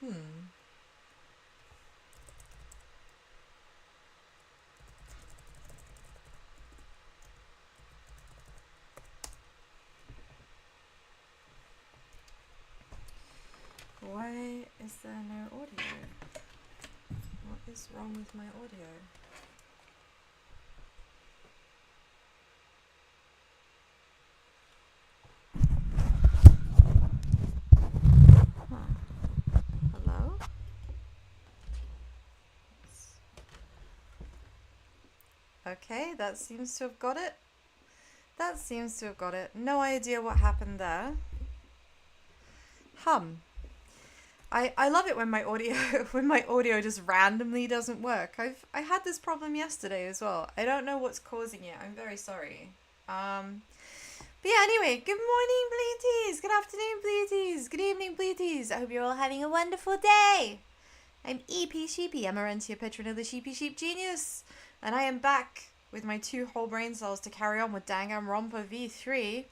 Hmm. Why is there no audio? What is wrong with my audio? Huh. Hello? Okay, that seems to have got it. That seems to have got it. No idea what happened there. I love it when my audio when my audio just randomly doesn't work. I had this problem yesterday as well. I don't know what's causing it. I'm very sorry. But yeah, anyway, good morning, Bleaties. Good afternoon, Bleaties. Good evening, Bleaties. I hope you're all having a wonderful day. I'm EP Sheepy. I'm a Rentia patron of the Sheepy Sheep Genius. And I am back with my 2 whole brain cells to carry on with Danganronpa V3.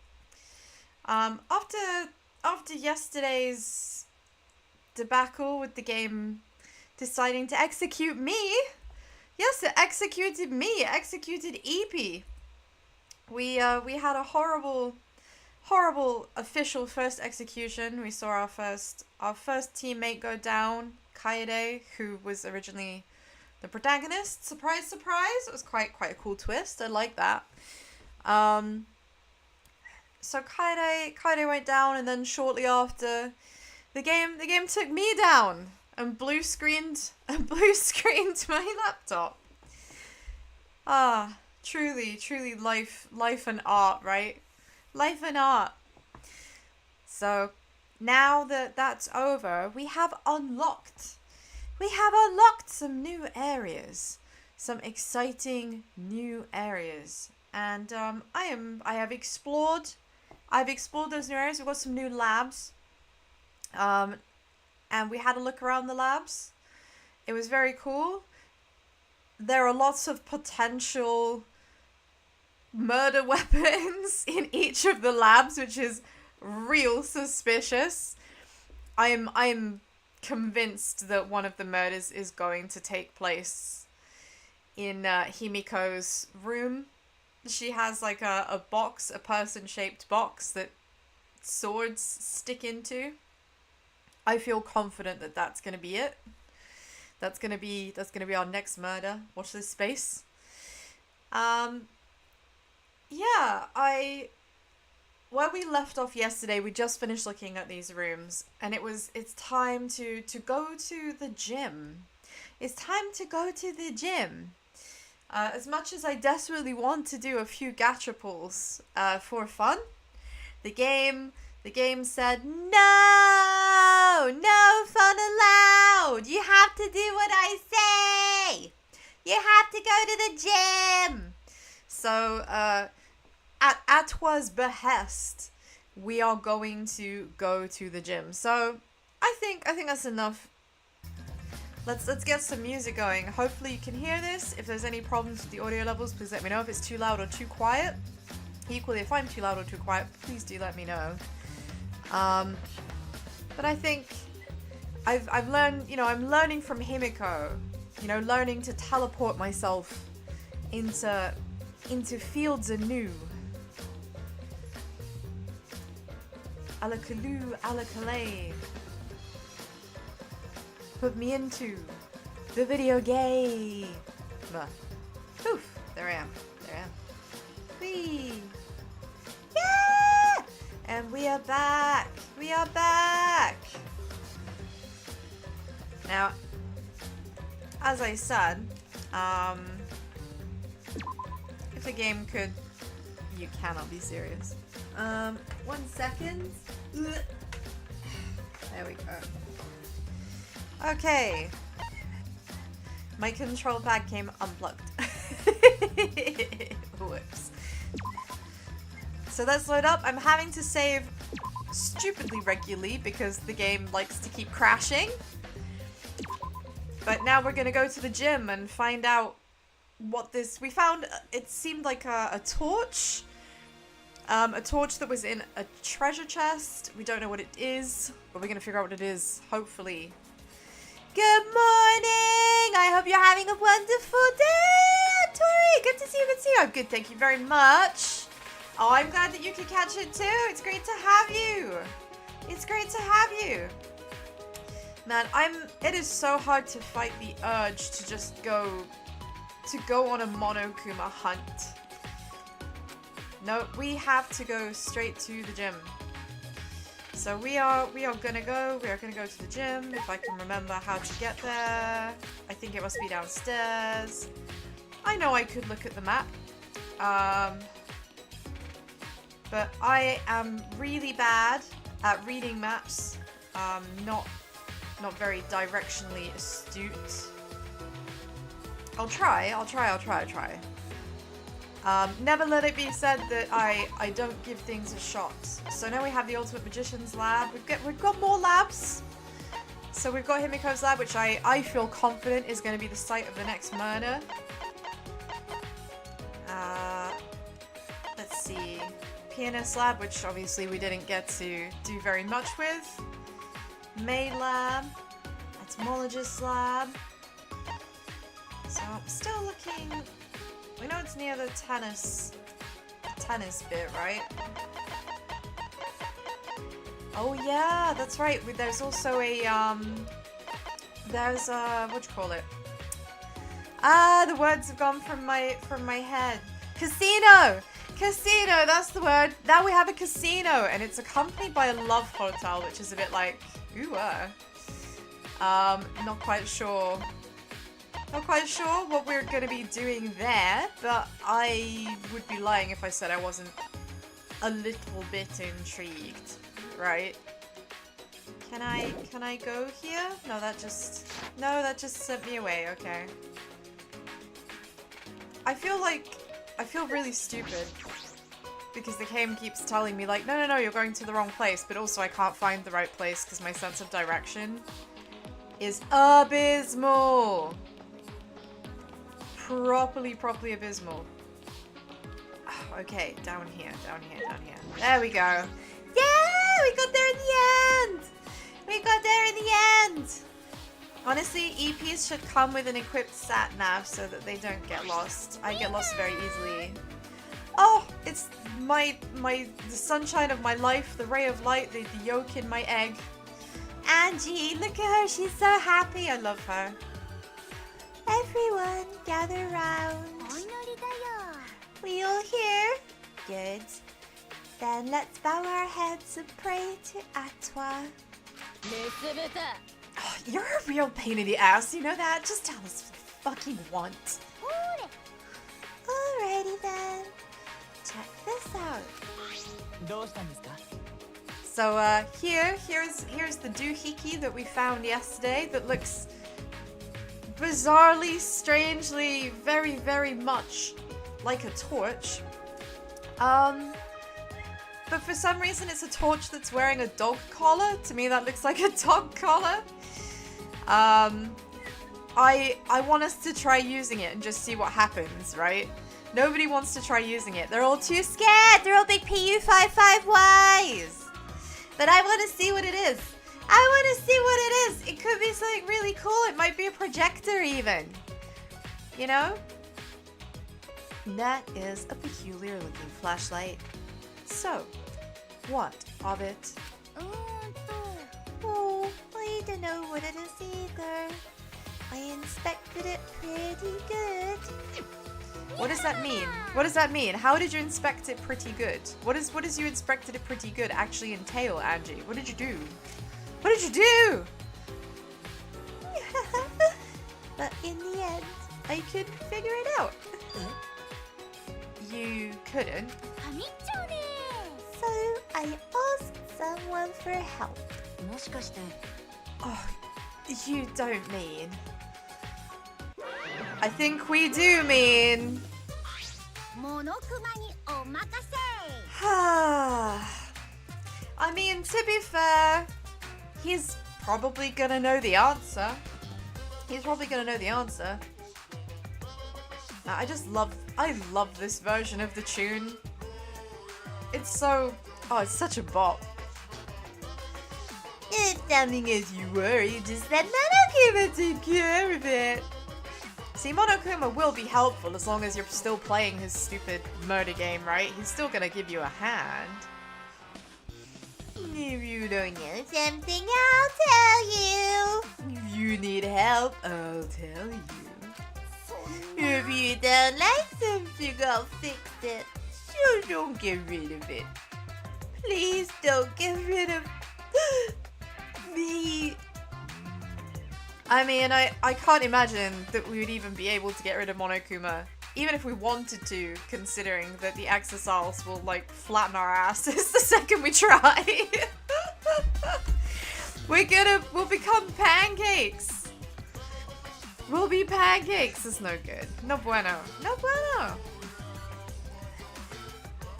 After yesterday's debacle with the game deciding to execute me. Yes, it executed me. It executed EP. We had a horrible official first execution. We saw our first teammate go down, Kaede, who was originally the protagonist. Surprise, surprise! It was quite a cool twist. I like that. So Kaede went down, and then shortly after, the game took me down and blue screened my laptop. Ah, truly life and art, right? Life and art. So now that that's over, we have unlocked some new areas, some exciting new areas, and I've explored those new areas. We've got some new labs. And we had a look around the labs. It was very cool. There are lots of potential murder weapons in each of the labs, which is real suspicious. I'm convinced that one of the murders is going to take place in Himiko's room. She has like a box, a person-shaped box that swords stick into. I feel confident that that's going to be it. That's going to be our next murder. Watch this space. Yeah, where we left off yesterday, we just finished looking at these rooms, and it's time to go to the gym. It's time to go to the gym. As much as I desperately want to do a few gacha pulls for fun, the game said, no fun allowed. You have to do what I say. You have to go to the gym. So, at Atwa's behest, we are going to go to the gym. So, I think that's enough. Let's get some music going. Hopefully you can hear this. If there's any problems with the audio levels, please let me know. If it's too loud or too quiet. Equally, if I'm too loud or too quiet, please do let me know. But I think I've learned, I'm learning from Himiko, learning to teleport myself into fields anew. Alakalu, alakale. Put me into the video game. Poof, there I am. Whee! Yeah! And we are back. Now, as I said, if the game could... You cannot be serious. 1 second. There we go. Okay. My control pad came unplugged. Whoops. So let's load up. I'm having to save stupidly regularly because the game likes to keep crashing. But now we're gonna go to the gym and find out what this... We found... It seemed like a torch. A torch that was in a treasure chest. We don't know what it is, but we're gonna figure out what it is, hopefully, Good morning! I hope you're having a wonderful day, Tori! Good to see you, good to see you. I'm good, thank you very much. Oh, I'm glad that you could catch it too. It's great to have you. It's great to have you. Man, it is so hard to fight the urge to just go on a Monokuma hunt. No, we have to go straight to the gym. So we are gonna go to the gym, if I can remember how to get there. I think it must be downstairs. I know I could look at the map. But I am really bad at reading maps. Not very directionally astute. I'll try. Never let it be said that I don't give things a shot. So now we have the Ultimate Magician's Lab. We've got more labs. So we've got Himiko's lab, which I feel confident is going to be the site of the next murder. Let's see. Pianist lab, which obviously we didn't get to do very much with. Maid lab. Entomologist lab. So I'm still looking. We know it's near the tennis bit, right? Oh yeah, that's right. There's also a what do you call it? The words have gone from my head. Casino! Casino, that's the word. Now we have a casino, and it's accompanied by a love hotel, which is a bit like, ooh, not quite sure. Not quite sure what we're going to be doing there, but I would be lying if I said I wasn't a little bit intrigued, right? Can I go here? No, that just sent me away. Okay. I feel really stupid because the game keeps telling me like, no, you're going to the wrong place, but also I can't find the right place because my sense of direction is abysmal. Properly abysmal. Oh, okay, down here. There we go. Yeah, we got there in the end. Honestly, EPs should come with an equipped sat nav so that they don't get lost. I get lost very easily. Oh, it's the sunshine of my life, the ray of light, the yolk in my egg. Angie, look at her, she's so happy. I love her. Everyone, gather round. We all here? Good. Then let's bow our heads and pray to Atwa. Oh, you're a real pain in the ass, you know that? Just tell us what you fucking want. Alrighty then. Check this out. So here's the doohickey that we found yesterday that looks bizarrely, strangely, very, very much like a torch. But for some reason it's a torch that's wearing a dog collar. To me that looks like a dog collar. I want us to try using it and just see what happens, right? Nobody wants to try using it. They're all too scared. They're all big PU55Ys. But I want to see what it is. It could be something really cool. It might be a projector even. You know? That is a peculiar looking flashlight. So, what of it? Oh, I don't know what it is either. I inspected it pretty good. What does that mean? What does that mean? How did you inspect it pretty good? What does you inspected it pretty good actually entail, Angie? What did you do? What did you do? But in the end, I could figure it out. You couldn't? So I asked someone for help. Oh, you don't mean... I think we do mean... I mean, to be fair, he's probably gonna know the answer. I love this version of the tune. It's so... Oh, it's such a bop. it sounding as you were. You just said Monokuma take care of it. See, Monokuma will be helpful as long as you're still playing his stupid murder game, right? He's still gonna give you a hand. If you don't know something, I'll tell you. If you need help, I'll tell you. If you don't like something, I'll fix it. So don't get rid of it. Please don't get rid of me. I mean, I can't imagine that we would even be able to get rid of Monokuma, even if we wanted to, considering that the exosols will, like, flatten our asses the second we try. We'll become pancakes. We'll be pancakes. It's no good. No bueno. No bueno.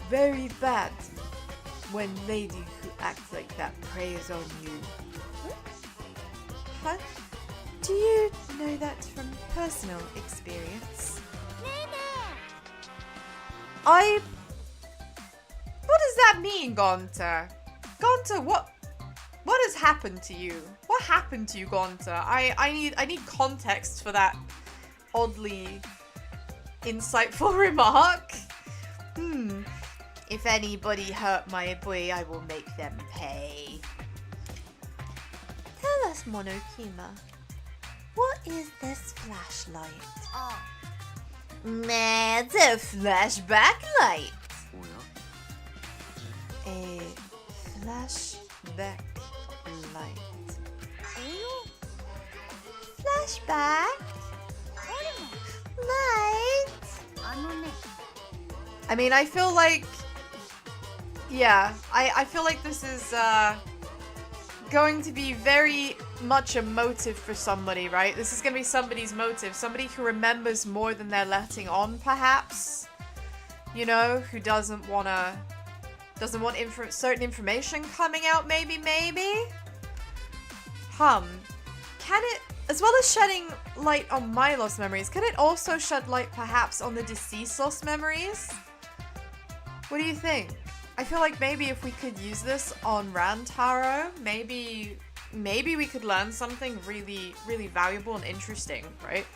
Very bad when lady who acts like that preys on you. Huh? Do you know that from personal experience? What does that mean, Gonta? Gonta, what has happened to you? What happened to you, Gonta? I need context for that oddly insightful remark. If anybody hurt my boy, I will make them pay. Tell us, Monokuma, what is this flashlight? It's a flashback light. A flashback light. Flashback light. I mean, I feel like, yeah, I feel like this is going to be very much a motive for somebody, right? This is going to be somebody's motive. Somebody who remembers more than they're letting on, perhaps. You know, who doesn't want certain information coming out, maybe? Can it, as well as shedding light on my lost memories, can it also shed light perhaps on the deceased lost memories? What do you think? I feel like maybe if we could use this on Rantaro, maybe we could learn something really, really valuable and interesting, right?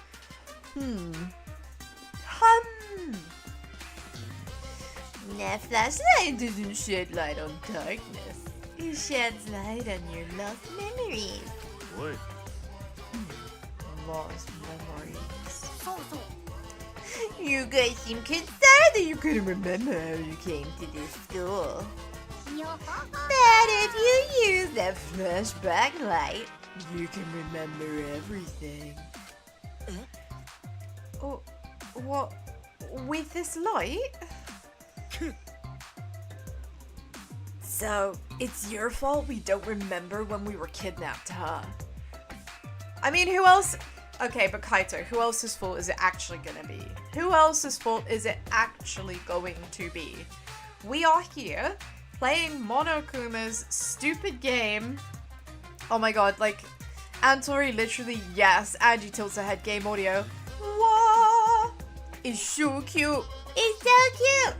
Nah, flashlight doesn't shed light on darkness. It sheds light on your lost memories. What? Lost memories. You guys seem concerned that you couldn't remember how you came to this school. But if you use that flashback light, you can remember everything. Oh, what? With this light? So, it's your fault we don't remember when we were kidnapped, huh? I mean, who else? Okay, but Kaito, who else's fault is it actually gonna be? Who else's fault is it actually going to be? We are here, playing Monokuma's stupid game. Oh my god, like, Antori literally, yes, Angie tilts her head, game audio. Whoa! It's so cute. It's so cute!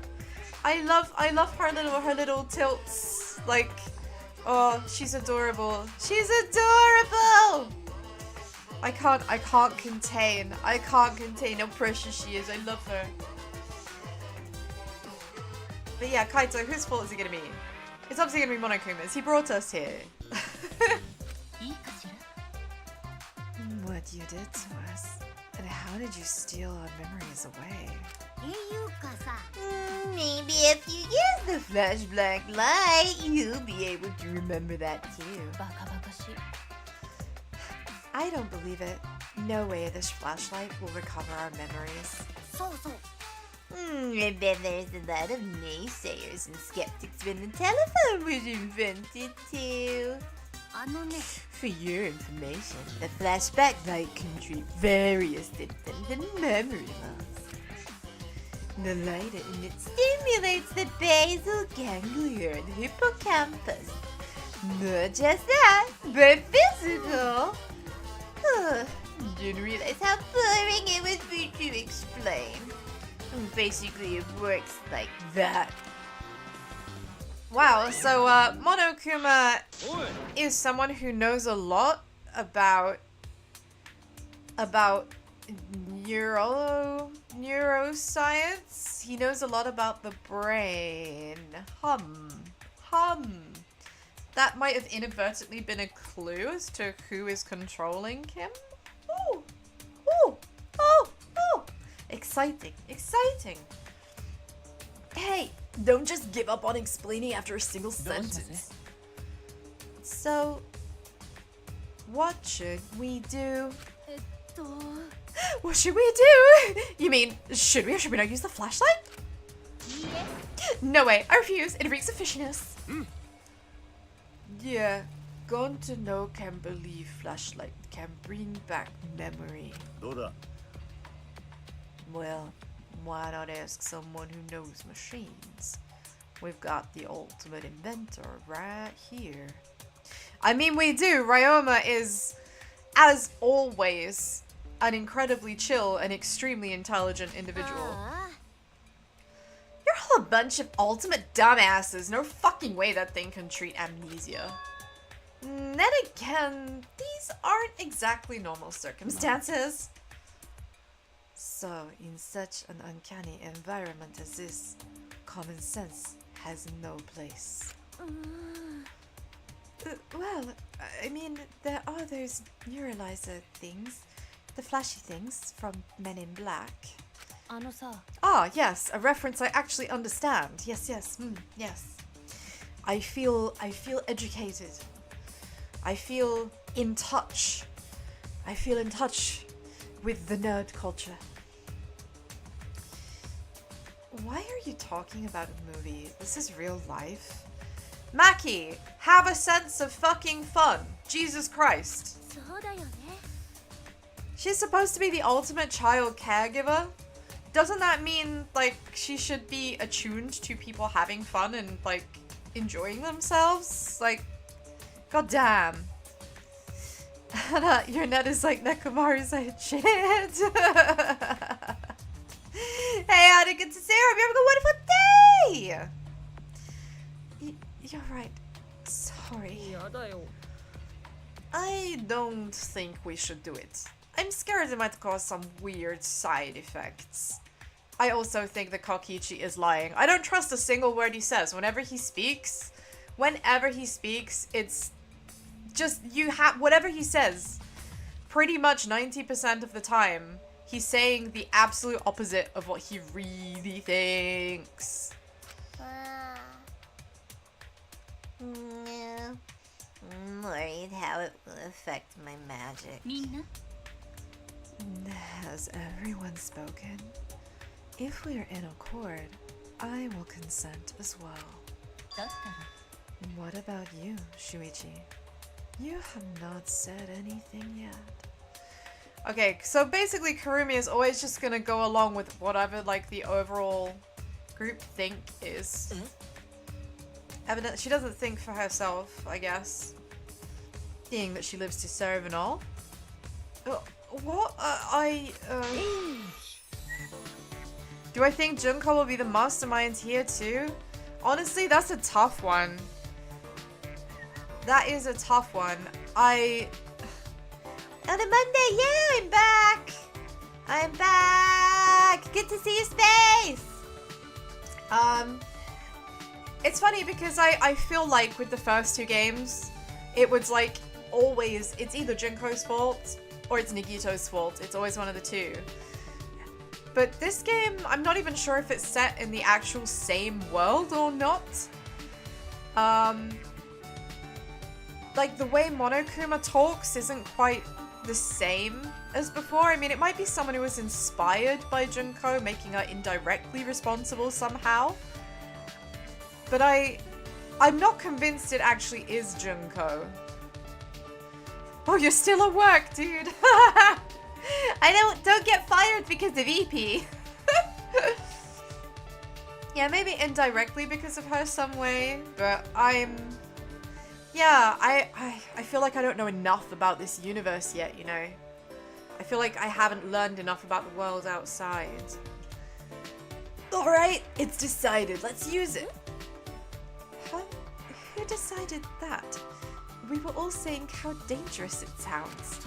I love her little tilts. Like, oh, she's adorable. She's adorable! I can't contain how precious she is. I love her. But yeah, Kaito, whose fault is it gonna be? It's obviously gonna be Monokuma's. He brought us here. What you did to us, and how did you steal our memories away? Maybe if you use the flashback light, you'll be able to remember that too. I don't believe it. No way this flashlight will recover our memories. I bet there's a lot of naysayers and skeptics when the telephone was invented too. For your information, the flashback light can treat various symptoms and memory loss. The light it stimulates the basal ganglia and hippocampus. Not just that, but physical. Didn't realize how boring it would be to explain. Basically, it works like that. Wow, so Monokuma is someone who knows a lot about neuroscience. He knows a lot about the brain. Hum. That might have inadvertently been a clue as to who is controlling him. Oh. Exciting. Hey, don't just give up on explaining after a single sentence. So, what should we do? What should we do? You mean, should we or should we not use the flashlight? No way, I refuse. It reeks of fishiness. Yeah, gone to know can believe flashlight can bring back memory. Well, why not ask someone who knows machines? We've got the ultimate inventor right here. I mean, we do. Ryoma is, as always, an incredibly chill and extremely intelligent individual. You're all a bunch of ultimate dumbasses. No fucking way that thing can treat amnesia. Then again, these aren't exactly normal circumstances. So, in such an uncanny environment as this, common sense has no place. Well, I mean, there are those neuralizer things, the flashy things from Men in Black. Ah, yes, a reference I actually understand. Yes. Yes. I feel educated. I feel in touch. I feel in touch with the nerd culture. Why are you talking about a movie? This is real life. Maki, have a sense of fucking fun. Jesus Christ. She's supposed to be the ultimate child caregiver. Doesn't that mean, like, she should be attuned to people having fun and, like, enjoying themselves? Like, goddamn. Your net is like Nekomaru's shit. Hey, Anna, good to see you. Hope you're having a wonderful day. You're right. Sorry. I don't think we should do it. I'm scared it might cause some weird side effects. I also think that Kokichi is lying. I don't trust a single word he says. Whenever he speaks, it's just, whatever he says, pretty much 90% of the time, he's saying the absolute opposite of what he really thinks. Yeah. I'm worried how it will affect my magic. Has everyone spoken? If we are in accord, I will consent as well. What about you, Shuichi? You have not said anything yet. Okay, so basically Kurumi is always just gonna go along with whatever, like, the overall group think is. Evidently, she doesn't think for herself, I guess. Being that she lives to serve and all. What? Do I think Junko will be the mastermind here too? Honestly, that's a tough one. That is a tough one. On a Monday, yeah, I'm back! I'm back! Good to see you, Space! It's funny because I feel like with the first two games, it was like always, it's either Junko's fault or it's Nagito's fault. It's always one of the two. But this game, I'm not even sure if it's set in the actual same world or not. Like, the way Monokuma talks isn't quite the same as before. I mean, it might be someone who was inspired by Junko, making her indirectly responsible somehow. But I'm not convinced it actually is Junko. Oh, you're still at work, dude. Don't get fired because of EP. Yeah, maybe indirectly because of her some way, but yeah, I feel like I don't know enough about this universe yet, you know? I feel like I haven't learned enough about the world outside. Alright, it's decided. Let's use it. Huh? Who decided that? We were all saying how dangerous it sounds.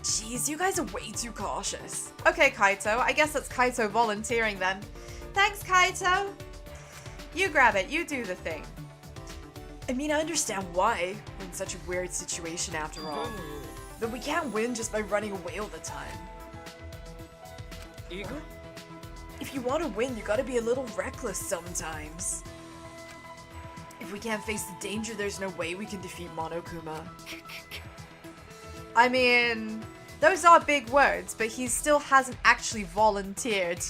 Jeez, you guys are way too cautious. Okay, Kaito. I guess that's Kaito volunteering then. Thanks, Kaito. You grab it. You do the thing. I mean, I understand why. We're in such a weird situation after all. But we can't win just by running away all the time. If you want to win, you gotta be a little reckless sometimes. If we can't face the danger, there's no way we can defeat Monokuma. I mean, those are big words, but he still hasn't actually volunteered.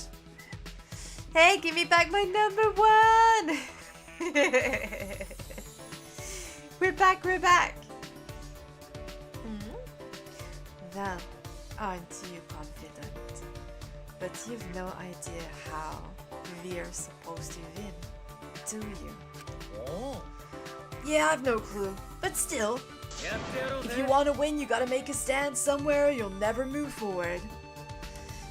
Hey, give me back my number 1! We're back, we're back! Well, aren't you confident? But you've no idea how we're supposed to win, do you? Yeah, I've no clue. But still, if you want to win, you gotta make a stand somewhere or you'll never move forward.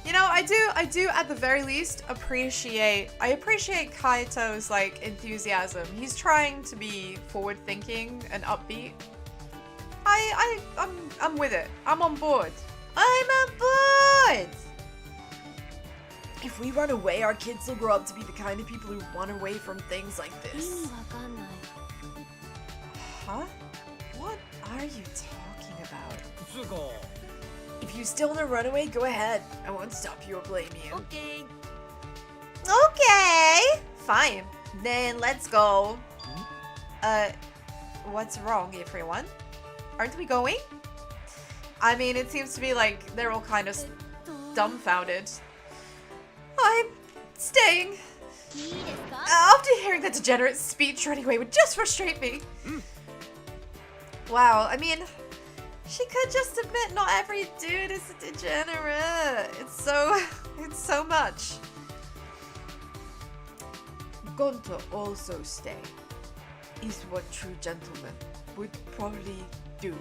You know, I do at the very least appreciate Kaito's like enthusiasm. He's trying to be forward thinking and upbeat. I'm with it. I'm on board. I'm on board! If we run away, our kids will grow up to be the kind of people who run away from things like this. Huh? What are you talking about? If you still want to run away, go ahead. I won't stop you or blame you. Okay. Okay! Fine. Then let's go. What's wrong, everyone? Aren't we going? I mean, it seems to be like they're all kind of dumbfounded. I'm staying. After hearing that degenerate speech running away would just frustrate me. Wow, I mean, she could just admit not every dude is a degenerate. It's so much. Gonto also stay is what true gentlemen would probably do.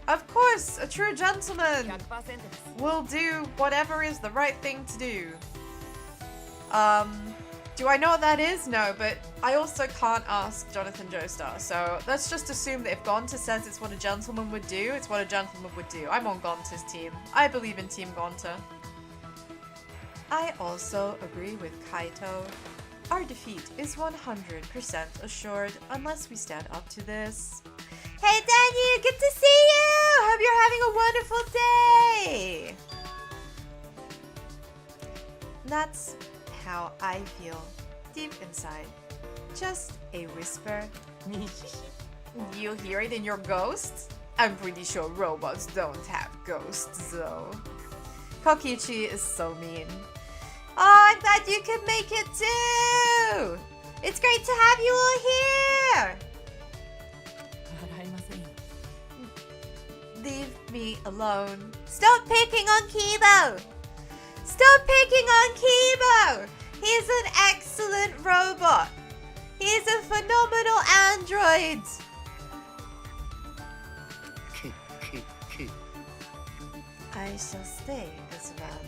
Of course, a true gentleman will do whatever is the right thing to do. Do I know what that is? No, but I also can't ask Jonathan Joestar, so let's just assume that if Gonta says it's what a gentleman would do, it's what a gentleman would do. I'm on Gonta's team. I believe in Team Gonta. I also agree with Kaito. Our defeat is 100% assured unless we stand up to this. Hey Daniel, good to see you! Hope you're having a wonderful day! That's how I feel deep inside. Just a whisper. You hear it in your ghost? I'm pretty sure robots don't have ghosts though. Kokichi is so mean. Oh, I'm glad you could make it too! It's great to have you all here! Leave me alone. Stop picking on Kibo! Stop picking on Kibo! He's an excellent robot. He's a phenomenal android. I shall stay as well.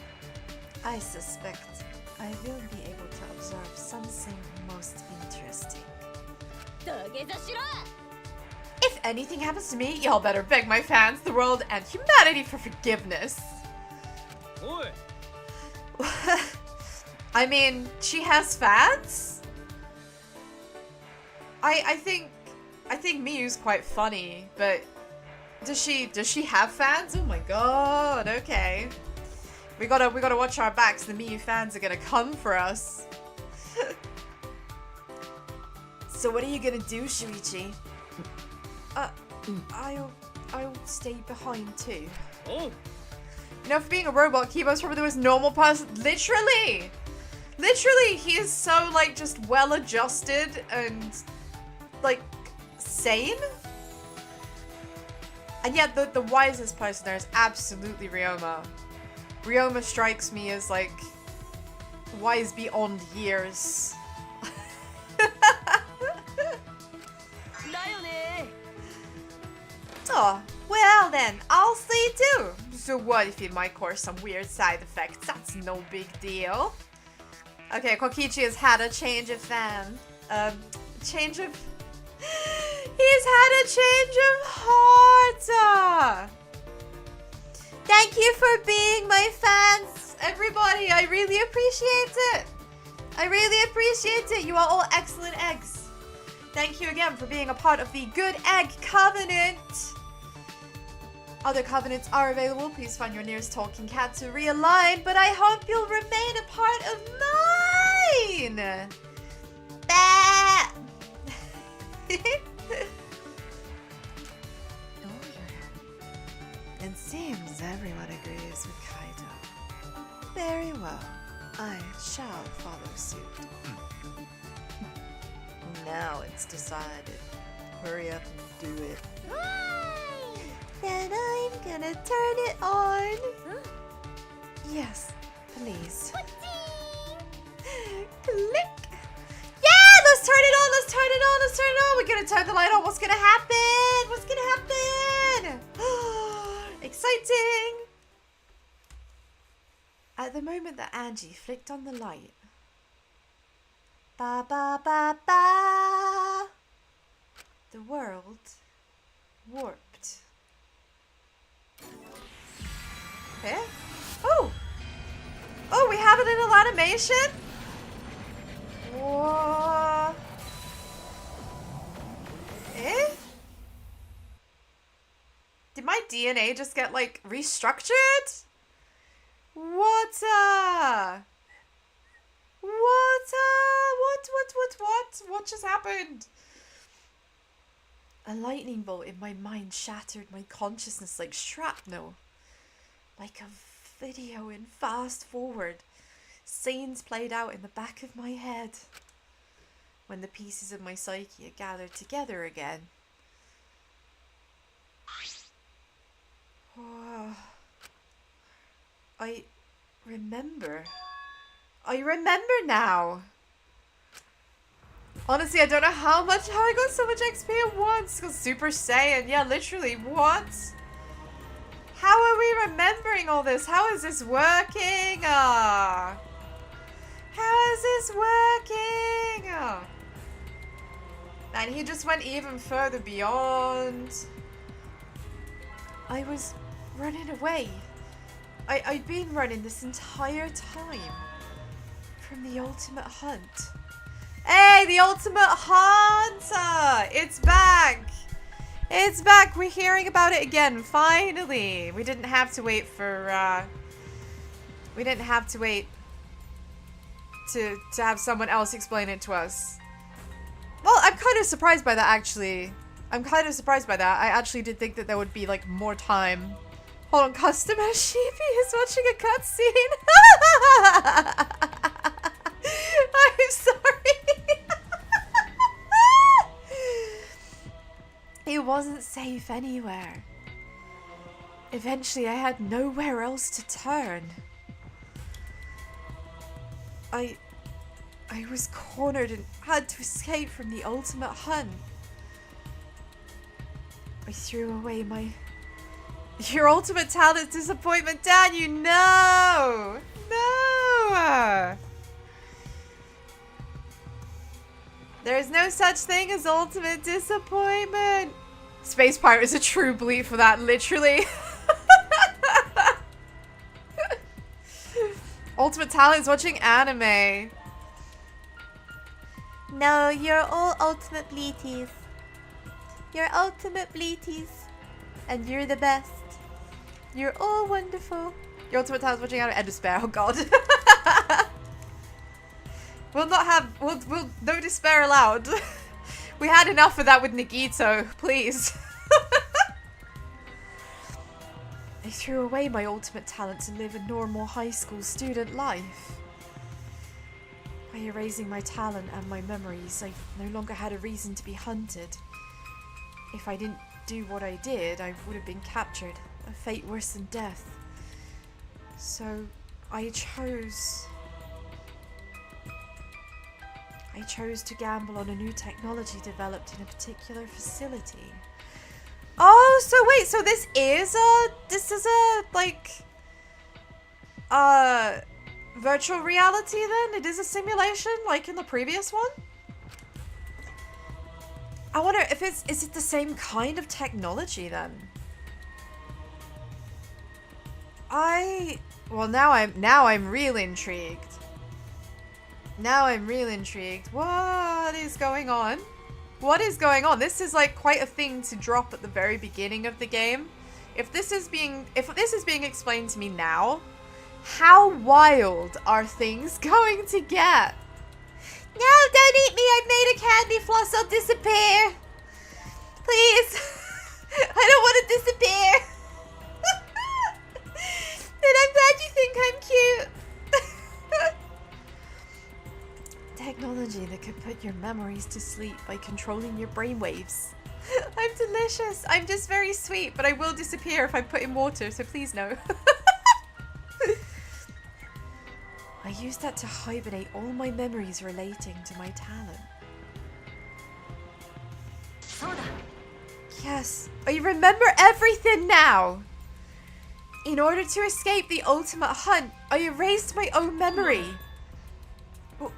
I suspect I will be able to observe something most interesting. If anything happens to me, y'all better beg my fans, the world, and humanity for forgiveness. I mean, she has fans? I think Miyu's quite funny, but does she have fans? Oh my god, okay. We gotta watch our backs, the Miyu fans are gonna come for us. So what are you gonna do, Shuichi? I'll stay behind too. Oh. You know, for being a robot, Kibo's probably the most normal person. Literally, he is so like just well-adjusted and like sane. And yet the wisest person there is absolutely Ryoma. Ryoma strikes me as like wise beyond years. Oh, well then, I'll see too. So what if it might cause some weird side effects? That's no big deal. Okay, Kokichi has had a change of fan. change of... He's had a change of heart! Thank you for being my fans, everybody. I really appreciate it. I really appreciate it. You are all excellent eggs. Thank you again for being a part of the Good Egg Covenant. Other covenants are available. Please find your nearest talking cat to realign, but I hope you'll remain a part of mine. Bah! It seems everyone agrees with Kaido. Very well. I shall follow suit. Now it's decided. Hurry up and do it. Then I'm gonna turn it on. Yes, please. Click. Yeah, let's turn it on. Let's turn it on. Let's turn it on. We're gonna turn the light on. What's gonna happen? What's gonna happen? Exciting. At the moment that Angie flicked on the light, ba ba ba ba, the world warped. Okay. Oh! Oh, we have it in a animation? Whoa. Eh? Did my DNA just get, like, restructured? What? What just happened? A lightning bolt in my mind shattered my consciousness like shrapnel. Like a video in fast forward. Scenes played out in the back of my head. When the pieces of my psyche are gathered together again. Oh, I remember now. Honestly, I don't know how I got so much XP at once. Got Super Saiyan. Yeah, literally. What? How are we remembering all this? How is this working? How is this working? And he just went even further beyond. I was running away. I'd been running this entire time from the ultimate hunt. Hey, the ultimate hunter! It's back! It's back! We're hearing about it again, finally! We didn't have to wait for, we didn't have to wait to have someone else explain it to us. Well, I'm kind of surprised by that, actually. I'm kind of surprised by that. I actually did think that there would be, like, more time. Hold on, customer Sheepy is watching a cutscene. I'm sorry. It wasn't safe anywhere. Eventually, I had nowhere else to turn. I was cornered and had to escape from the ultimate hunt. I threw away your ultimate talent, disappointment, Dan, you know! No! There is no such thing as ultimate disappointment. Space Pirate is a true bleep for that, literally. Ultimate talent is watching anime. No, you're all ultimate bleaties. You're ultimate bleaties. And you're the best. You're all wonderful. Your ultimate talent is watching anime and despair. Oh god. We'll no despair allowed. We had enough of that with Nagito, please. I threw away my ultimate talent to live a normal high school student life. By erasing my talent and my memories, I no longer had a reason to be hunted. If I didn't do what I did, I would have been captured, a fate worse than death. So I chose to gamble on a new technology developed in a particular facility. Oh, so wait, so this is a like virtual reality then? It is a simulation like in the previous one? I wonder if is it the same kind of technology then? Well, now I'm really intrigued. Now I'm really intrigued. What is going on? What is going on? This is like quite a thing to drop at the very beginning of the game. If this is being explained to me now, how wild are things going to get? No, don't eat me. I've made a candy floss. I'll disappear. Please. I don't want to disappear. And I'm glad you think I'm cute. Technology that could put your memories to sleep by controlling your brainwaves. I'm delicious. I'm just very sweet, but I will disappear if I put in water, so please no. I use that to hibernate all my memories relating to my talent. Yes, I remember everything now. In order to escape the ultimate hunt, I erased my own memory.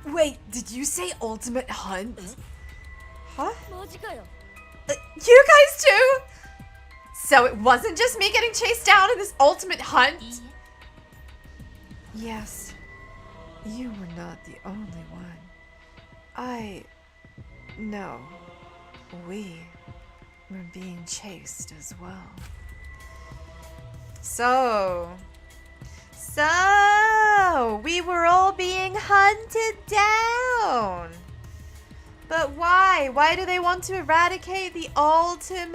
Wait, did you say ultimate hunt? Huh? You guys too? So it wasn't just me getting chased down in this ultimate hunt? Yes, you were not the only one. No, we were being chased as well. So, we were all being hunted down. But why? Why do they want to eradicate the ultimates?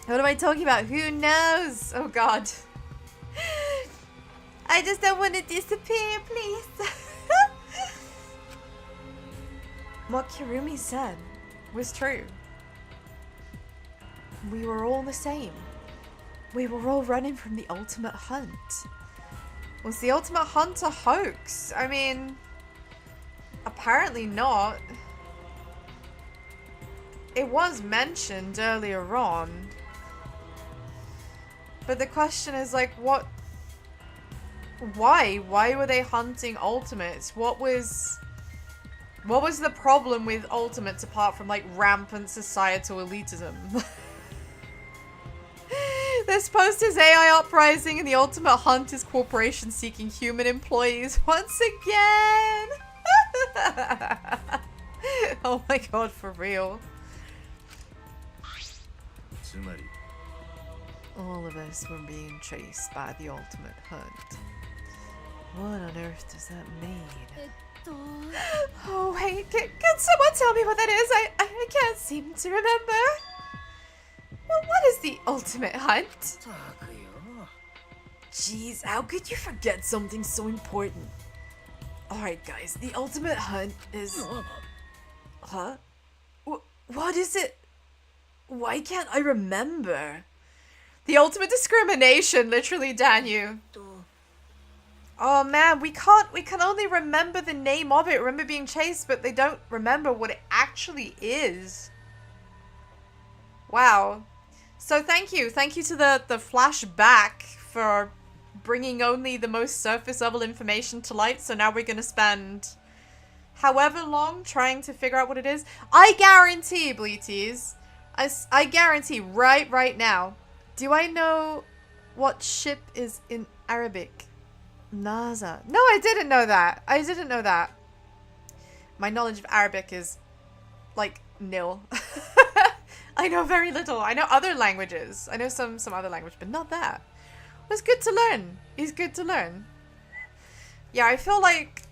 What am I talking about? Who knows? Oh god. I just don't want to disappear, please. What Kirumi said was true. We were all the same. We were all running from the ultimate hunt. Was the ultimate hunt a hoax? I mean, apparently not. It was mentioned earlier on. But the question is like, what? Why? Why were they hunting ultimates? What was the problem with ultimates apart from like rampant societal elitism? This post is AI uprising and the ultimate hunt is corporations seeking human employees once again. Oh my god, for real. All of us were being chased by the ultimate hunt. What on earth does that mean? Oh wait, can someone tell me what that is? I can't seem to remember. Well, what is the ultimate hunt? Jeez, how could you forget something so important? Alright guys, the ultimate hunt is... Huh? What is it? Why can't I remember? The ultimate discrimination, literally, Danu. Oh man, we can only remember the name of it, remember being chased, but they don't remember what it actually is. Wow. So thank you to the flashback for bringing only the most surface level information to light. So now we're gonna spend however long trying to figure out what it is. I guarantee, Bleaties, I guarantee right now. Do I know what ship is in Arabic? NASA. No, I didn't know that. I didn't know that. My knowledge of Arabic is like nil. I know very little. I know other languages. I know some other language, but not that. It's good to learn. It's good to learn. Yeah, I feel like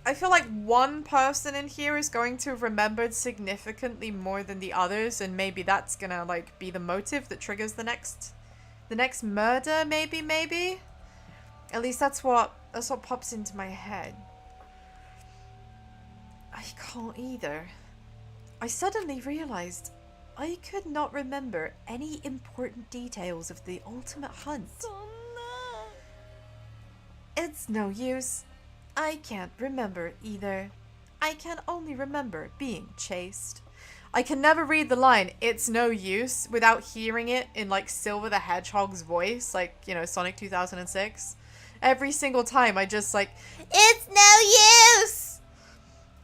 one person in here is going to have remembered significantly more than the others, and maybe that's gonna like be the motive that triggers the next murder. Maybe. At least that's what pops into my head. I can't either. I suddenly realized I could not remember any important details of the ultimate hunt. It's no use. I can't remember either. I can only remember being chased. I can never read the line, "It's no use," without hearing it in like Silver the Hedgehog's voice, like, you know, Sonic 2006. Every single time I just like, "It's no use!"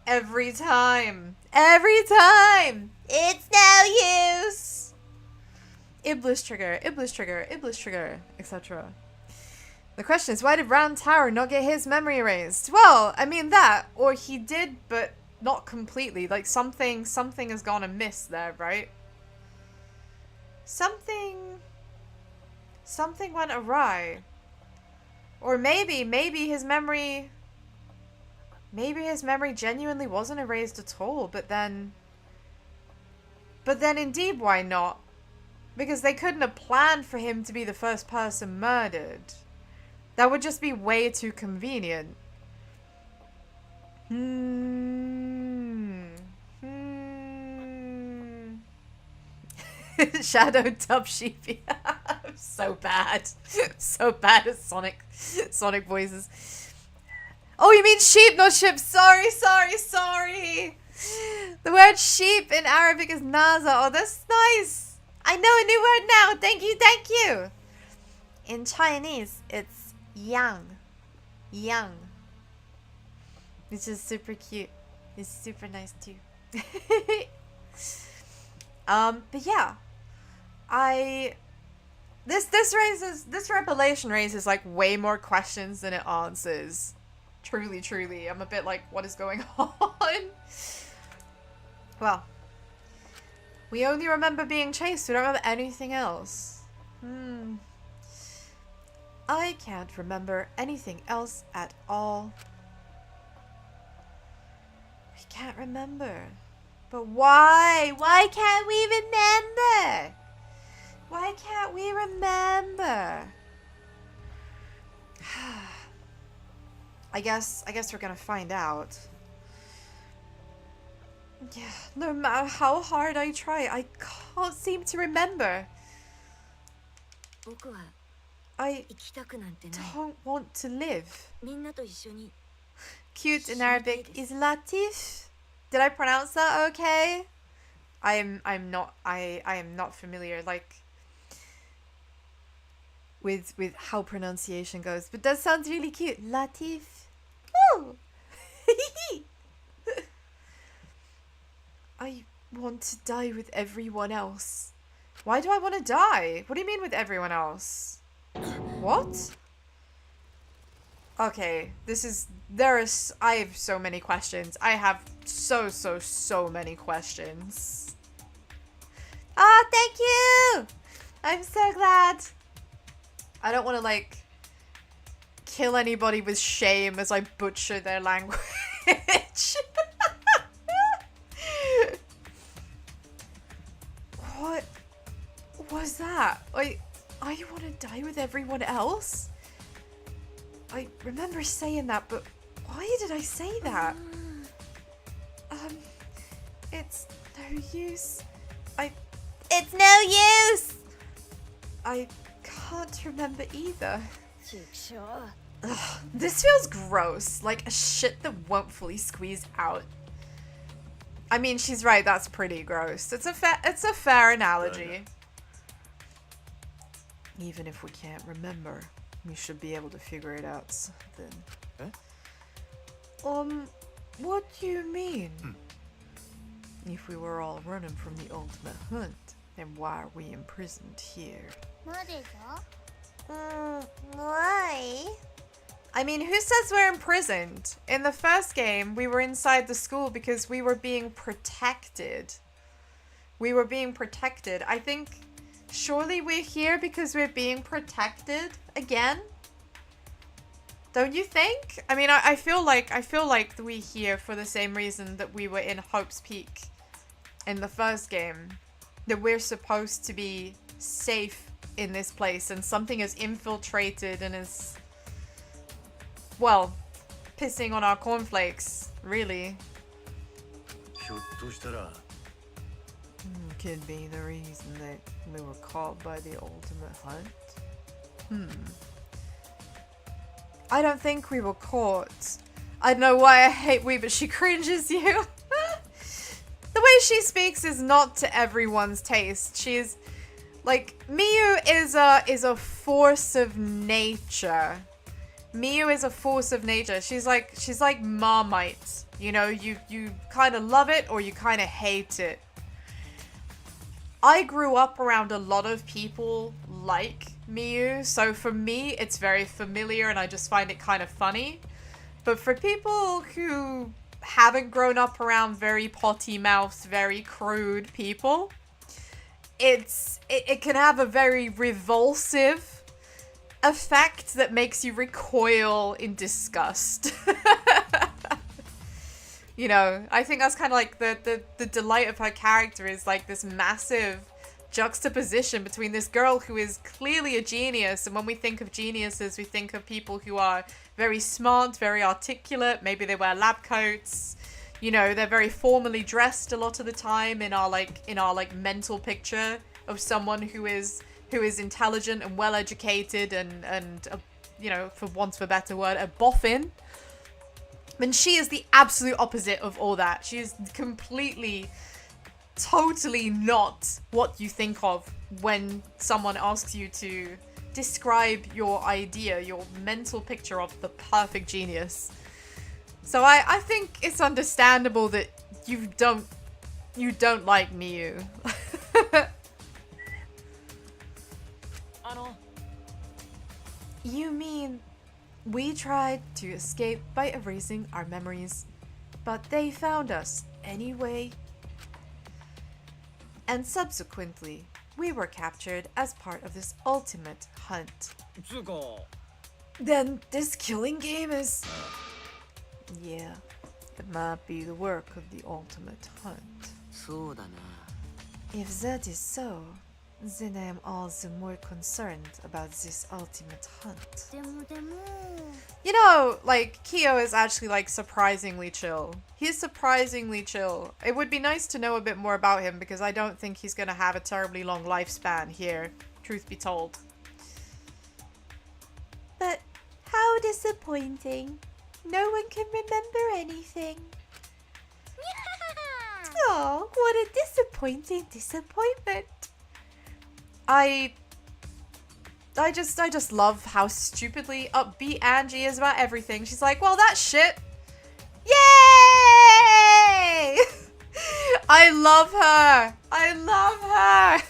Every time. Every time! It's no use! Iblis trigger, Iblis trigger, Iblis trigger, etc. The question is, why did Round Tower not get his memory erased? Well, I mean that, or he did, but not completely. Like something has gone amiss there, right? Something went awry. Or maybe his memory genuinely wasn't erased at all, but then indeed, why not? Because they couldn't have planned for him to be the first person murdered. That would just be way too convenient. Shadow Dub Sheepy. So bad. So bad at Sonic voices. Oh, you mean sheep, not ship. Sorry. The word sheep in Arabic is naza. Oh, that's nice. I know a new word now. Thank you. In Chinese, it's yang. Which is super cute. It's super nice too. But yeah. This revelation raises like way more questions than it answers. Truly. I'm a bit like, what is going on? Well, we only remember being chased. We don't remember anything else. I can't remember anything else at all. We can't remember. But why? Why can't we remember? Why can't we remember? I guess we're gonna find out. Yeah, no matter how hard I try, I can't seem to remember. I don't want to live. Cute in Arabic is latif. Did I pronounce that okay? I am not familiar like with how pronunciation goes, but that sounds really cute. Latif. Woo! I want to die with everyone else. Why do I want to die? What do you mean with everyone else? What? Okay, I have so many questions. I have so many questions. Ah, thank you! I'm so glad. I don't want to, like, kill anybody with shame as I butcher their language. What was that? I want to die with everyone else? I remember saying that, but why did I say that? It's no use. It's no use! I can't remember either. Ugh, this feels gross. Like a shit that won't fully squeeze out. I mean, she's right. That's pretty gross. It's a fair analogy. Even if we can't remember, we should be able to figure it out then. What do you mean? If we were all running from the ultimate hunt, then why are we imprisoned here? Why? I mean, who says we're imprisoned? In the first game, we were inside the school because we were being protected. I think, surely we're here because we're being protected again? Don't you think? I mean, I feel like we're here for the same reason that we were in Hope's Peak in the first game. That we're supposed to be safe in this place, and something is infiltrated and is, well, pissing on our cornflakes, really. Could be the reason that we were caught by the ultimate hunt. I don't think we were caught. I don't know why I hate we, but she cringes you. The way she speaks is not to everyone's taste. She's like, Miyu is a force of nature. Miyu is a force of nature. She's like Marmite, You know, you kind of love it or you kind of hate it. I grew up around a lot of people like Miyu, so for me it's very familiar and I just find it kind of funny. But for people who haven't grown up around very potty-mouthed, very crude people, it can have a very revulsive effect that makes you recoil in disgust. You know, I think that's kind of like the delight of her character is like this massive juxtaposition between this girl who is clearly a genius, and when we think of geniuses, we think of people who are very smart, very articulate, maybe they wear lab coats, you know, they're very formally dressed a lot of the time in our mental picture of someone who is intelligent and well educated and you know, for want of a better word, a boffin. And she is the absolute opposite of all that. She is completely, totally not what you think of when someone asks you to describe your idea, your mental picture of the perfect genius. So I think it's understandable that you don't like Miyu. You mean we tried to escape by erasing our memories, but they found us anyway? And subsequently, we were captured as part of this ultimate hunt. Then this killing game is... Yeah, it might be the work of the ultimate hunt. If that is so, then I am all the more concerned about this ultimate hunt. You know, like, Kyo is actually, like, surprisingly chill. He's surprisingly chill. It would be nice to know a bit more about him, because I don't think he's gonna have a terribly long lifespan here, truth be told. But how disappointing. No one can remember anything. Oh, what a disappointing disappointment. I just love how stupidly upbeat Angie is about everything. She's like, well, that's shit. Yay! I love her. I love her.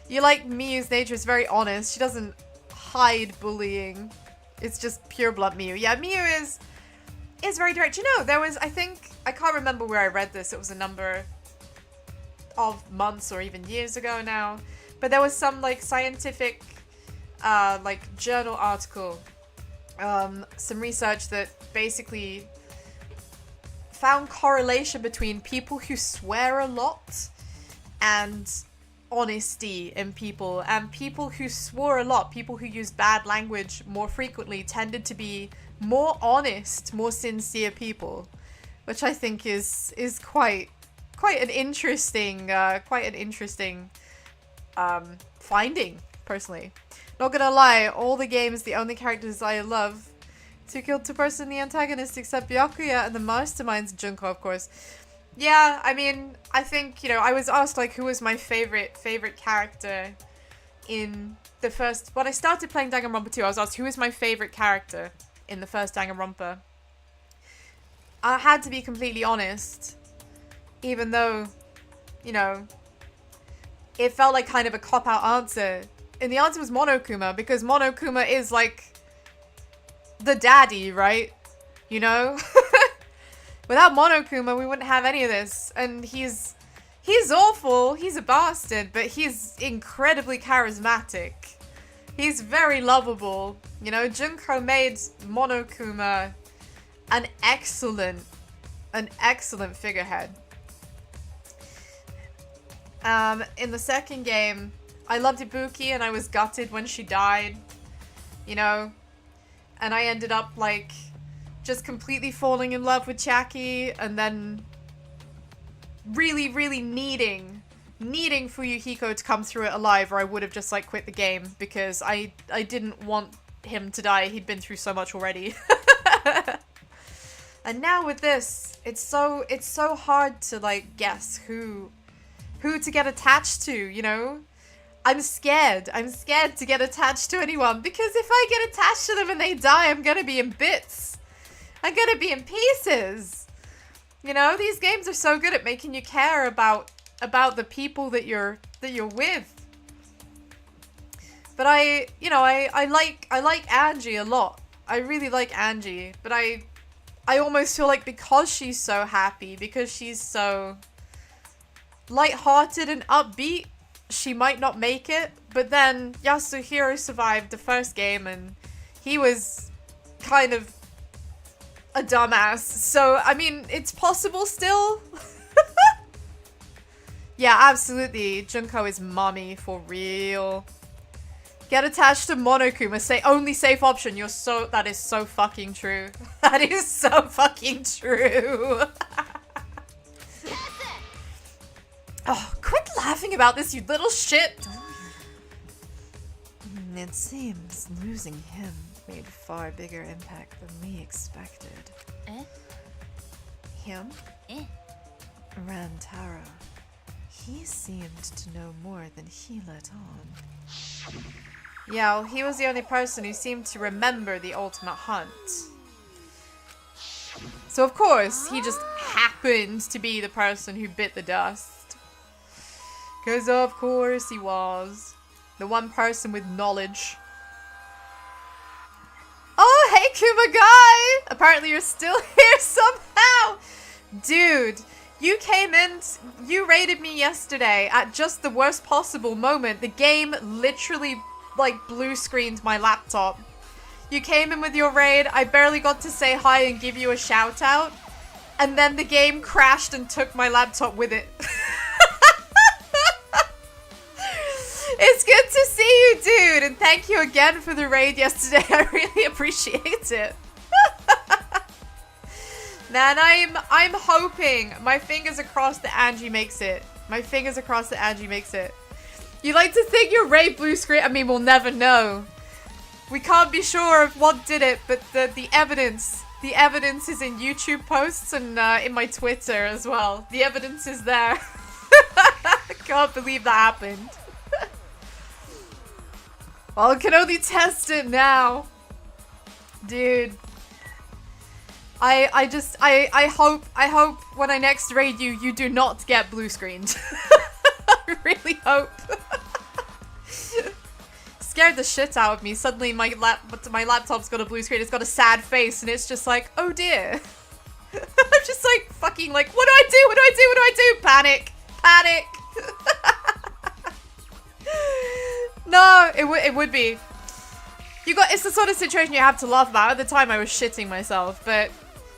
You like Miyu's nature is very honest. She doesn't hide bullying. It's just pure blood Miyu. Yeah, Miyu is very direct. You know, there was, I can't remember where I read this. It was a number of months or even years ago now. But there was some, like, scientific, like, journal article, some research that basically found correlation between people who swear a lot and honesty in people. And people who swore a lot, people who used bad language more frequently, tended to be more honest, more sincere people, which I think is quite an interesting, finding, personally. Not gonna lie, all the games, the only characters I love to kill to person the antagonist except Byakuya and the masterminds, Junko, of course. Yeah, I mean, I think, you know, I was asked, like, who was my favorite character in the first... When I started playing Danganronpa 2, I was asked who is my favorite character in the first Danganronpa. I had to be completely honest, even though, you know, it felt like kind of a cop-out answer. And the answer was Monokuma, because Monokuma is, like, the daddy, right? You know? Without Monokuma, we wouldn't have any of this. And he's awful, he's a bastard, but he's incredibly charismatic. He's very lovable. You know, Junko made Monokuma an excellent figurehead. In the second game, I loved Ibuki and I was gutted when she died, you know, and I ended up, like, just completely falling in love with Chiaki, and then really, really needing Fuyuhiko to come through it alive, or I would have just, like, quit the game, because I didn't want him to die. He'd been through so much already. And now with this, it's so hard to, like, guess who to get attached to, you know? I'm scared to get attached to anyone, because if I get attached to them and they die, I'm gonna be in bits. I'm gonna be in pieces. You know, these games are so good at making you care about the people that you're with. But I like Angie a lot. I really like Angie, but I almost feel like because she's so happy, because she's so lighthearted and upbeat, she might not make it. But then Yasuhiro survived the first game and he was kind of a dumbass. So, I mean, it's possible still. Yeah, absolutely. Junko is mommy for real. Get attached to Monokuma. Say only safe option. That is so fucking true. That is so fucking true. Oh, quit laughing about this, you little shit. It seems losing him made far bigger impact than we expected. Him? Rantaro. He seemed to know more than he let on. Yeah, well, he was the only person who seemed to remember the ultimate hunt. So of course, he just happened to be the person who bit the dust. Because of course he was. The one person with knowledge. Oh, hey Kumagai! Apparently you're still here somehow! Dude, you came in, you raided me yesterday at just the worst possible moment. The game literally, like, blue screened my laptop. You came in with your raid, I barely got to say hi and give you a shout out. And then the game crashed and took my laptop with it. It's good to see you, dude, and thank you again for the raid yesterday. I really appreciate it. Man, I'm hoping. My fingers across that Angie makes it. My fingers across that Angie makes it. You like to think your raid blue screen? I mean, we'll never know. We can't be sure of what did it, but the evidence is in YouTube posts and in my Twitter as well. The evidence is there. I can't believe that happened. Well, I can only test it now. Dude. I hope when I next raid you, you do not get blue screened. I really hope. Scared the shit out of me. Suddenly my laptop's got a blue screen. It's got a sad face and it's just like, oh dear. I'm just like fucking like, what do I do? What do I do? What do I do? Panic. Panic. No, it would be. It's the sort of situation you have to laugh about. At the time I was shitting myself, but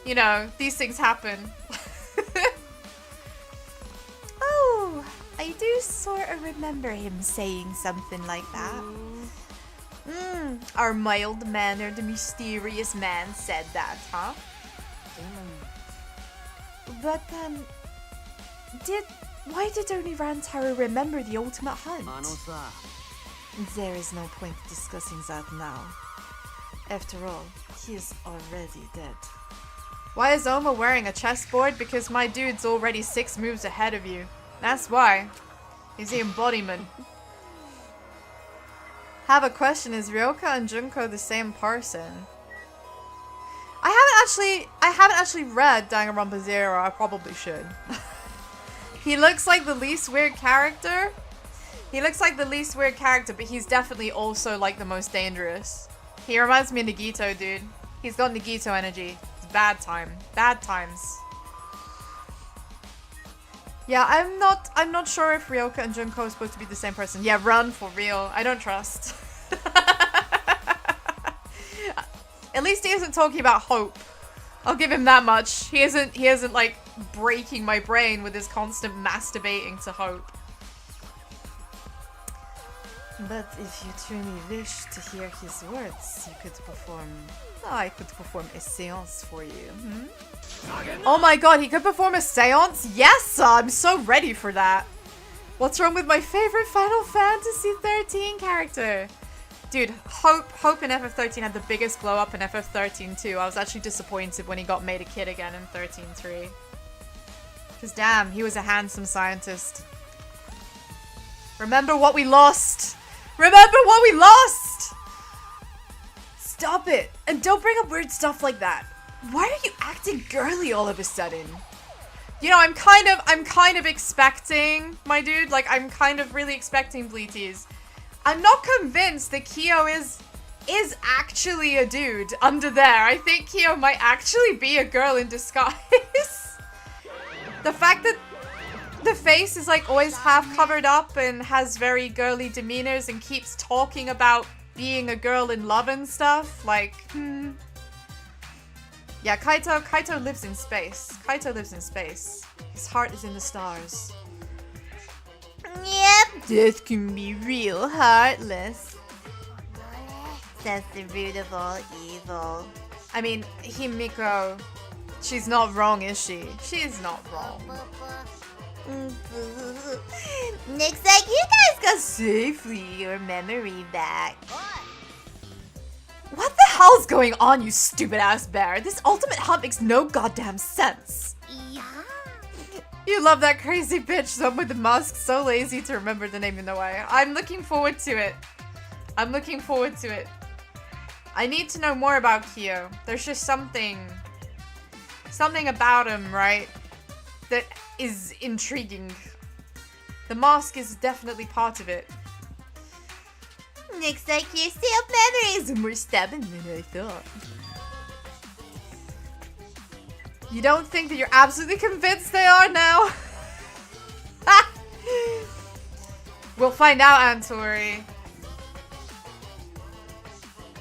you know, these things happen. Oh, I do sort of remember him saying something like that. Our mild-mannered, mysterious man said that, huh? But then, why did only Rantaro remember the ultimate hunt? There is no point discussing that now. After all, he is already dead. Why is Oma wearing a chessboard? Because my dude's already 6 moves ahead of you. That's why. He's the embodiment. Have a question, is Ryoka and Junko the same person? I haven't actually read Danganronpa 0. I probably should. He looks like the least weird character. He looks like the least weird character, but he's definitely also like the most dangerous. He reminds me of Nagito, dude. He's got Nagito energy. It's bad time. Bad times. Yeah, I'm not sure if Ryoka and Junko are supposed to be the same person. Yeah, run for real. I don't trust. At least he isn't talking about hope. I'll give him that much. He isn't like breaking my brain with his constant masturbating to hope. But if you truly wish to hear his words, I could perform a seance for you. Oh my god, he could perform a seance? Yes, I'm so ready for that. What's wrong with my favorite Final Fantasy 13 character? Dude, Hope in FF13 had the biggest glow up in FF13 too. I was actually disappointed when he got made a kid again in 13.3. Because damn, he was a handsome scientist. Remember what we lost! Remember what we lost! Stop it! And don't bring up weird stuff like that. Why are you acting girly all of a sudden? You know, I'm kind of expecting, my dude, like, I'm kind of really expecting Bleaties. I'm not convinced that Kyo is actually a dude under there. I think Kyo might actually be a girl in disguise. The fact that the face is like always half covered up and has very girly demeanors and keeps talking about being a girl in love and stuff, like, Yeah, Kaito lives in space. Kaito lives in space. His heart is in the stars. Yep, this can be real heartless. That's the root of all evil. I mean, Himiko, she's not wrong, is she? She's not wrong. Looks like you guys got safely your memory back. What the hell's going on, you stupid ass bear? This ultimate hunt makes no goddamn sense. Yeah. You love that crazy bitch, the one with the mask, so lazy to remember the name in the way. I'm looking forward to it. I'm looking forward to it. I need to know more about Kyo. There's just something about him, right, that is intriguing. The mask is definitely part of it. Looks like your self-memories are more stubborn than I thought. You don't think that you're absolutely convinced they are now? We'll find out, Antori.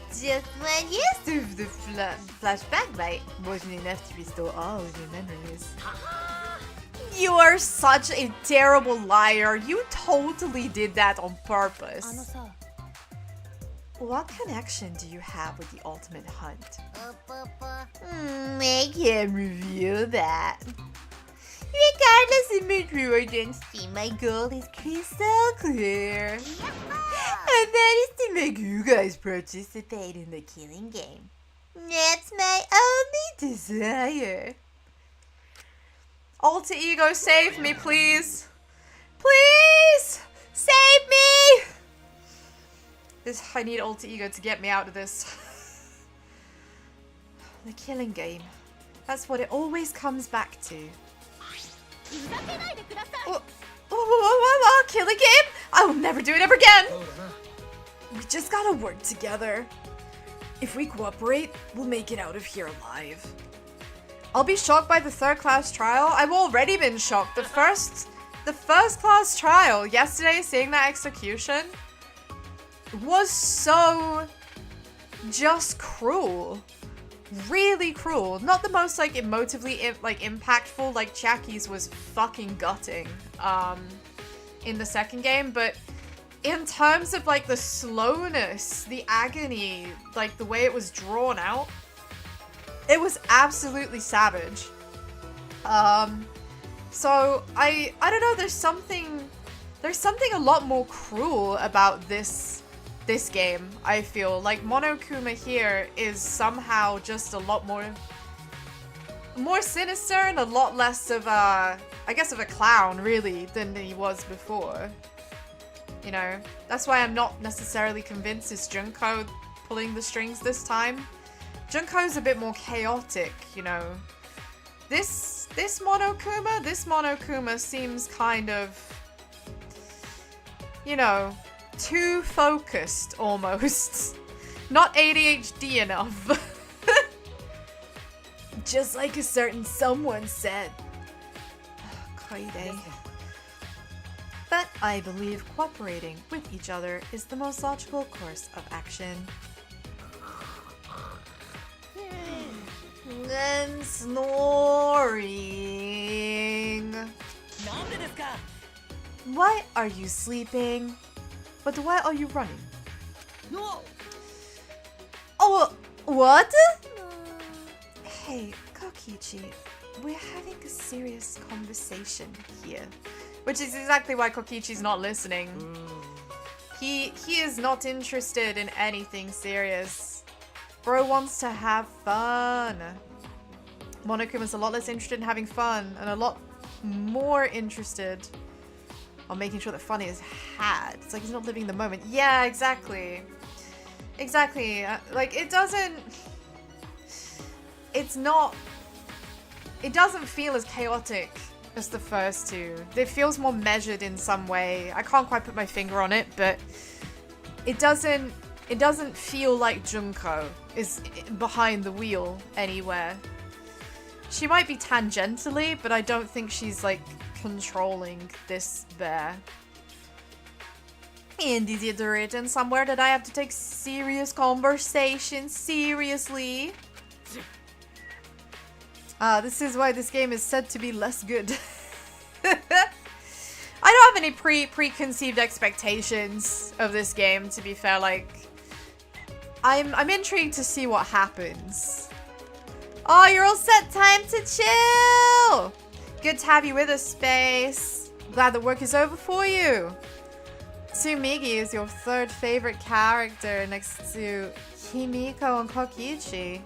Just 1 year of the flashback light wasn't enough to restore all of your memories. You are such a terrible liar. You totally did that on purpose. What connection do you have with the ultimate hunt? I can't reveal that. Regardless of my true identity, my goal is crystal clear. And that is to make you guys participate in the killing game. That's my only desire. Alter Ego, save me, please. Please! Save me! I need Alter Ego to get me out of this. The killing game. That's what it always comes back to. Killing game? I will never do it ever again! We just gotta work together. If we cooperate, we'll make it out of here alive. I'll be shocked by the third class trial. I've already been shocked. The first class trial yesterday, seeing that execution was so just cruel. Really cruel. Not the most like emotively impactful, like Chaki's was fucking gutting in the second game, but in terms of like the slowness, the agony, like the way it was drawn out, it was absolutely savage. So I don't know, there's something a lot more cruel about this game, I feel. Like Monokuma here is somehow just a lot more sinister and a lot less of a, I guess, of a clown really than he was before. You know, that's why I'm not necessarily convinced it's Junko pulling the strings this time. Junko's a bit more chaotic, you know. This Monokuma seems kind of, you know, too focused almost. Not ADHD enough. Just like a certain someone said. Koide. But I believe cooperating with each other is the most logical course of action. And snoring. Why are you sleeping? But why are you running? No. Oh, what? Hey, Kokichi, we're having a serious conversation here. Which is exactly why Kokichi's not listening. He is not interested in anything serious. Bro wants to have fun. Monokuma's a lot less interested in having fun and a lot more interested on making sure that fun is had. It's like he's not living the moment. Yeah, exactly. Exactly. Like, it doesn't... It's it doesn't feel as chaotic as the first two. It feels more measured in some way. I can't quite put my finger on it, but it doesn't feel like Junko is behind the wheel anywhere. She might be tangentially, but I don't think she's like controlling this bear. And is it written somewhere that I have to take serious conversation seriously? This is why this game is said to be less good. I don't have any preconceived expectations of this game, to be fair. Like, I'm intrigued to see what happens. Oh, you're all set. Time to chill. Good to have you with us, Space. Glad the work is over for you. Tsumigi is your third favorite character next to Himiko and Kokichi.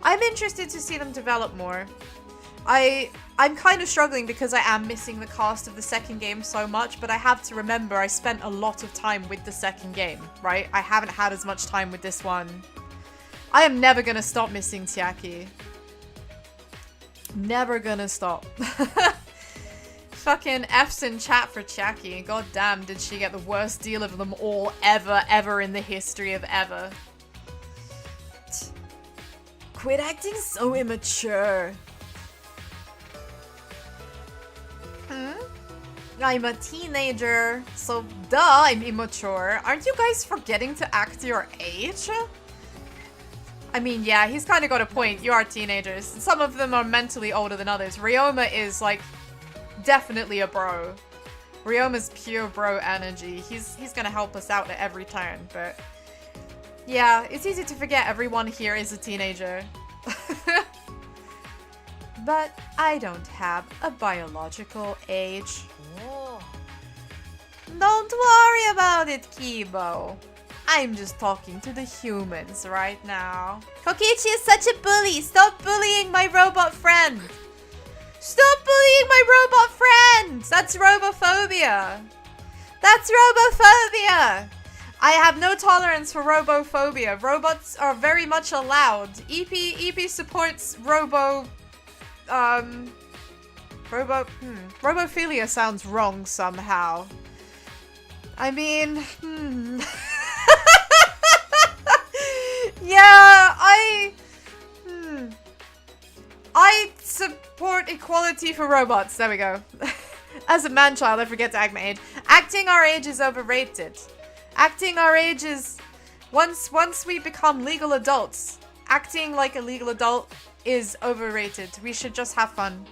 I'm interested to see them develop more. I'm kind of struggling because I am missing the cast of the second game so much, but I have to remember I spent a lot of time with the second game, right? I haven't had as much time with this one. I am never gonna stop missing Chiaki. Never gonna stop. Fucking F's in chat for Chiaki. God damn, did she get the worst deal of them all ever in the history of ever. Quit acting so immature. I'm a teenager, so duh, I'm immature. Aren't you guys forgetting to act your age? I mean, yeah, he's kind of got a point. You are teenagers. Some of them are mentally older than others. Ryoma is, like, definitely a bro. Ryoma's pure bro energy. He's gonna help us out at every turn, but... yeah, it's easy to forget everyone here is a teenager. But I don't have a biological age. Whoa. Don't worry about it, Kibo. I'm just talking to the humans right now. Kokichi is such a bully. Stop bullying my robot friend. Stop bullying my robot friend. That's robophobia. That's robophobia. I have no tolerance for robophobia. Robots are very much allowed. EP supports robophilia sounds wrong somehow. I mean, yeah, I support equality for robots. There we go. As a man-child, I forget to act my age. Acting our age is overrated. Acting our age is... Once we become legal adults, acting like a legal adult is overrated. We should just have fun.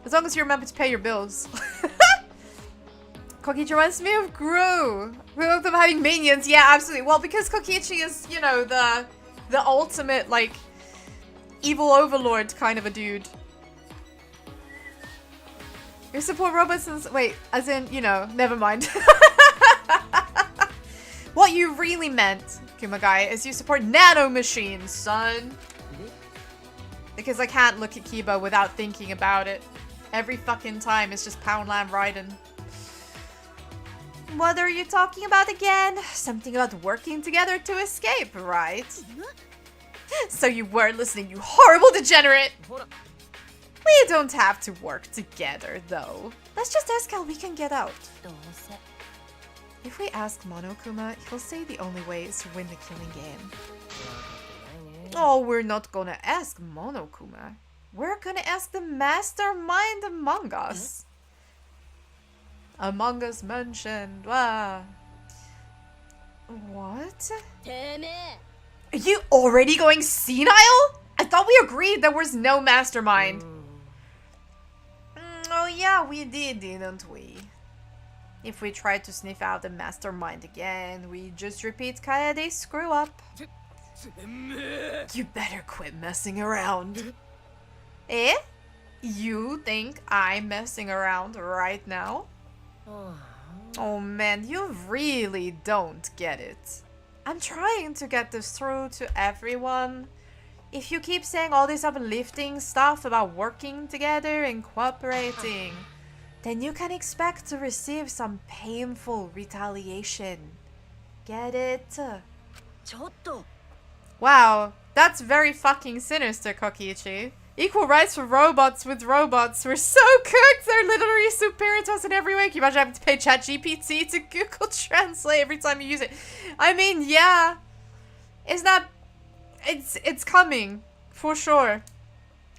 As long as you remember to pay your bills. Kokichi reminds me of Gru. We love them having minions. Yeah, absolutely. Well, because Kokichi is, you know, the ultimate, like, evil overlord kind of a dude. You support robots and... wait, as in, you know, never mind. What you really meant, Kumagai, is you support nano machines, son. Because I can't look at Kiba without thinking about it. Every fucking time it's just Poundland Raiden. What are you talking about again? Something about working together to escape, right? So you weren't listening, you horrible degenerate! We don't have to work together, though. Let's just ask how we can get out. If we ask Monokuma, he'll say the only way is to win the killing game. Oh, we're not gonna ask Monokuma. We're gonna ask the mastermind among us. Among Us mentioned. Wow. What? Are you already going senile? I thought we agreed there was no mastermind. Oh yeah, we did, didn't we? If we try to sniff out the mastermind again, we just repeat Kaede's screw up. You better quit messing around. Eh? You think I'm messing around right now? Oh man, you really don't get it. I'm trying to get this through to everyone. If you keep saying all this uplifting stuff about working together and cooperating, then you can expect to receive some painful retaliation. Get it? Wow, that's very fucking sinister, Kokichi. Equal rights for robots with robots. We're so cooked. They're literally superior to us in every way. Can you imagine having to pay ChatGPT to Google Translate every time you use it? I mean, yeah. Isn't that... It's coming. For sure.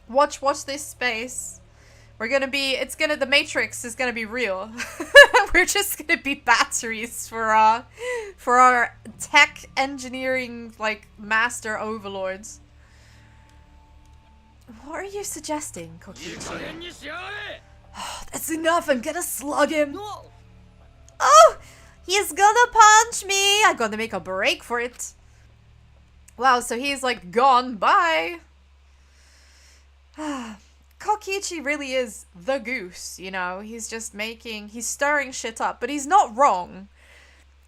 Watch this space. We're gonna be... The Matrix is gonna be real. We're just gonna be batteries for our tech engineering, like, master overlords. What are you suggesting, Kokichi? Oh, that's enough. I'm gonna slug him. Oh, he's gonna punch me. I'm gonna make a break for it. Wow, so he's like gone. Bye. Kokichi really is the goose, you know. He's stirring shit up, but he's not wrong.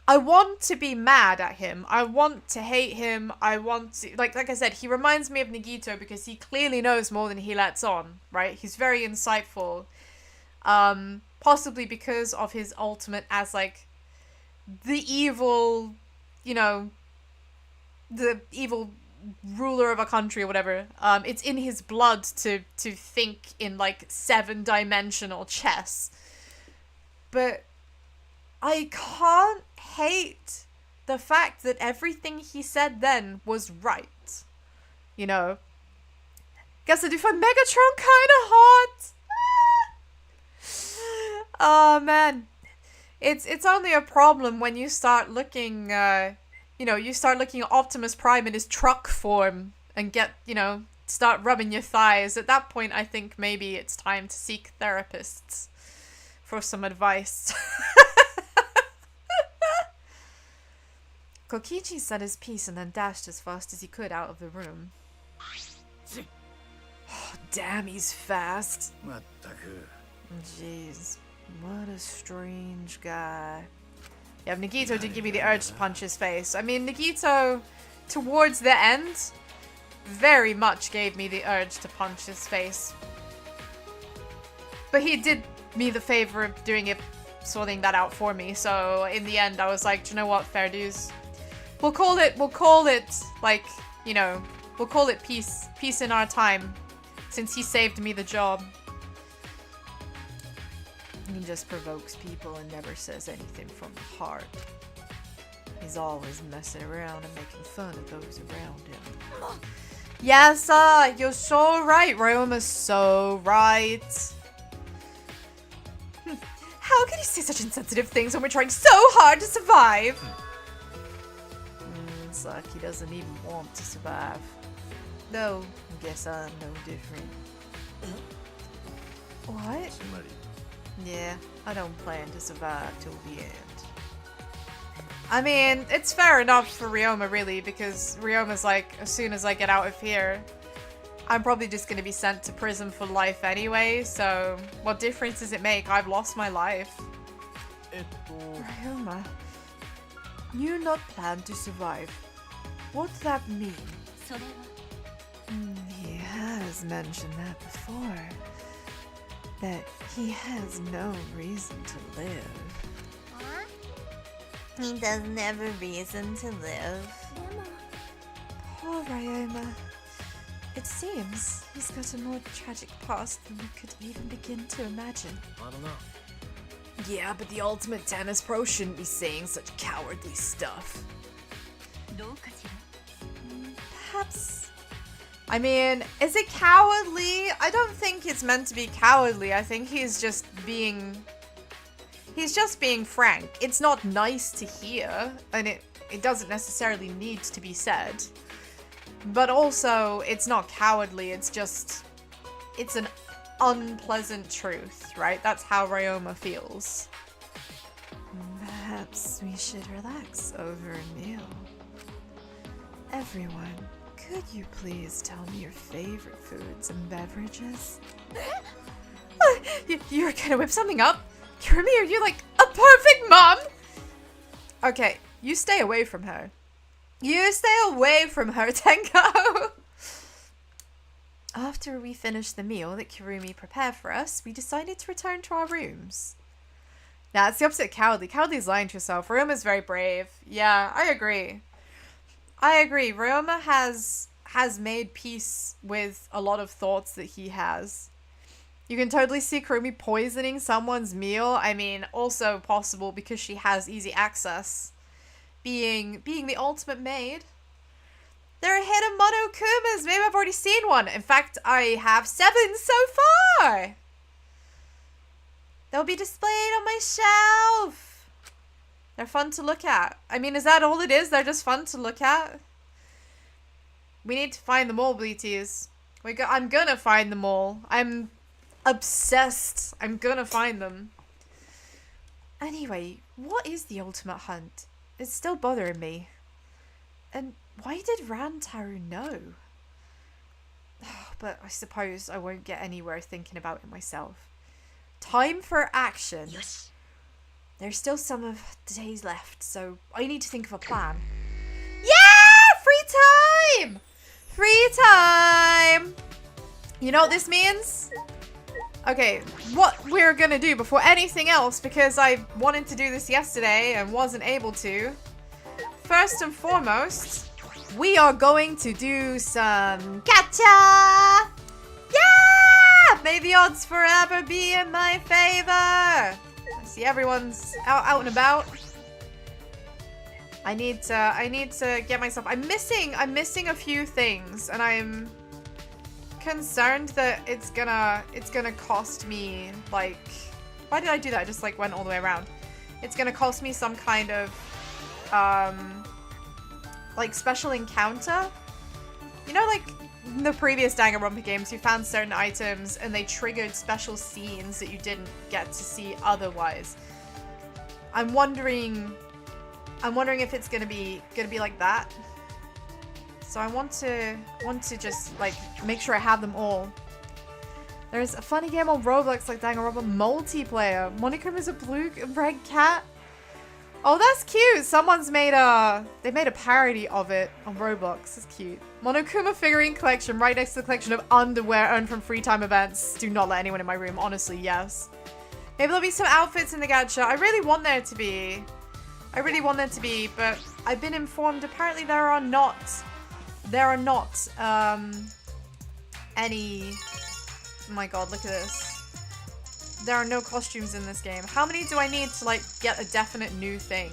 I want to be mad at him. I want to hate him. I want to... Like I said, he reminds me of Nagito because he clearly knows more than he lets on, right? He's very insightful. Possibly because of his ultimate as, like, the evil, you know, the evil ruler of a country or whatever. It's in his blood to think in, like, 7-dimensional chess. But I can't hate the fact that everything he said then was right. You know? Guess I do find Megatron kinda hot! Oh man. It's only a problem when you start looking, you know, you start looking at Optimus Prime in his truck form and get, you know, start rubbing your thighs. At that point, I think maybe it's time to seek therapists for some advice. Kokichi said his piece and then dashed as fast as he could out of the room. Oh, damn, he's fast. Jeez, what a strange guy. Yeah, Nagito did give me the urge to punch his face. I mean, Nagito, towards the end, very much gave me the urge to punch his face. But he did me the favor of doing it, sorting that out for me. So in the end, I was like, do you know what, fair dues. We'll call it, like, you know, we'll call it peace. Peace in our time. Since he saved me the job. He just provokes people and never says anything from the heart. He's always messing around and making fun of those around him. Yes, you're so right. Ryoma's so right. How can you say such insensitive things when we're trying so hard to survive? It's like he doesn't even want to survive. No, I guess I'm no different. What? Yeah, I don't plan to survive till the end. I mean, it's fair enough for Ryoma, really, because Ryoma's like, as soon as I get out of here, I'm probably just going to be sent to prison for life anyway, so what difference does it make? I've lost my life. Ryoma, you not plan to survive. What's that mean? He has mentioned that before. That he has no reason to live. He doesn't have a reason to live. Poor Ryoma. It seems he's got a more tragic past than we could even begin to imagine. I don't know. Yeah, but the ultimate tennis pro shouldn't be saying such cowardly stuff. Perhaps. I mean, is it cowardly? I don't think it's meant to be cowardly. I think he's just being frank. It's not nice to hear, and it doesn't necessarily need to be said. But also, it's not cowardly, it's an unpleasant truth, right? That's how Ryoma feels. Perhaps we should relax over a meal. Everyone, could you please tell me your favorite foods and beverages? You're gonna whip something up? Kirumi, are you like a perfect mom? Okay, you stay away from her. You stay away from her, Tenko! After we finished the meal that Kirumi prepared for us, we decided to return to our rooms. Nah, it's the opposite of cowardly. Cowardly's lying to herself. Ryoma's very brave. Yeah, I agree. Ryoma has has made peace with a lot of thoughts that he has. You can totally see Kurumi poisoning someone's meal. I mean, also possible because she has easy access. Being the ultimate maid. There are hidden Monokumas. Maybe I've already seen one. In fact, I have 7 so far. They'll be displayed on my shelf. They're fun to look at. I mean, is that all it is? They're just fun to look at? We need to find them all, Bleaties. I'm gonna find them all. I'm obsessed. I'm gonna find them. Anyway, what is the ultimate hunt? It's still bothering me. And why did Rantaru know? But I suppose I won't get anywhere thinking about it myself. Time for action. Yes. There's still some of the days left, so I need to think of a plan. Yeah! Free time! Free time! You know what this means? Okay, what we're gonna do before anything else, because I wanted to do this yesterday and wasn't able to. First and foremost, we are going to do some gacha! Yeah! May the odds forever be in my favor! I see everyone's out and about. I need to get myself. I'm missing a few things, and I'm concerned that it's gonna cost me, like, why did I do that? I just like went all the way around. It's gonna cost me some kind of like special encounter. You know, like in the previous Danganronpa games, you found certain items and they triggered special scenes that you didn't get to see otherwise. I'm wondering if it's gonna be like that. So I want to just like make sure I have them all. There's a funny game on Roblox like Danganronpa multiplayer. Monokuma is a blue and red cat. Oh, that's cute. Someone's made they made a parody of it on Roblox. It's cute. Monokuma figurine collection right next to the collection of underwear earned from free time events. Do not let anyone in my room. Honestly, yes. Maybe there'll be some outfits in the gacha. I really want there to be. But I've been informed apparently there are not any. Oh my god, look at this. There are no costumes in this game. How many do I need to like get a definite new thing?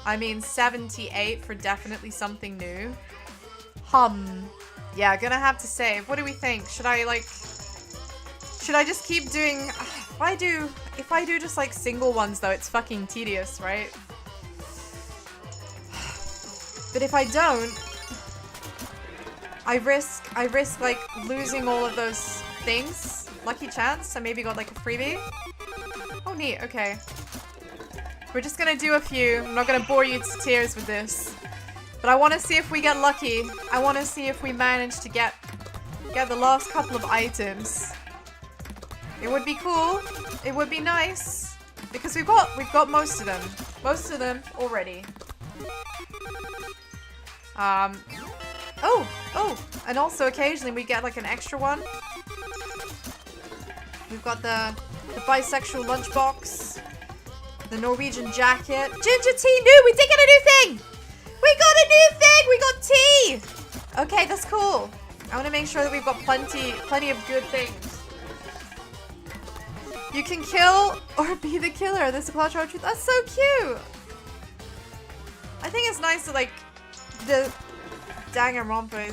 I mean 78 for definitely something new. Yeah, gonna have to save. What do we think? Should I just keep doing if I do just like single ones though, it's fucking tedious, right? But if I don't, I risk like losing all of those things. Lucky chance. I maybe got like a freebie. Oh neat, okay. We're just gonna do a few. I'm not gonna bore you to tears with this. But I wanna see if we get lucky. I wanna see if we manage to get the last couple of items. It would be cool. It would be nice. Because we've got most of them. Most of them already. Oh, and also occasionally we get like an extra one. We've got the bisexual lunchbox, the Norwegian jacket, ginger tea. New, we did get a new thing. We got a new thing. We got tea. Okay, that's cool. I want to make sure that we've got plenty of good things. You can kill or be the killer. This is a clutch of truth. That's so cute. I think it's nice that like the Danganronpa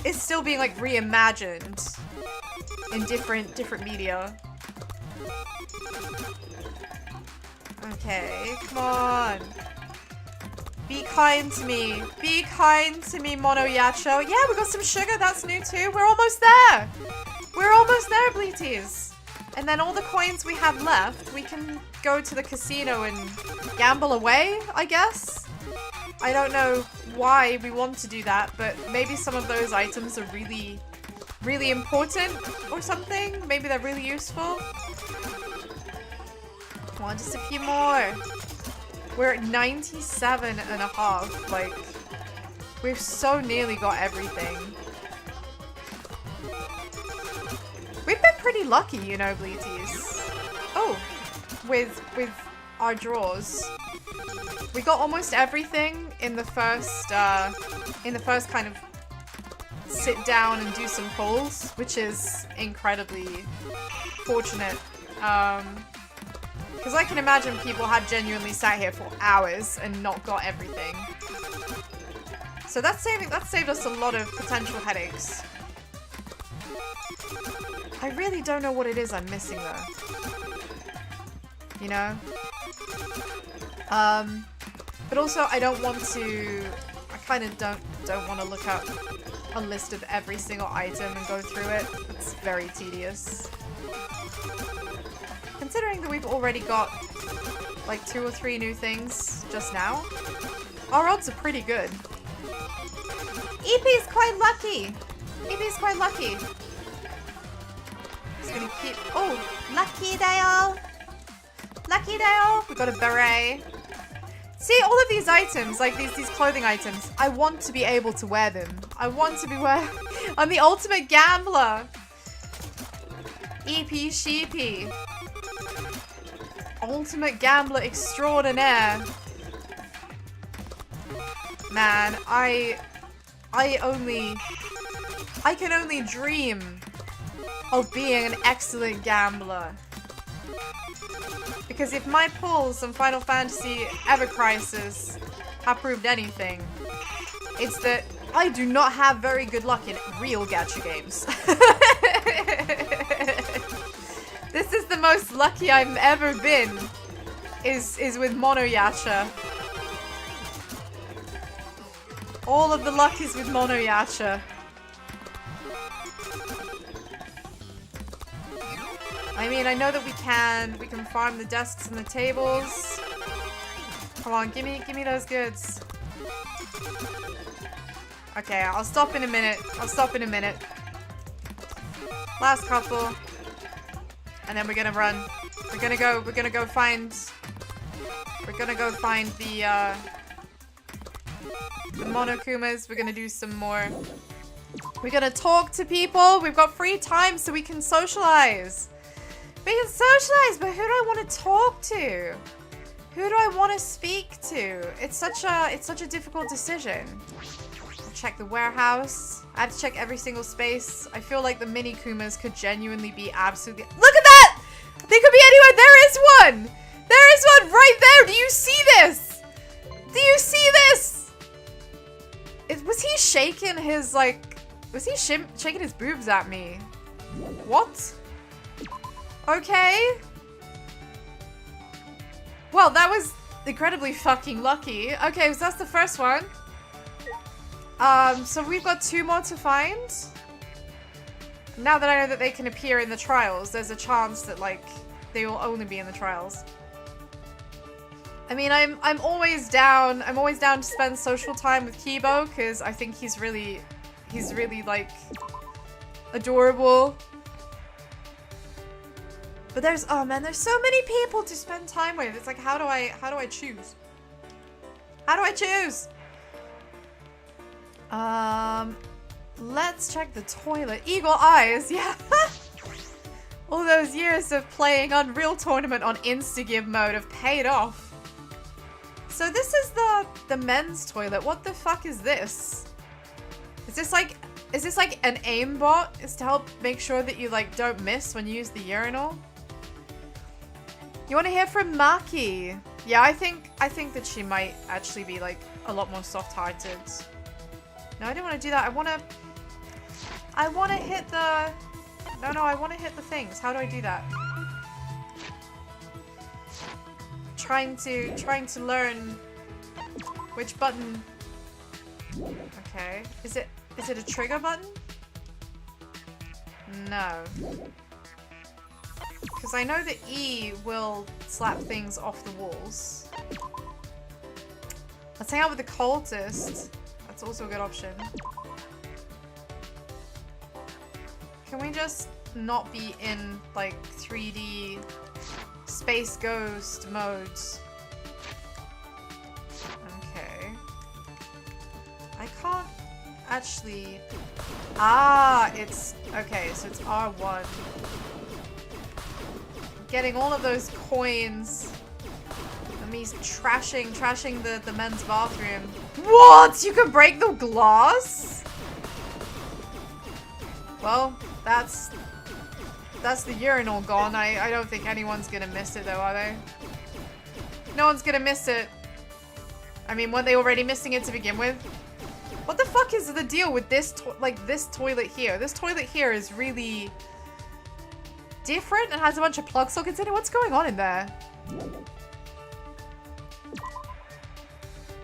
is still being like reimagined in different media. Okay, come on. Be kind to me. Be kind to me, Mono Yacho. Yeah, we got some sugar. That's new too. We're almost there. We're almost there, Bleaties. And then all the coins we have left, we can go to the casino and gamble away, I guess. I don't know why we want to do that, but maybe some of those items are really, really important or something. Maybe they're really useful. Come on, just a few more. We're at 97.5. Like, we've so nearly got everything. We've been pretty lucky, you know, Bleaties. Oh, with our draws. We got almost everything in the first kind of sit down and do some pulls, which is incredibly fortunate. Because I can imagine people had genuinely sat here for hours and not got everything. So that saved us a lot of potential headaches. I really don't know what it is I'm missing though. You know? But also I don't want to, I kind of don't want to look up a list of every single item and go through it. It's very tedious. Considering that we've already got like 2 or 3 new things just now, our odds are pretty good. EP's quite lucky. EP's quite lucky. Just gonna keep, oh, lucky Dale. Lucky Dale. We got a beret. See, all of these items, like these clothing items, I want to be able to wear them. I want to be I'm the ultimate gambler. EP Sheepy. Ultimate gambler extraordinaire. Man, I can only dream of being an excellent gambler. Because if my pulls on Final Fantasy Ever Crisis have proved anything, it's that I do not have very good luck in real gacha games. This is the most lucky I've ever been, is with Monoyacha. All of the luck is with Monoyacha. I mean, I know that we can farm the desks and the tables. Come on, give me those goods. Okay, I'll stop in a minute. I'll stop in a minute. Last couple. And then we're gonna run. We're gonna go find the Monokumas. We're gonna do some more. We're gonna talk to people. We've got free time so we can socialize. We can socialize, but who do I want to talk to? Who do I want to speak to? It's such a difficult decision. I'll check the warehouse. I have to check every single space. I feel like the mini Kumas could genuinely be absolutely... Look at that! They could be anywhere. There is one! There is one right there! Do you see this? Do you see this? Was he shaking his, like... Was he shaking his boobs at me? What? Okay. Well, that was incredibly fucking lucky. Okay, so that's the first one. So we've got 2 more to find. Now that I know that they can appear in the trials, there's a chance that, like, they will only be in the trials. I mean, I'm always down to spend social time with Kibo, because I think he's really, like, adorable. But there's, oh man, there's so many people to spend time with. It's like, how do I choose? How do I choose? Let's check the toilet. Eagle eyes, yeah. All those years of playing Unreal Tournament on Instagive mode have paid off. So this is the men's toilet. What the fuck is this? Is this like an aimbot? Is to help make sure that you, like, don't miss when you use the urinal? You want to hear from Maki? Yeah, I think that she might actually be, like, a lot more soft-hearted. No, I don't want to do that. I want to hit the... No, I want to hit the things. How do I do that? Trying to learn which button. Okay. Is it a trigger button? No. Because I know that E will slap things off the walls. Let's hang out with the cultist. That's also a good option. Can we just not be in, like, 3D Space Ghost modes? Okay. I can't actually... Ah, it's... Okay, so it's R1. Getting all of those coins. me trashing the men's bathroom. What? You can break the glass? Well, that's the urinal gone. I don't think anyone's gonna miss it though, are they? No one's gonna miss it. I mean, weren't they already missing it to begin with? What the fuck is the deal with this toilet here? This toilet here is really different and has a bunch of plug sockets in it. What's going on in there?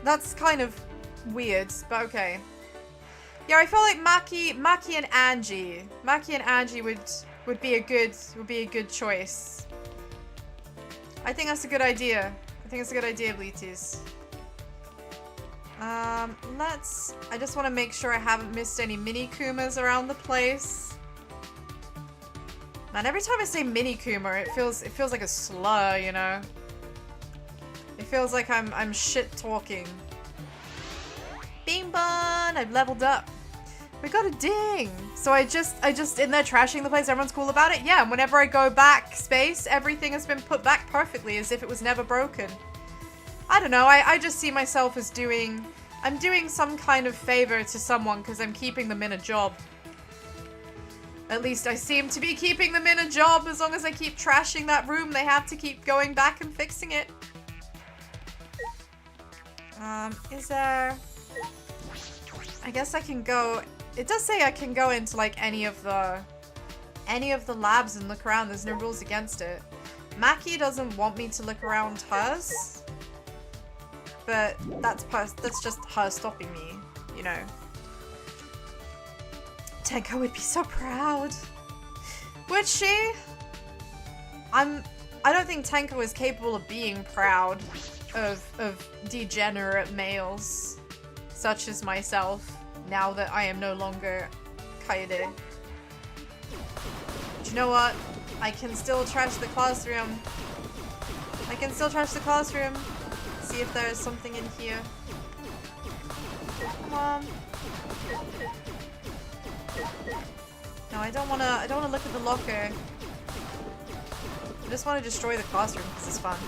That's kind of weird, but okay. Yeah, I feel like Maki and Angie would be a good choice. I think that's a good idea. I think it's a good idea, Bleaties. I just want to make sure I haven't missed any Mini Kumas around the place. Man, every time I say Mini Kuma, it feels like a slur, you know? It feels like I'm shit talking. Bing bong! I've leveled up. We got a ding! So I just in there trashing the place, everyone's cool about it? Yeah, and whenever I go back space, everything has been put back perfectly as if it was never broken. I don't know, I just see myself as I'm doing some kind of favor to someone because I'm keeping them in a job. At least I seem to be keeping them in a job. As long as I keep trashing that room, they have to keep going back and fixing it. Is there... I guess I can go... It does say I can go into like any of the labs and look around. There's no rules against it. Maki doesn't want me to look around hers. But that's just her stopping me, you know. Tenko would be so proud. Would she? I don't think Tenko is capable of being proud of degenerate males such as myself now that I am no longer Kaede. But you know what? I can still trash the classroom. See if there's something in here. Come on. No, I don't wanna look at the locker. I just wanna destroy the classroom because it's fun.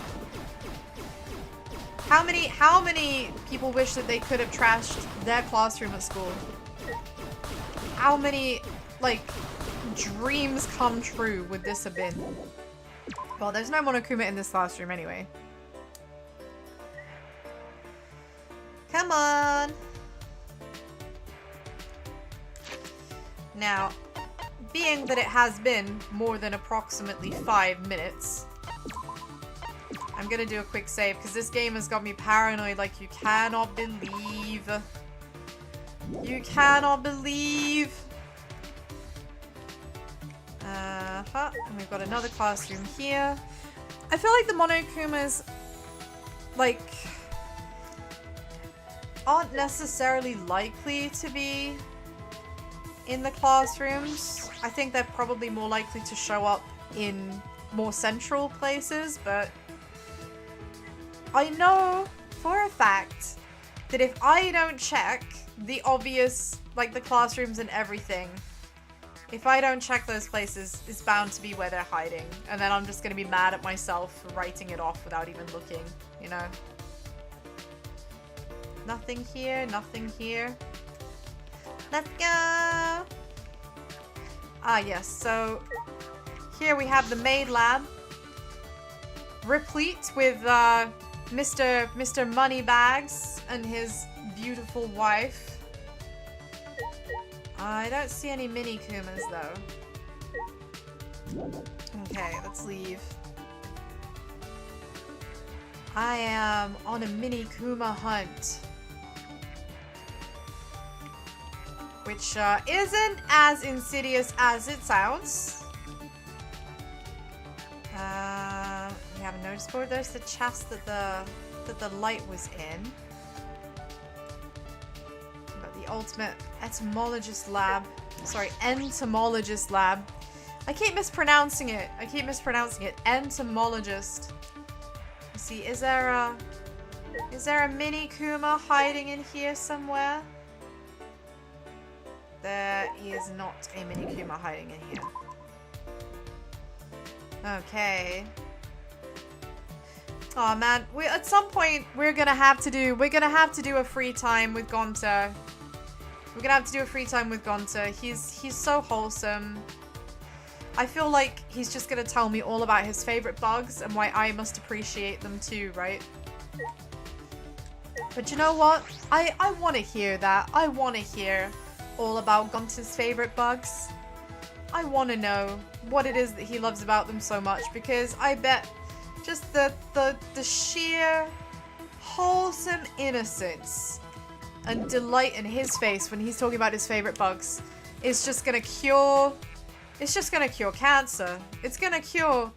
How many people wish that they could have trashed their classroom at school? How many, like, dreams come true would this have been? Well, there's no Monokuma in this classroom anyway. Come on! Now, being that it has been more than approximately 5 minutes, I'm gonna do a quick save because this game has got me paranoid like you cannot believe. You cannot believe! And we've got another classroom here. I feel like the Monokumas, like, aren't necessarily likely to be in the classrooms. I think they're probably more likely to show up in more central places, but I know for a fact that if I don't check the obvious, like the classrooms and everything, if I don't check those places, it's bound to be where they're hiding. And then I'm just gonna be mad at myself for writing it off without even looking, you know? Nothing here, nothing here. Let's go! Ah, yes, so here we have the maid lab, replete with Mr. Moneybags and his beautiful wife. I don't see any Mini Kumas though. Okay, let's leave. I am on a Mini Kuma hunt. Which isn't as insidious as it sounds. We have a notice board. There's the chest that the light was in. But the ultimate etymologist lab. Sorry, entomologist lab. I keep mispronouncing it. Entomologist. Let's see, is there a Mini Kuma hiding in here somewhere? There is not a Mini Kuma hiding in here. Okay. Oh man, at some point we're gonna have to do a free time with Gonta. We're gonna have to do a free time with Gonta. He's so wholesome. I feel like he's just gonna tell me all about his favorite bugs and why I must appreciate them too, right? But you know what? I want to hear that. I want to hear all about Gonta's favorite bugs. I want to know what it is that he loves about them so much, because I bet just the sheer wholesome innocence and delight in his face when he's talking about his favorite bugs is just gonna cure. It's just gonna cure cancer. It's gonna cure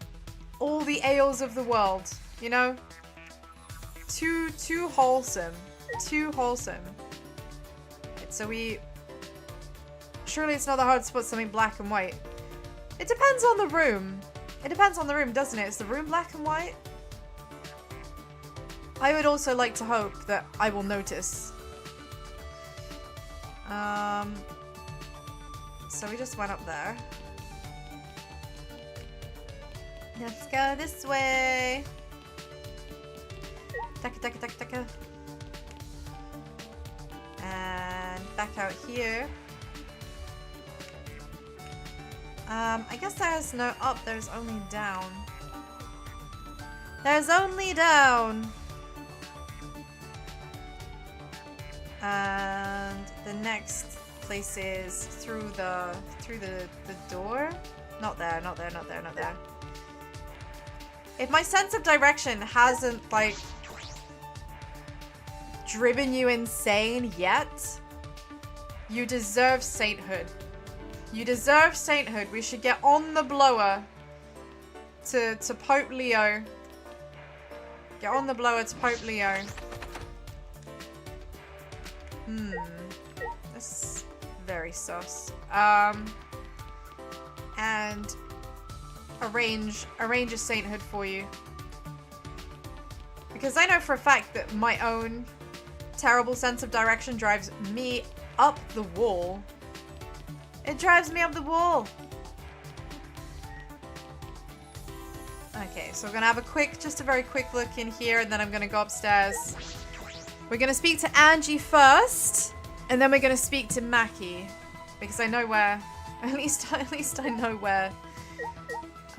all the ails of the world. You know, too wholesome, too wholesome. Right, so surely it's not that hard to put something black and white. It depends on the room. It depends on the room, doesn't it? Is the room black and white? I would also like to hope that I will notice. So we just went up there. Let's go this way. Taka. And back out here. I guess there's no up, there's only down. There's only down. And the next place is through the door. Not there. If my sense of direction hasn't like driven you insane yet, you deserve sainthood. You deserve sainthood. We should get on the blower to Pope Leo. Get on the blower to Pope Leo. That's very sus. And arrange a sainthood for you. Because I know for a fact that my own terrible sense of direction drives me up the wall. It drives me up the wall. Okay, so we're gonna have just a very quick look in here, and then I'm gonna go upstairs. We're gonna speak to Angie first, and then we're gonna speak to MAKI, because I know where, at least I know where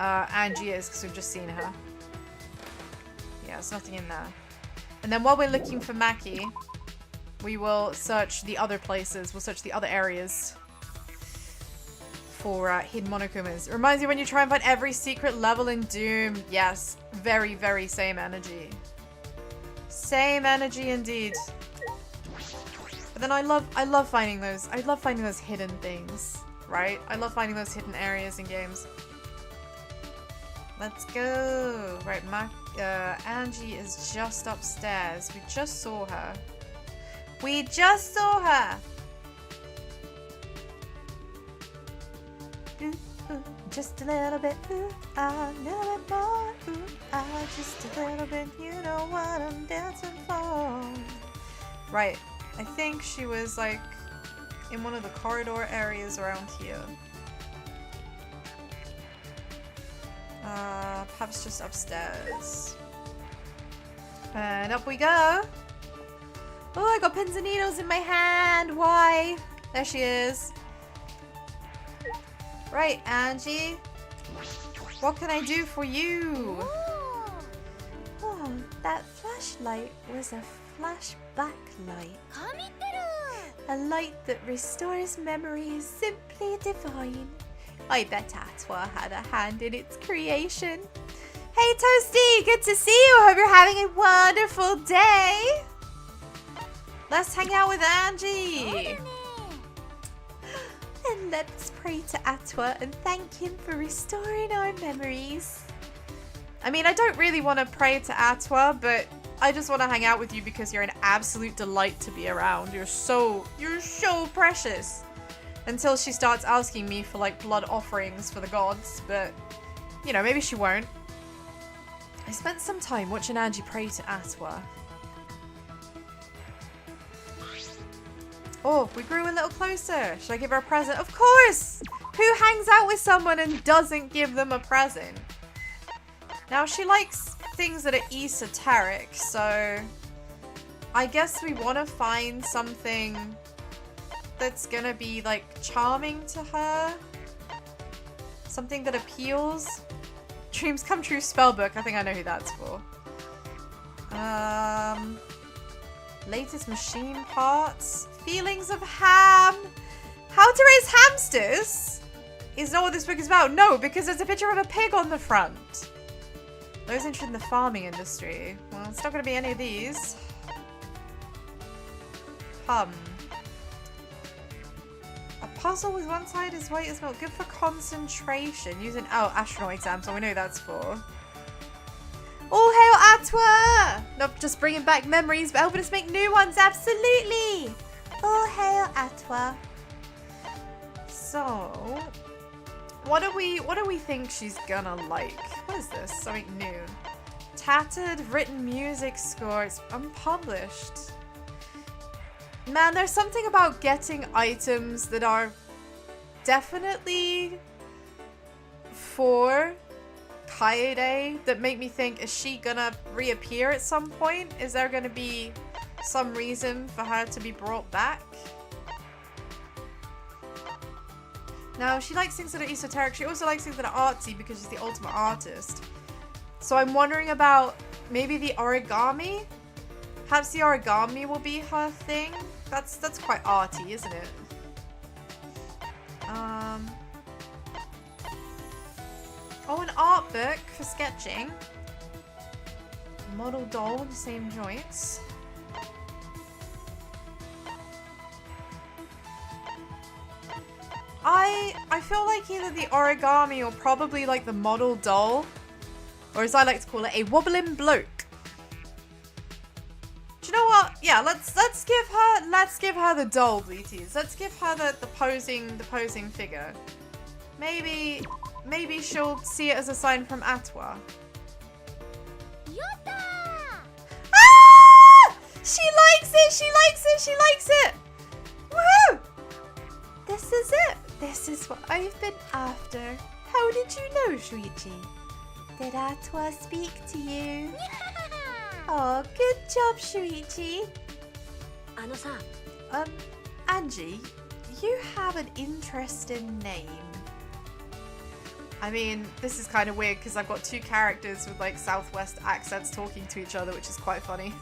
Angie is, because we've just seen her. Yeah, there's nothing in there. And then while we're looking for MAKI, we will search the other places. We'll search the other areas for hidden Monokumas. It reminds me when you try and find every secret level in Doom. Yes, very, very same energy. Same energy indeed. But then I love finding those. I love finding those hidden things, right? I love finding those hidden areas in games. Let's go. Right, Angie is just upstairs. We just saw her. We just saw her. Ooh, ooh, just a little bit. Ooh, a little bit more. Ooh, just a little bit. You know what I'm dancing for. Right. I think she was like in one of the corridor areas around here. Perhaps just upstairs. And up we go. Oh, I got pins and needles in my hand. Why? There she is. Right, Angie. What can I do for you? Oh, that flashlight was a flashback light. A light that restores memories simply divine. I bet Atwa had a hand in its creation. Hey Toasty, good to see you. Hope you're having a wonderful day. Let's hang out with Angie. And let's pray to Atwa and thank him for restoring our memories. I mean, I don't really want to pray to Atwa, but I just want to hang out with you because you're an absolute delight to be around. You're so precious. Until she starts asking me for like blood offerings for the gods, but you know, maybe she won't. I spent some time watching Angie pray to Atwa. Oh, we grew a little closer. Should I give her a present? Of course! Who hangs out with someone and doesn't give them a present? Now she likes things that are esoteric, so I guess we want to find something that's gonna be like charming to her. Something that appeals. Dreams Come True spellbook. I think I know who that's for. Latest machine parts. Feelings of ham. How to raise hamsters? Is not what this book is about. No, because there's a picture of a pig on the front. Those interested in the farming industry. Well, it's not going to be any of these. A puzzle with one side is white is not good for concentration. Using astronaut exam, so we know that's for. All hail Atwa! Not just bringing back memories, but helping us make new ones. Absolutely. All hail Atwa. So, what do we think she's gonna like? What is this? Something new. Tattered written music score. It's unpublished. Man, there's something about getting items that are definitely for Kaede that make me think, is she gonna reappear at some point? Is there gonna be some reason for her to be brought back? Now, she likes things that are esoteric. She also likes things that are artsy because she's the ultimate artist. So I'm wondering about maybe the origami? Perhaps the origami will be her thing? That's quite arty, isn't it? Oh, an art book for sketching. Model doll with the same joints. I feel like either the origami or probably like the model doll, or as I like to call it, a wobbling bloke. Do you know what? Yeah, let's give her the doll, BTs. Let's give her the posing figure. Maybe she'll see it as a sign from Atwa. Yotta! Ah! She likes it! She likes it! She likes it! Woohoo! This is it. This is what I've been after. How did you know, Shuichi? Did Atwa speak to you? Oh, good job, Shuichi. Angie, you have an interesting name. I mean, this is kind of weird because I've got two characters with like Southwest accents talking to each other, which is quite funny.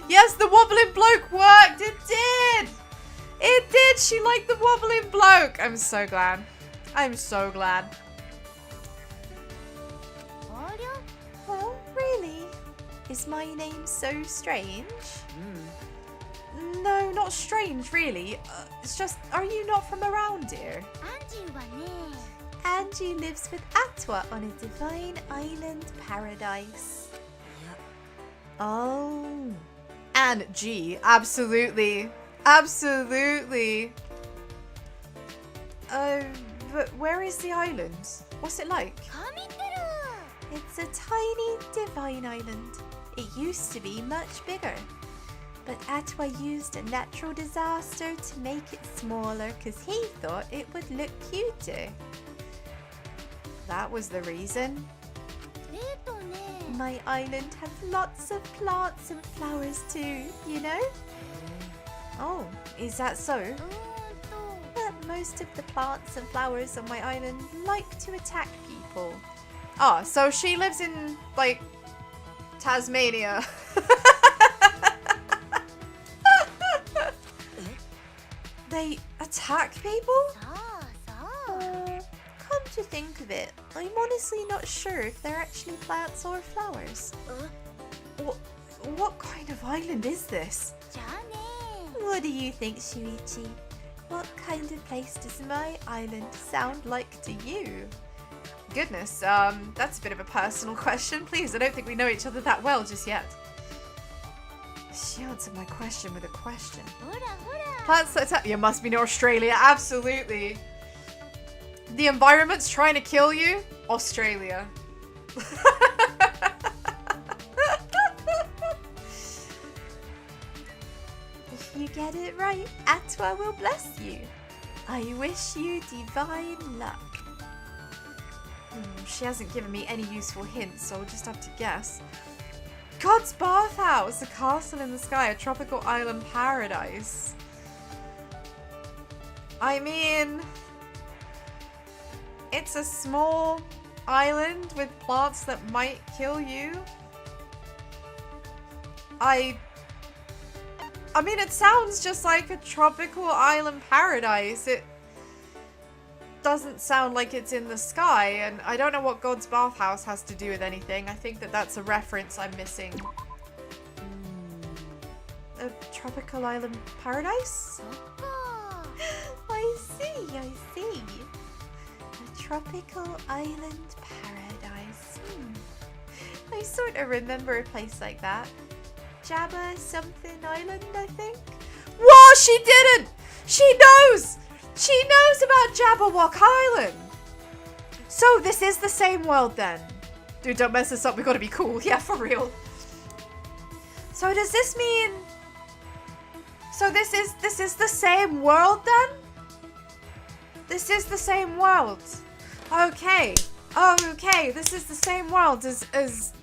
Yes, the wobbling bloke worked! It did! It did! She liked the wobbling bloke! I'm so glad. I'm so glad. Well, really? Is my name so strange? No, not strange, really. It's just, are you not from around here? Angie lives with Atwa on a divine island paradise. Oh. And G, absolutely. Absolutely. But where is the island? What's it like? It's a tiny divine island. It used to be much bigger. But Atwa used a natural disaster to make it smaller because he thought it would look cuter. That was the reason. My island has lots of plants and flowers too, you know? Oh, is that so? But most of the plants and flowers on my island like to attack people. Oh, so she lives in, like, Tasmania. They attack people? Come to think of it, I'm honestly not sure if they're actually plants or flowers. What kind of island is this? What do you think, Shuichi? What kind of place does my island sound like to you? Goodness, that's a bit of a personal question. Please, I don't think we know each other that well just yet. She answered my question with a question. Plants that attack you must be near Australia, absolutely. The environment's trying to kill you? Australia. If you get it right, Atwa will bless you. I wish you divine luck. She hasn't given me any useful hints, so I'll just have to guess. God's Bathhouse, a castle in the sky, a tropical island paradise. I mean, it's a small island with plants that might kill you. I mean, it sounds just like a tropical island paradise. It doesn't sound like it's in the sky, and I don't know what God's Bathhouse has to do with anything. I think that that's a reference I'm missing. A tropical island paradise? I see, I see. A tropical island paradise. I sort of remember a place like that. Jabba something island, I think. Whoa, she didn't! She knows! She knows about Jabberwock Island! So this is the same world then. Dude, don't mess this up, we gotta be cool. Yeah, for real. So does this mean... So this is the same world then? This is the same world. Okay. Okay, this is the same world as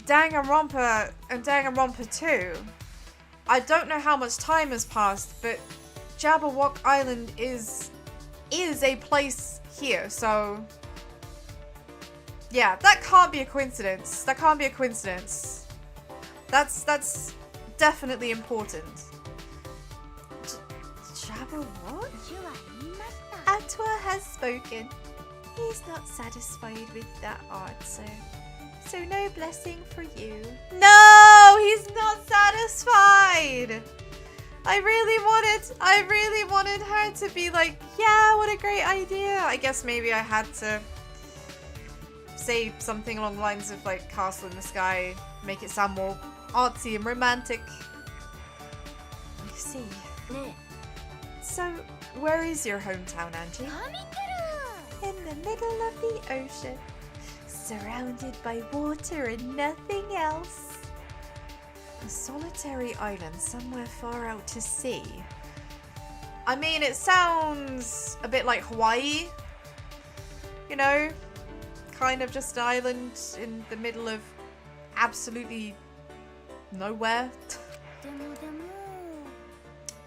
Danganronpa and Danganronpa 2. I don't know how much time has passed, but Jabberwock Island is a place here, so... Yeah, that can't be a coincidence. That can't be a coincidence. That's definitely important. Jabberwock? Atwa has spoken. He's not satisfied with that answer. So no blessing for you. No! He's not satisfied! I really wanted her to be like, yeah, what a great idea. I guess maybe I had to say something along the lines of like castle in the sky, make it sound more artsy and romantic. I see. So, where is your hometown, Angie? In the middle of the ocean, surrounded by water and nothing else. A solitary island somewhere far out to sea. I mean, it sounds a bit like Hawaii. You know? Kind of just an island in the middle of absolutely nowhere.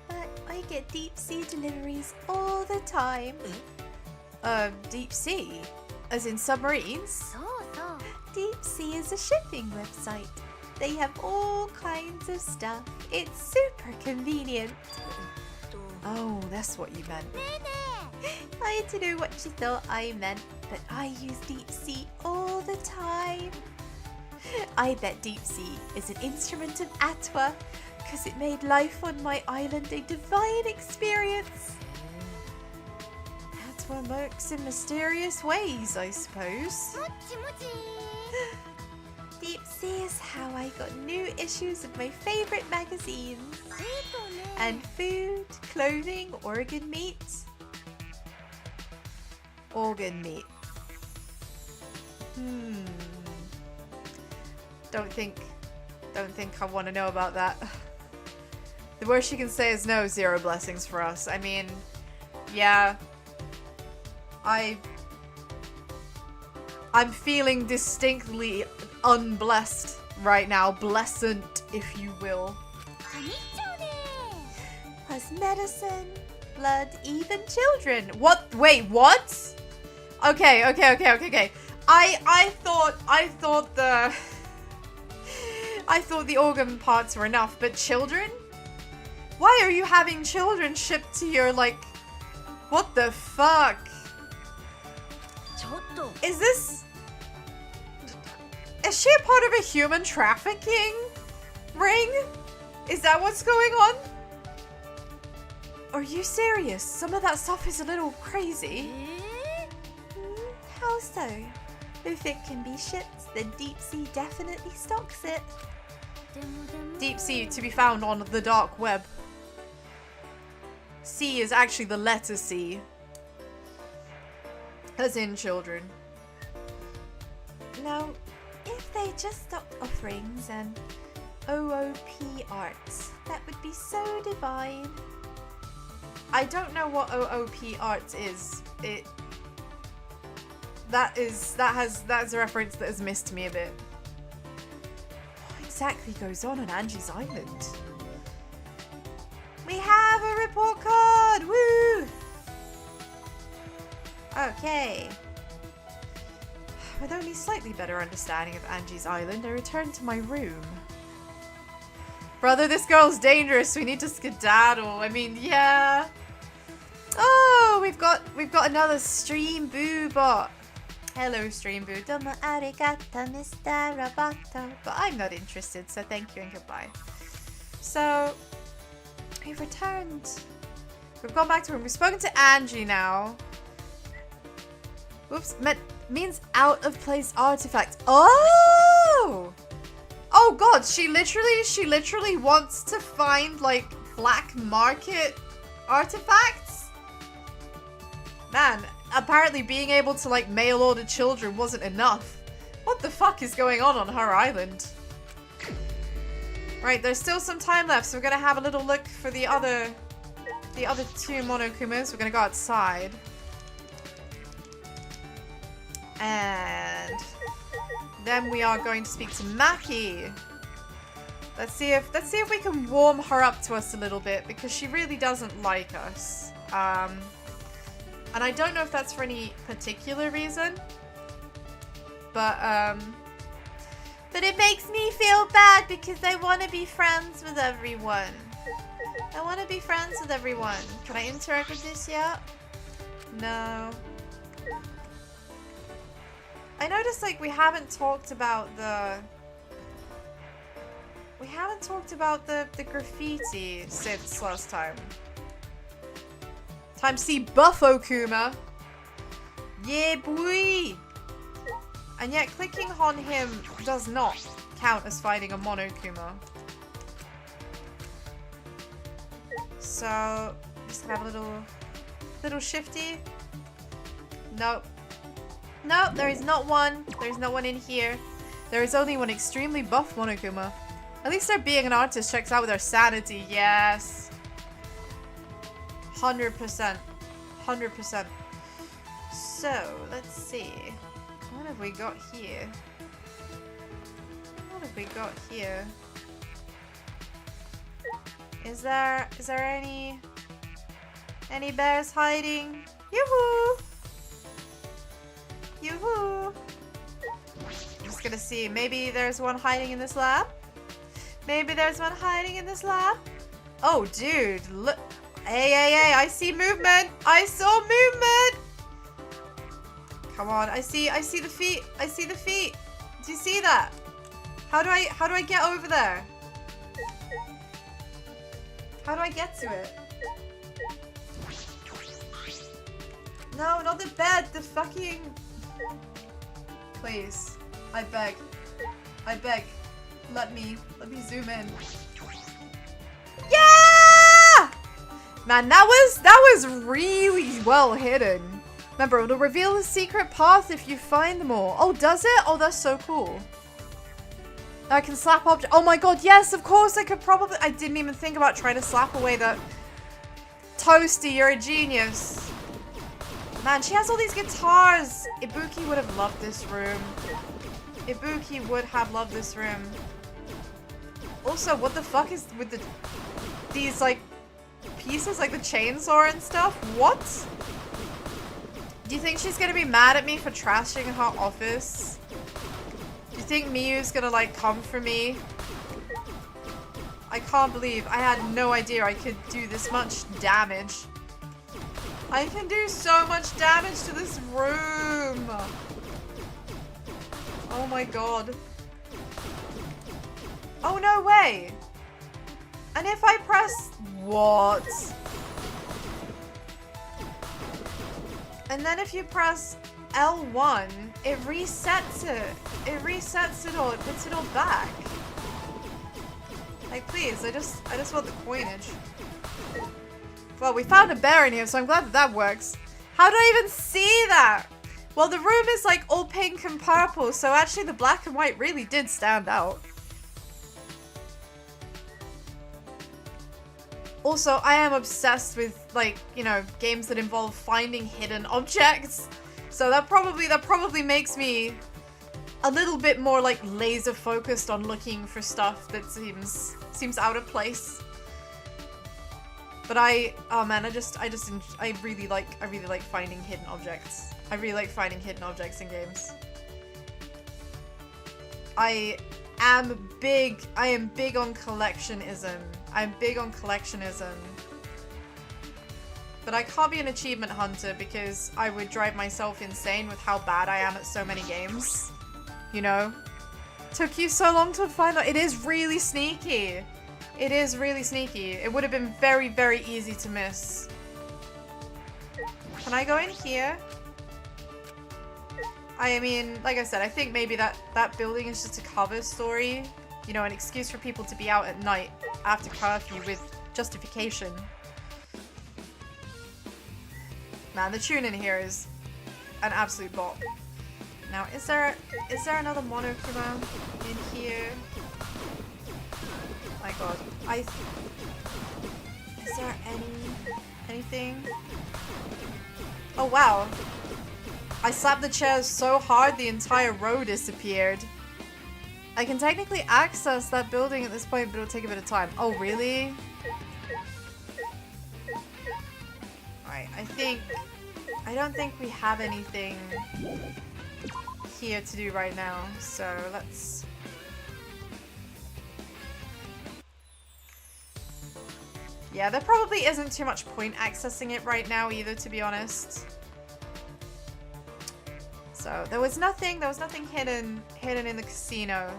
But I get deep sea deliveries all the time. Deep sea? As in submarines? Deep Sea is a shipping website. They have all kinds of stuff. It's super convenient. Oh, that's what you meant. I don't know what you thought I meant, but I use Deep Sea all the time. I bet Deep Sea is an instrument of Atwa, because it made life on my island a divine experience. Atwa works in mysterious ways, I suppose. Deep Sea is how I got new issues of my favorite magazines. And food, clothing, organ meat. Organ meat. Don't think I want to know about that. The worst you can say is no, 0 blessings for us. I mean, yeah. I'm feeling distinctly unblessed right now. Blessant, if you will. Plus medicine, blood, even children. What? Wait, what? Okay. I thought the organ parts were enough, but children? Why are you having children shipped to your, like... What the fuck? Is she a part of a human trafficking ring? Is that what's going on? Are you serious? Some of that stuff is a little crazy. How so? If it can be shipped, then Deep Sea definitely stocks it. Deep Sea to be found on the dark web. C is actually the letter C. As in children. Now, if they just stopped offerings and OOP arts, that would be so divine. I don't know what OOP arts is. That's a reference that has missed me a bit. What exactly goes on Angie's Island? We have a report card! Woo! Okay. With only slightly better understanding of Angie's Island, I return to my room. Brother, this girl's dangerous. We need to skedaddle. I mean, yeah. Oh, we've got another stream boo bot. Hello, stream boo. Domo arigato, Mr. Roboto. But I'm not interested, so thank you and goodbye. So, we've returned. We've gone back to room. We've spoken to Angie now. Whoops. Means out of place artifact. Oh! Oh god, she literally wants to find like black market artifacts? Man, apparently being able to like mail order children wasn't enough. What the fuck is going on her island? Right, there's still some time left, so we're gonna have a little look for the other two Monokumas. We're gonna go outside. And then we are going to speak to MAKI. Let's see if we can warm her up to us a little bit, because she really doesn't like us. And I don't know if that's for any particular reason, but it makes me feel bad because I want to be friends with everyone. I want to be friends with everyone. Can I interact with this yet? No. I noticed like we haven't talked about the graffiti since last time. Time to see Buffo Kuma. Yeah, boy. And yet clicking on him does not count as finding a Monokuma. So just gonna have a little shifty. Nope. Nope, there is not one. There is no one in here. There is only one extremely buff Monokuma. At least their being an artist checks out with their sanity. Yes. 100%. 100%. So, let's see. What have we got here? What have we got here? Is there any bears hiding? Yoo-hoo! Yoo-hoo! I'm just gonna see. Maybe there's one hiding in this lab? Maybe there's one hiding in this lab? Oh, dude. Look. Hey, I see movement. I saw movement. Come on. I see the feet. I see the feet. Do you see that? How do I get over there? How do I get to it? No, not the bed. The fucking... Please. I beg. I beg. Let me zoom in. Yeah! Man, that was really well hidden. Remember, it'll reveal the secret path if you find them all. Oh, does it? Oh, that's so cool. I can slap object. Oh my god, yes, of course I could probably... I didn't even think about trying to slap away that... Toasty, you're a genius. Man, she has all these guitars. Ibuki would have loved this room. Ibuki would have loved this room. Also, what the fuck is with these like pieces, like the chainsaw and stuff? What? Do you think she's gonna be mad at me for trashing her office? Do you think Miyu's gonna like come for me? I can't believe I had no idea I could do this much damage. I can do so much damage to this room. Oh my god. Oh, no way. And if I press... What? And then if you press L1, it resets it. It resets it all. It puts it all back. Like, please, I just want the coinage. Well, we found a bear in here, so I'm glad that works. How did I even see that? Well, the room is like all pink and purple, so actually the black and white really did stand out. Also, I am obsessed with, like, you know, games that involve finding hidden objects. So that probably makes me a little bit more like laser focused on looking for stuff that seems out of place. But oh man, I really like finding hidden objects. I really like finding hidden objects in games. I am big on collectionism. I'm big on collectionism. But I can't be an achievement hunter because I would drive myself insane with how bad I am at so many games. You know? Took you so long to find out. It is really sneaky. It is really sneaky. It would have been very, very easy to miss. Can I go in here? I mean, like I said, I think maybe that building is just a cover story. You know, an excuse for people to be out at night after curfew with justification. Man, the tune in here is an absolute bop. Now, is there another monochroma in here? My god. Is there anything? Oh wow. I slapped the chairs so hard the entire row disappeared. I can technically access that building at this point, but it'll take a bit of time. Oh, really? Alright, I don't think we have anything here to do right now, so let's... Yeah, there probably isn't too much point accessing it right now either, to be honest. So there was nothing hidden in the casino.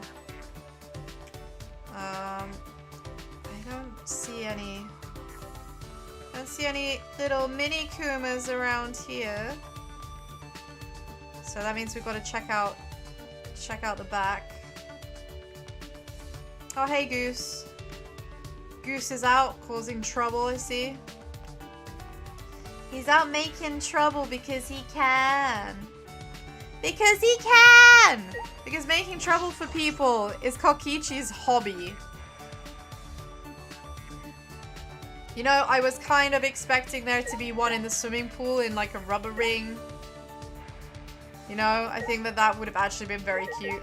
I don't see any little mini Kumas around here. So that means we've got to check out the back. Oh hey Goose. Goose is out causing trouble, I see. He's out making trouble because he can. Because he can! Because making trouble for people is Kokichi's hobby. You know, I was kind of expecting there to be one in the swimming pool in like a rubber ring. You know, I think that would have actually been very cute.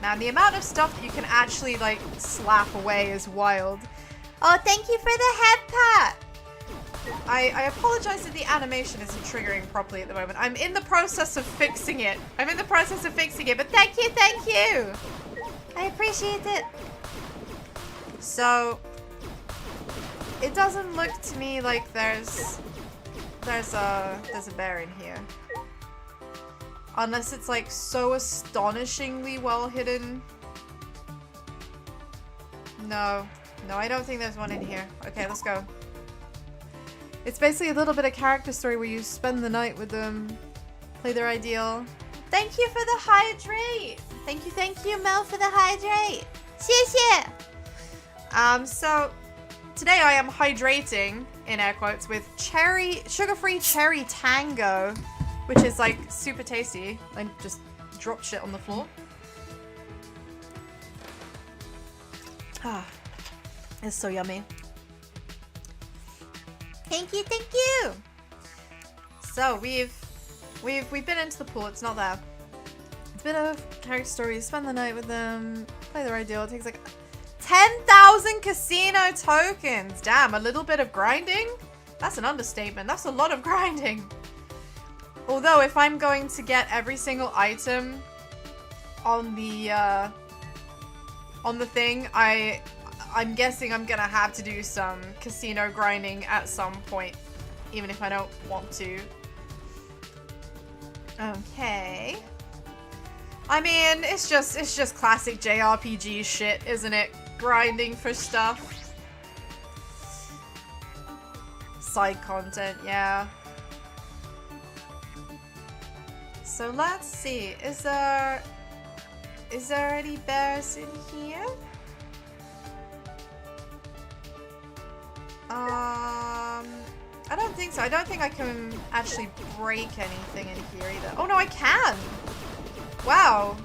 Man, the amount of stuff that you can actually like slap away is wild. Oh, thank you for the head pat! I apologize if the animation isn't triggering properly at the moment. I'm in the process of fixing it. But thank you! I appreciate it. So, it doesn't look to me like there's a bear in here. Unless it's like so astonishingly well hidden. No, I don't think there's one in here. Okay, let's go. It's basically a little bit of character story where you spend the night with them, play their ideal. Thank you for the hydrate! Thank you, Mel, for the hydrate! 谢谢! So, today I am hydrating, in air quotes, with sugar-free cherry tango, which is like super tasty. I just dropped shit on the floor. Ah, it's so yummy. Thank you. So we've been into the pool. It's not there. It's been a character story. Spend the night with them. Play their ideal. It takes like 10,000 casino tokens. Damn, a little bit of grinding. That's an understatement. That's a lot of grinding. Although if I'm going to get every single item on the thing, I'm guessing I'm gonna have to do some casino grinding at some point, even if I don't want to. Okay. I mean, it's just classic JRPG shit, isn't it? Grinding for stuff. Side content, yeah. So let's see. Is there any bears in here? I don't think so. I don't think I can actually break anything in here either. Oh no, I can! Wow.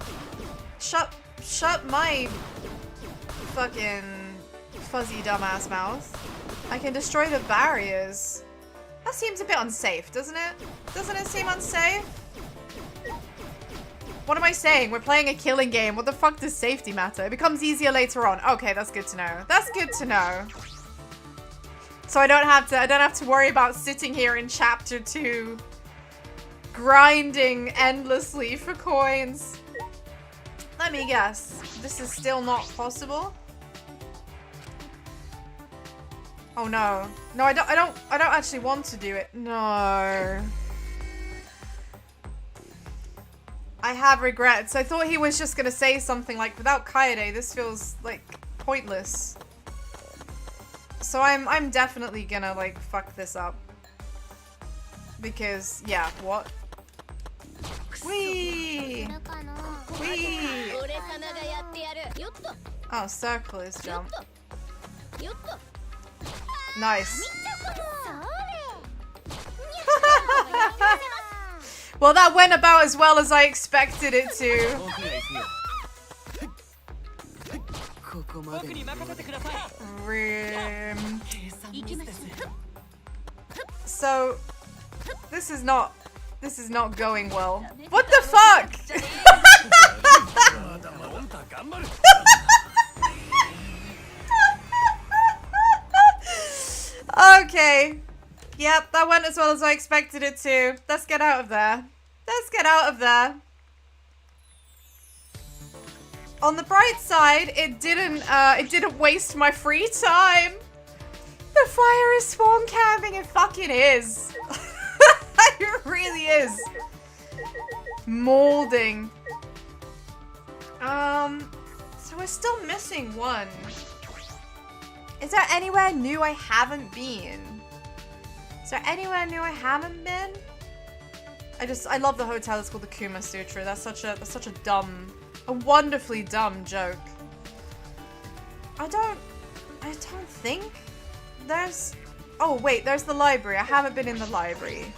Shut my fucking fuzzy dumbass mouth. I can destroy the barriers. That seems a bit unsafe, doesn't it? Doesn't it seem unsafe? What am I saying? We're playing a killing game. What the fuck does safety matter? It becomes easier later on. Okay, that's good to know. That's good to know. So I don't have to worry about sitting here in chapter 2 grinding endlessly for coins. Let me guess. This is still not possible. Oh no. No, I don't actually want to do it. No. I have regrets. I thought he was just gonna say something like, without Kaede, this feels like pointless. So I'm definitely gonna like fuck this up. Because yeah, what? Whee! Whee! Oh, circle is jump. Nice. Well, that went about as well as I expected it to. So, this is not going well. What the fuck? Okay. Yep, that went as well as I expected it to. Let's get out of there. Let's get out of there. On the bright side, it didn't waste my free time. The fire is spawn camping. It fucking is. It really is. Molding. So we're still missing one. Is there anywhere new I haven't been? Is there anywhere new I haven't been? I love the hotel. It's called the Kuma Sutra. That's such a wonderfully dumb joke. I don't think there's. Oh wait, there's the library. I haven't been in the library.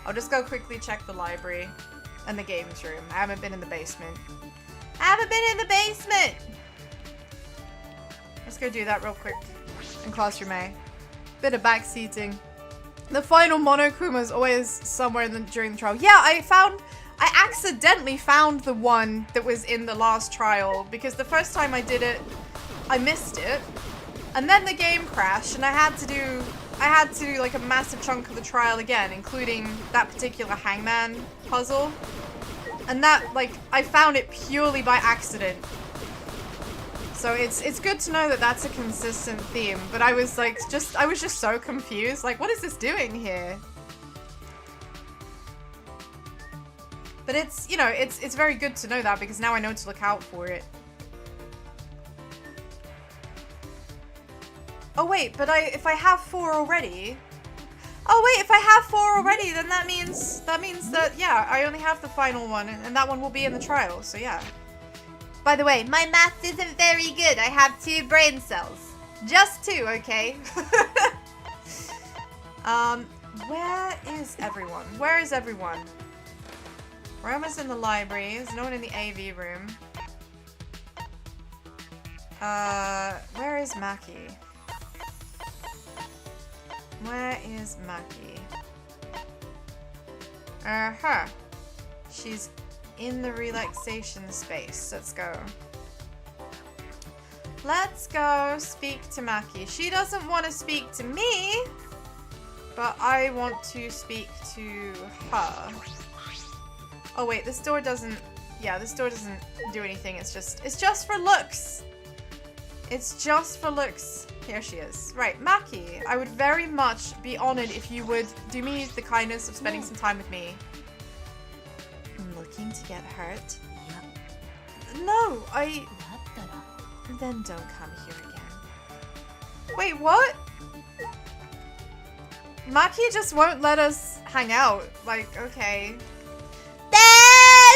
I'll just go quickly check the library and the games room. I haven't been in the basement. I haven't been in the basement. Let's go do that real quick in classroom A. Bit of backseating. The final Monokuma is always somewhere during the trial. Yeah, I accidentally found the one that was in the last trial because the first time I did it, I missed it. And then the game crashed and I had to do like a massive chunk of the trial again, including that particular hangman puzzle. And that, like, I found it purely by accident. So it's good to know that that's a consistent theme, but I was just so confused. Like, what is this doing here? But it's, you know, it's very good to know that because now I know to look out for it. Oh wait, but if I have 4 already. Oh wait, if I have 4 already, then that means that yeah, I only have the final one, and that one will be in the trial. So yeah. By the way, my math isn't very good. I have 2 brain cells. Just 2, okay? Where is everyone? Where is everyone? We're almost in the library. There's no one in the AV room. Where is MAKI? Where is MAKI? Uh-huh. She's in the relaxation space. Let's go. Let's go speak to MAKI. She doesn't want to speak to me, but I want to speak to her. Oh wait, this door doesn't. Yeah, this door doesn't do anything. It's just for looks. It's just for looks. Here she is. Right, MAKI, I would very much be honored if you would do me the kindness of spending some time with me. Looking to get hurt? No, Then don't come here again. Wait, what? MAKI just won't let us hang out. Like, okay.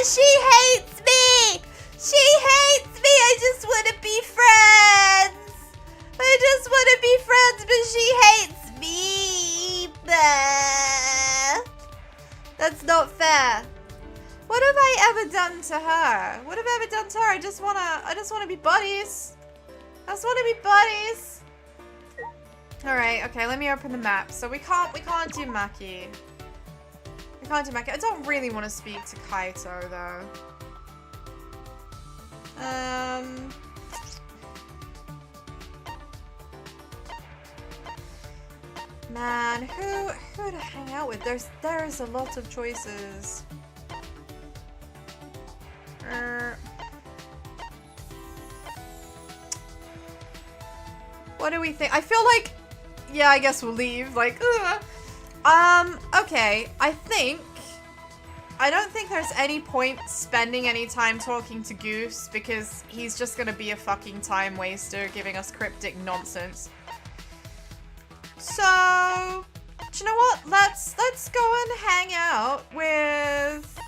She hates me! She hates me! I just want to be friends! I just want to be friends, but she hates me! That's not fair. What have I ever done to her? What have I ever done to her? I just wanna be buddies. I just wanna be buddies. Alright, okay, let me open the map. So we can't do MAKI. We can't do MAKI. I don't really want to speak to Kaito though. Man, who to hang out with? There's a lot of choices. What do we think? I feel like, yeah, I guess we'll leave. Like, okay. I don't think there's any point spending any time talking to Goose because he's just gonna be a fucking time waster giving us cryptic nonsense. So, do you know what? Let's go and hang out with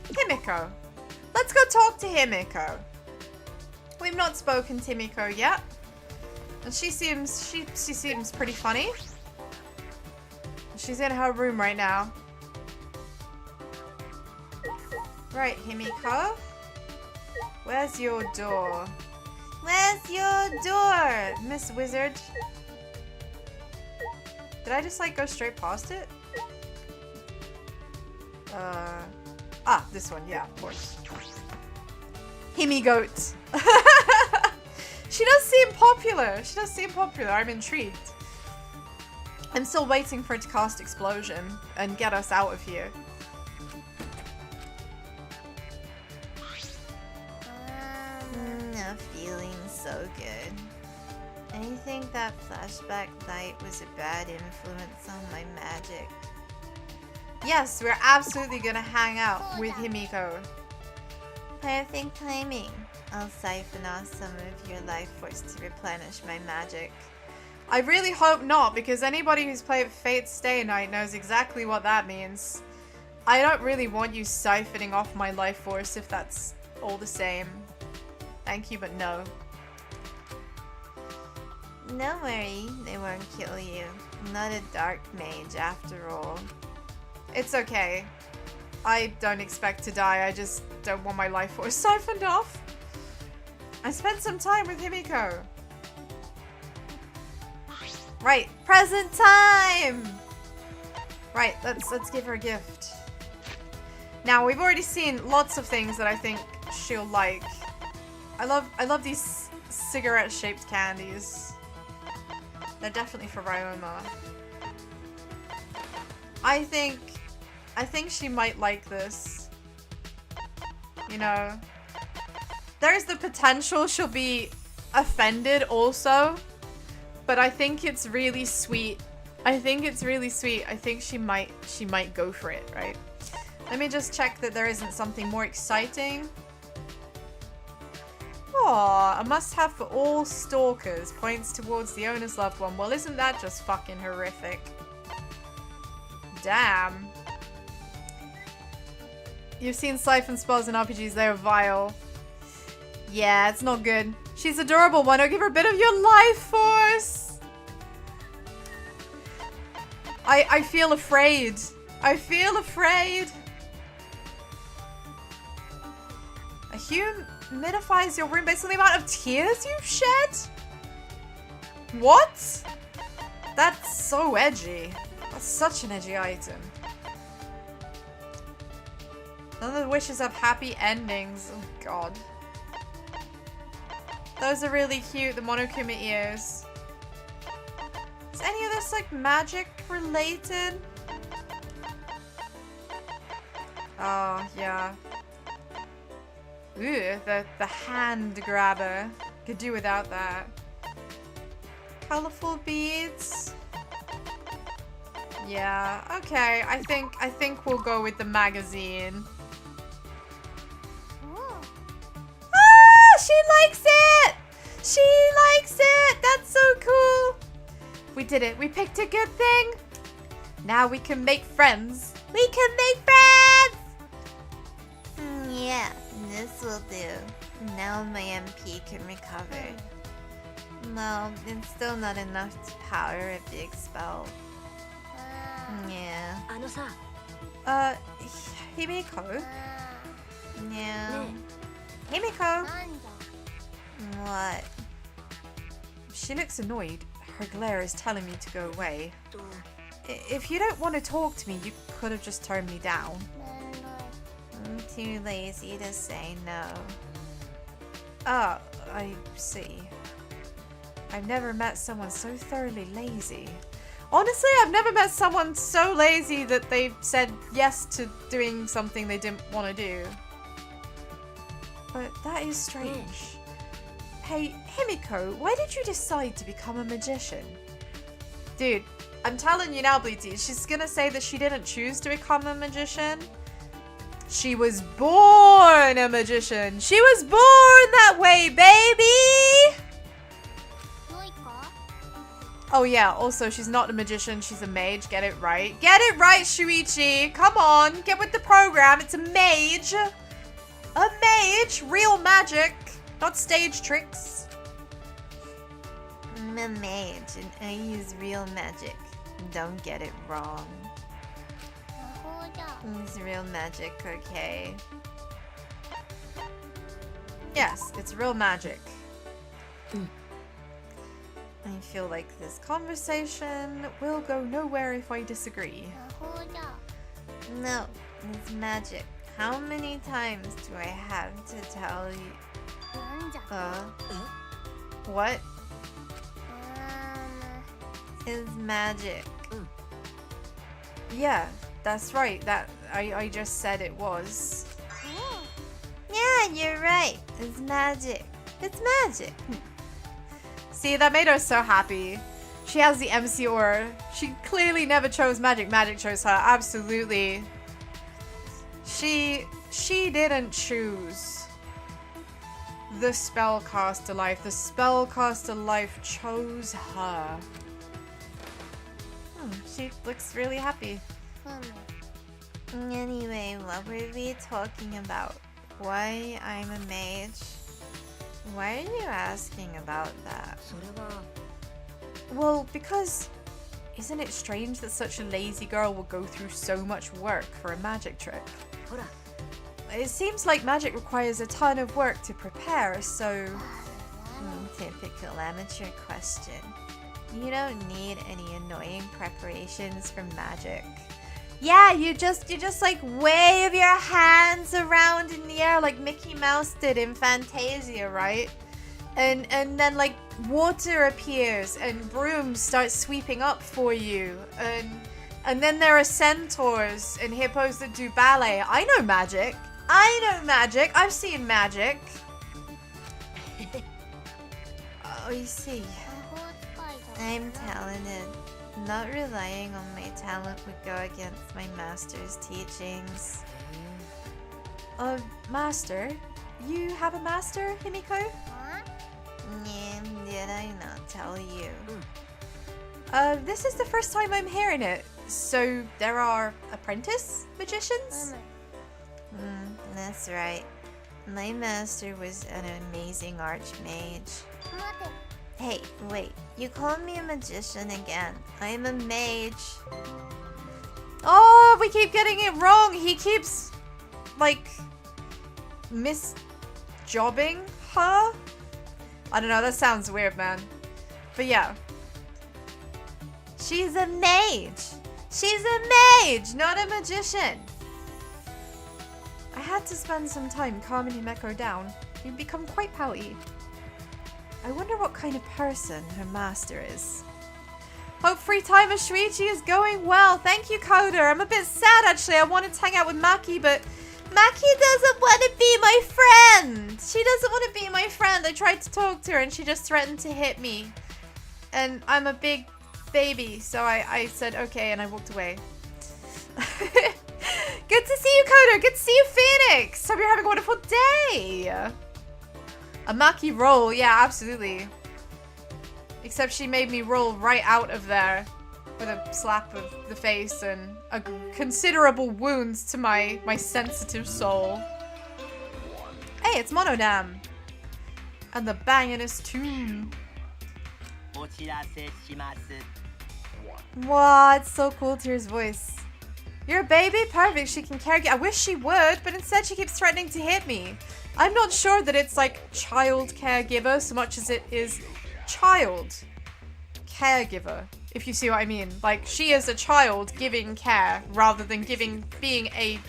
Himiko. Let's go talk to Himiko. We've not spoken to Himiko yet. And she seems pretty funny. She's in her room right now. Right, Himiko. Where's your door? Where's your door, Miss Wizard? Did I just like go straight past it? This one, yeah, of course. Himigoat. She does seem popular. She does seem popular. I'm intrigued. I'm still waiting for it to cast Explosion and get us out of here. Not feeling so good. I think that flashback light was a bad influence on my magic. Yes, we're absolutely gonna hang out with Himiko. Perfect timing. I'll siphon off some of your life force to replenish my magic. I really hope not, because anybody who's played Fate's Stay Night knows exactly what that means. I don't really want you siphoning off my life force if that's all the same. Thank you, but no. Don't worry, they won't kill you. I'm not a dark mage after all. It's okay. I don't expect to die, I just don't want my life force siphoned off. I spent some time with Himiko. Right, present time! Right, let's give her a gift. Now, we've already seen lots of things that I think she'll like. I love these cigarette-shaped candies. They're definitely for Ryoma. I think she might like this. You know. There's the potential she'll be offended also. But I think it's really sweet. I think it's really sweet. I think she might go for it, right? Let me just check that there isn't something more exciting. Aw, a must-have for all stalkers. Points towards the owner's loved one. Well, isn't that just fucking horrific? Damn. You've seen siphon spells in RPGs. They're vile. Yeah, it's not good. She's adorable. Why not give her a bit of your life force? I feel afraid. I feel afraid. A humidifies your room based on the amount of tears you've shed? What? That's so edgy. That's such an edgy item. None of the wishes have happy endings. Oh god. Those are really cute, the Monokuma ears. Is any of this like magic related? Oh, yeah. Ooh, the hand grabber. Could do without that. Colorful beads. Yeah, okay. I think we'll go with the magazine. She likes it! She likes it! That's so cool! We did it. We picked a good thing. Now we can make friends. We can make friends! Yeah, this will do. Now my MP can recover. No, it's still not enough to power a big spell. Yeah. Himiko? Yeah. Himiko? What? She looks annoyed. Her glare is telling me to go away. If you don't want to talk to me, you could have just turned me down. I'm too lazy to say no. Oh, I see. I've never met someone so thoroughly lazy. Honestly, I've never met someone so lazy that they said yes to doing something they didn't want to do. But that is strange. Hey, Himiko, why did you decide to become a magician? Dude, I'm telling you now, Bleety, she's gonna say that she didn't choose to become a magician. She was born a magician. She was born that way, baby! Oh yeah, also she's not a magician, she's a mage. Get it right. Get it right, Shuichi! Come on, get with the program. It's a mage. A mage! Real magic, not stage tricks. I'm a mage and I use real magic. Don't get it wrong. It's real magic, okay? Yes, it's real magic. I feel like this conversation will go nowhere if I disagree. No, it's magic. How many times do I have to tell you? What? It's magic. Yeah, that's right. That I just said it was. Yeah, you're right. It's magic. It's magic. See, that made her so happy. She has the MC aura. She clearly never chose magic. Magic chose her. Absolutely. She didn't choose the spellcaster life. The spellcaster life chose her. She looks really happy. Anyway, what were we talking about? Why I'm a mage? Why are you asking about that? Well, because isn't it strange that such a lazy girl will go through so much work for a magic trick? It seems like magic requires a ton of work to prepare, so... typical amateur question. You don't need any annoying preparations for magic. Yeah, you just like wave your hands around in the air like Mickey Mouse did in Fantasia, right? And then like water appears and brooms start sweeping up for you, and then there are centaurs and hippos that do ballet. I know magic. I've seen magic. Oh, you see. I'm talented. Not relying on my talent would go against my master's teachings. Master? You have a master, Himiko? Did I not tell you? This is the first time I'm hearing it. So there are apprentice magicians? That's right. My master was an amazing archmage. Hey, wait. You called me a magician again. I'm a mage. Oh, we keep getting it wrong. He keeps, like, misjobbing her? I don't know. That sounds weird, man. But yeah. She's a mage. She's a mage, not a magician. I had to spend some time calming Himeko down. He'd become quite pouty. I wonder what kind of person her master is. Hope free time with Shuichi is going well. Thank you, Coder. I'm a bit sad, actually. I wanted to hang out with Maki, but Maki doesn't want to be my friend. She doesn't want to be my friend. I tried to talk to her, and she just threatened to hit me. And I'm a big baby, so I said okay, and I walked away. Good to see you, Coder. Good to see you, Phoenix. Hope you're having a wonderful day. A Maki roll, yeah, absolutely. Except she made me roll right out of there with a slap of the face and a considerable wounds to my sensitive soul. Hey, it's Monodam. And the banginest tune. Wow, it's so cool to hear his voice. You're a baby? Perfect, she can carry you. I wish she would, but instead she keeps threatening to hit me. I'm not sure that it's like child caregiver so much as it is child caregiver, if you see what I mean. Like, she is a child giving care rather than being a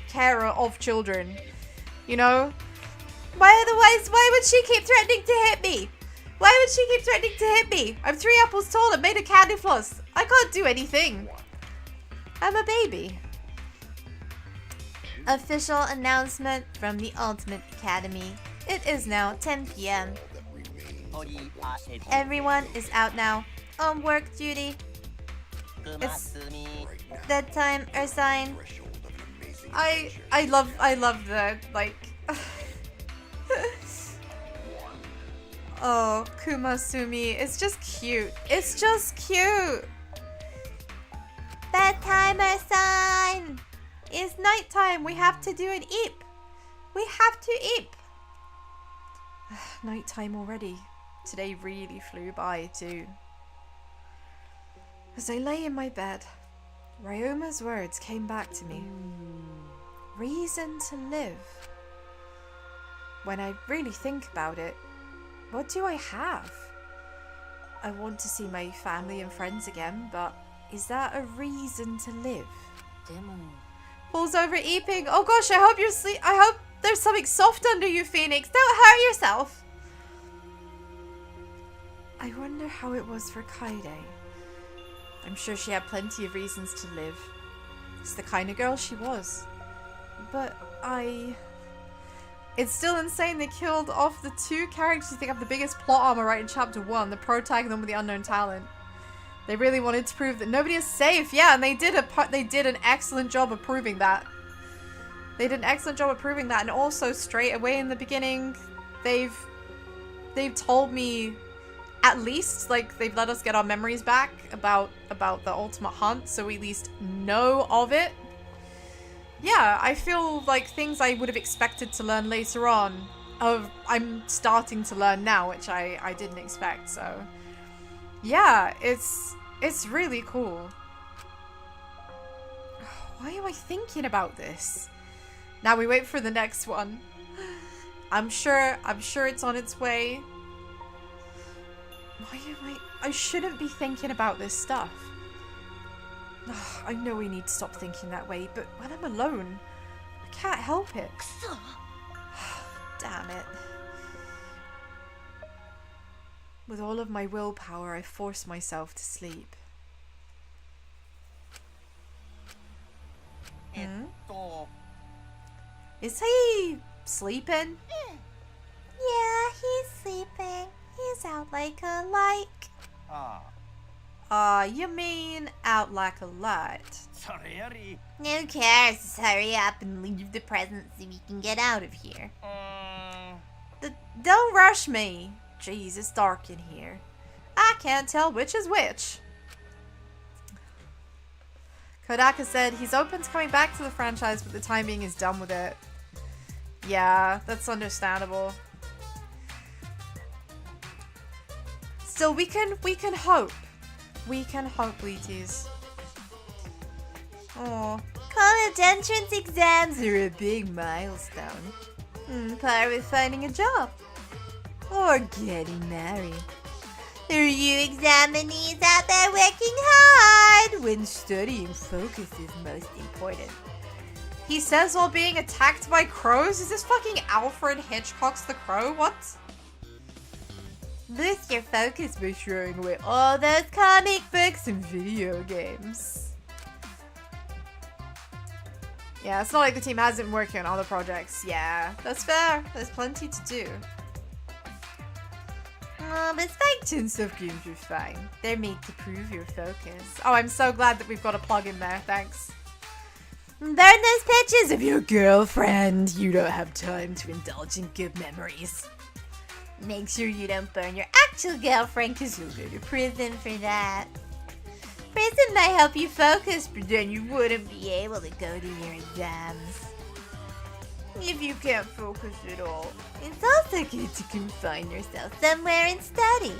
carer of children. You know? Why would she keep threatening to hit me? Why would she keep threatening to hit me? I'm 3 apples tall and made of candy floss. I can't do anything. I'm a baby. Official announcement from the Ultimate Academy. It is now 10 p.m. Everyone is out now on work duty. It's that time or sign. I love the like oh, Kumasumi. It's just cute. It's just cute. Bedtime or sign. It's nighttime. We have to do an eep. We have to eep. Nighttime already. Today really flew by too. As I lay in my bed, Ryoma's words came back to me. Reason to live. When I really think about it, what do I have? I want to see my family and friends again, but is that a reason to live? Falls over eeping. Oh gosh, I hope you're sleep. I hope there's something soft under you, Phoenix. Don't hurt yourself. I wonder how it was for Kaede. I'm sure she had plenty of reasons to live. It's the kind of girl she was. But it's still insane they killed off the 2 characters you think have the biggest plot armor right in chapter 1, the protag and the one with the unknown talent. They really wanted to prove that nobody is safe. Yeah, and they did an excellent job of proving that. They did an excellent job of proving that, and also straight away in the beginning, they've told me, at least, like, they've let us get our memories back about the ultimate hunt, so we at least know of it. Yeah, I feel like things I would have expected to learn later on, I'm starting to learn now, which I didn't expect, so... Yeah, it's really cool. Why am I thinking about this? Now we wait for the next one. I'm sure it's on its way. Why am I shouldn't be thinking about this stuff. I know we need to stop thinking that way, but when I'm alone, I can't help it. Damn it. With all of my willpower, I force myself to sleep. Is he sleeping? Yeah, he's sleeping. He's out like a light. You mean out like a light? Who cares? Just hurry up and leave the present so we can get out of here. Don't rush me. Jeez, it's dark in here. I can't tell which is which. Kodaka said he's open to coming back to the franchise, but the time being is done with it. Yeah, that's understandable. Still, we can hope. We can hope, Wheaties. Oh, college entrance exams are a big milestone. Part with finding a job. Or getting married. Are you examinees out there working hard when studying focus is most important? He says while being attacked by crows? Is this fucking Alfred Hitchcock's The Crow? What? Boost your focus by throwing away all those comic books and video games. Yeah, it's not like the team hasn't been working on other projects. Yeah, that's fair. There's plenty to do. But spiked and stuff games are fine. They're made to prove your focus. Oh, I'm so glad that we've got a plug in there. Thanks. Burn those pictures of your girlfriend. You don't have time to indulge in good memories. Make sure you don't burn your actual girlfriend, because you'll go to prison for that. Prison might help you focus, but then you wouldn't be able to go to your exams. If you can't focus at all, it's also good to confine yourself somewhere and study.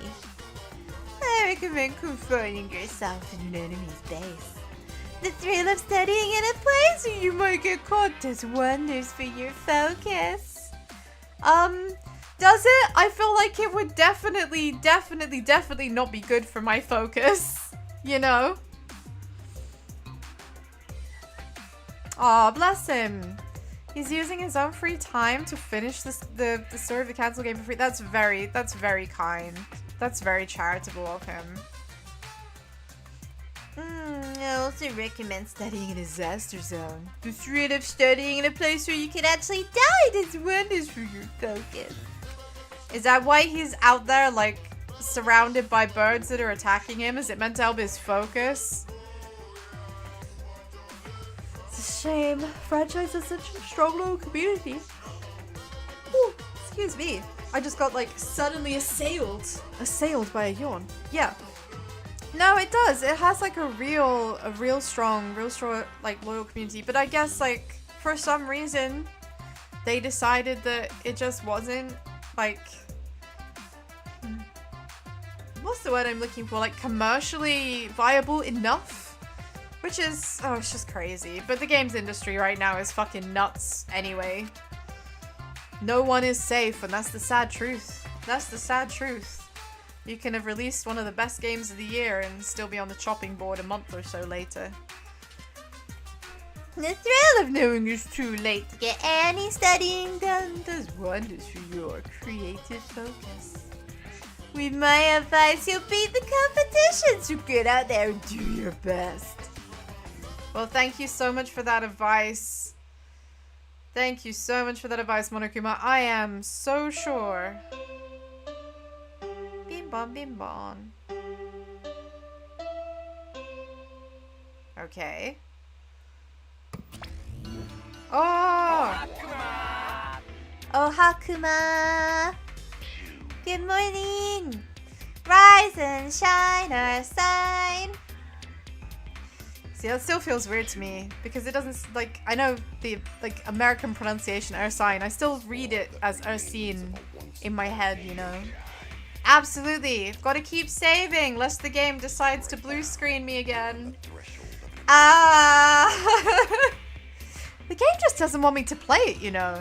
I recommend confining yourself in an enemy's base. The thrill of studying in a place where you might get caught does wonders for your focus. Does it? I feel like it would definitely not be good for my focus. You know? Aw, bless him. He's using his own free time to finish the story of the cancel game for free. That's very kind. That's very charitable of him. I also recommend studying in a disaster zone. The threat of studying in a place where you can actually die does wonders for your focus. Is that why he's out there, like, surrounded by birds that are attacking him? Is it meant to help his focus? It's a shame. Franchise has such a strong local community. Ooh, excuse me. I just got, like, suddenly assailed. Assailed by a yawn. Yeah. No, it does. It has, like, a real strong, like, loyal community. But I guess, like, for some reason, they decided that it just wasn't, like, what's the word I'm looking for? Like, commercially viable enough? Which is, oh, it's just crazy. But the games industry right now is fucking nuts anyway. No one is safe, and that's the sad truth. That's the sad truth. You can have released one of the best games of the year and still be on the chopping board a month or so later. The thrill of knowing it's too late to get any studying done does wonders for your creative focus. With my advice, you'll beat the competition, so get out there and do your best. Well, thank you so much for that advice. Thank you so much for that advice, Monokuma. I am so sure. Bim bom bim bom. Okay. Oh! Oh, Hakuma! Good morning! Rise and shine our sign! See, that still feels weird to me, because it doesn't, like, I know the, like, American pronunciation, Ursine, I still read it as Ursine in my head, you know? Absolutely! Gotta keep saving, lest the game decides to blue screen me again. The game just doesn't want me to play it, you know?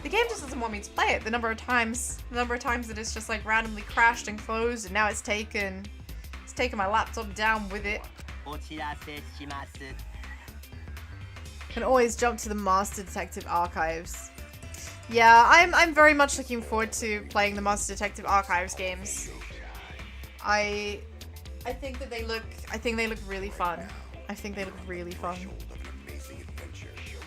The game just doesn't want me to play it. The number of times that it's just like randomly crashed and closed, and now it's taken my laptop down with it. Can always jump to the Master Detective Archives. Yeah, I'm very much looking forward to playing the Master Detective Archives games. I think that they look really fun. I think they look really fun.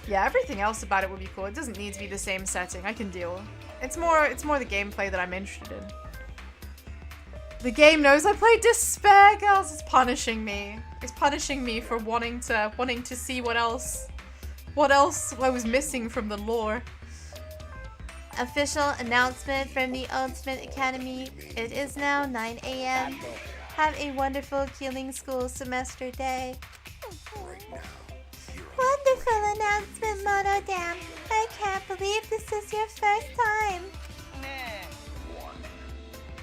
Yeah, everything else about it would be cool. It doesn't need to be the same setting. I can deal. It's more the gameplay that I'm interested in. The game knows I play Despair Girls. It's punishing me. It's punishing me for wanting to see what else I was missing from the lore. Official announcement from the Ultimate Academy. It is now 9 a.m. Have a wonderful Killing School semester day. Wonderful announcement, Monodam. I can't believe this is your first time.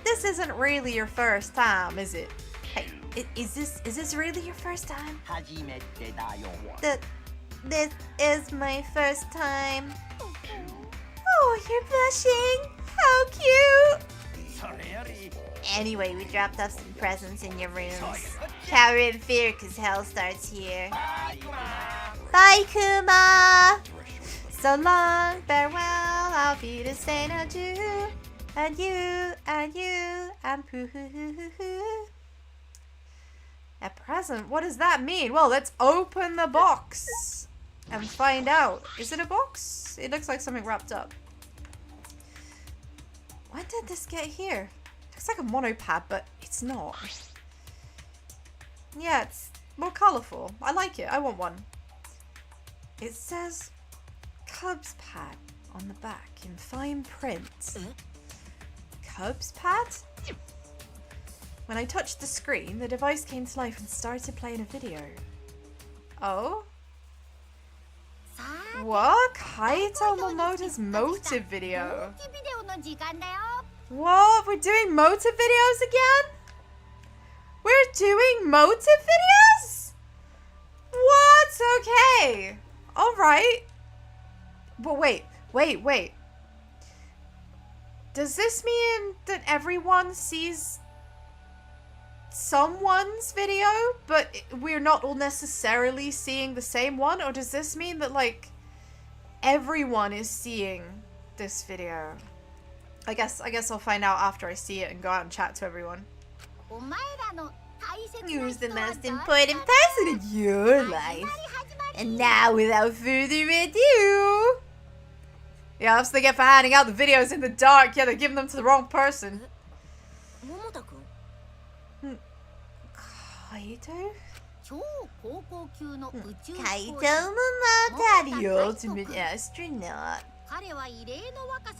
This isn't really your first time, is it? Hey, is this really your first time? This is my first time. Oh, you're blushing. How cute. Anyway, we dropped off some presents in your rooms. Cower in fear, cause hell starts here. Bye, Kuma! So long, farewell, I'll be to say adieu. Adieu, adieu, and poo-hoo-hoo-hoo-hoo. A present? What does that mean? Well, let's open the box and find out. Is it a box? It looks like something wrapped up. When did this get here? Looks like a monopad, but it's not. Yeah, it's more colourful. I like it. I want one. It says Cubs pad on the back in fine print. Cubs pad? When I touched the screen, the device came to life and started playing a video. Oh? What? Kaito Momota's motive video? What? We're doing motive videos again? We're doing motive videos? What? Okay. Alright. But wait. Does this mean that everyone sees someone's video, but we're not all necessarily seeing the same one? Or does this mean that, like, everyone is seeing this video? I guess I'll find out after I see it and go out and chat to everyone. Who's the most important person in your life? And now, without further ado... Yeah, that's what they get for handing out the videos in the dark. Yeah, they're giving them to the wrong person. Kaito? Kaito Momoda, the ultimate astronaut.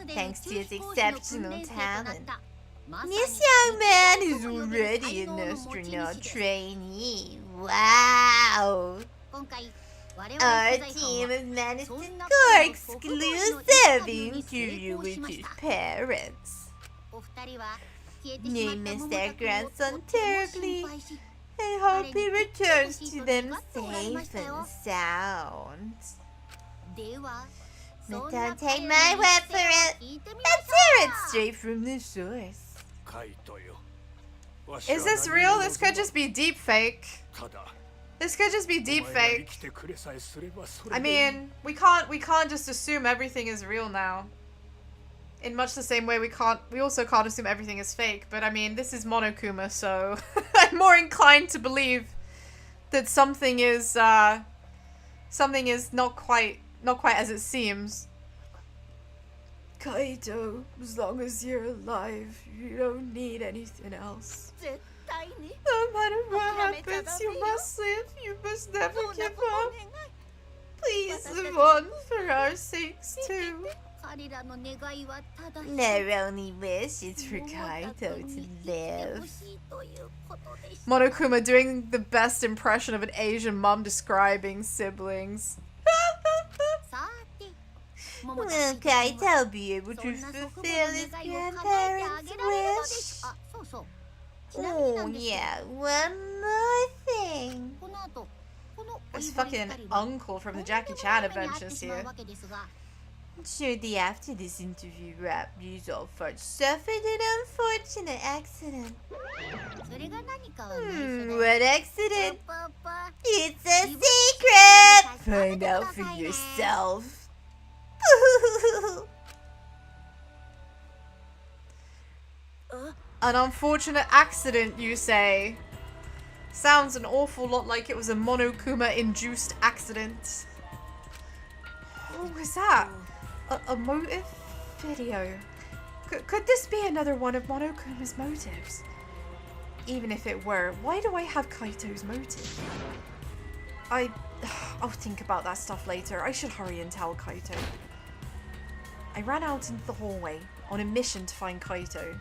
Thanks to his exceptional talent, this young man is already an astronaut trainee. Wow! Our team has managed to score exclusive interview with his parents. They miss their grandson terribly and hope he returns to them safe and sound. But don't take my word for it. Let's hear it straight from the source. Is this real? This could just be deep fake. This could just be deep fake. I mean, we can't just assume everything is real now. In much the same way we also can't assume everything is fake, but I mean, this is Monokuma, so I'm more inclined to believe that something is not quite as it seems. Kaito, as long as you're alive, you don't need anything else. No matter what happens, you must live. You must never give up. Please live on for our sakes too. Their only wish is for Kaito to live. Monokuma doing the best impression of an Asian mom describing siblings. Will Kaito be able to fulfill his grandparents' wish? Oh yeah, one more thing. This fucking uncle from the Jackie Chan adventures here. Shortly after this interview wrapped, Rizal suffered an unfortunate accident. What accident? It's a secret! Find out for yourself. An unfortunate accident, you say? Sounds an awful lot like it was a Monokuma-induced accident. What was that? A motive video? Could this be another one of Monokuma's motives? Even if it were, why do I have Kaito's motive? I'll think about that stuff later. I should hurry and tell Kaito. I ran out into the hallway on a mission to find Kaito.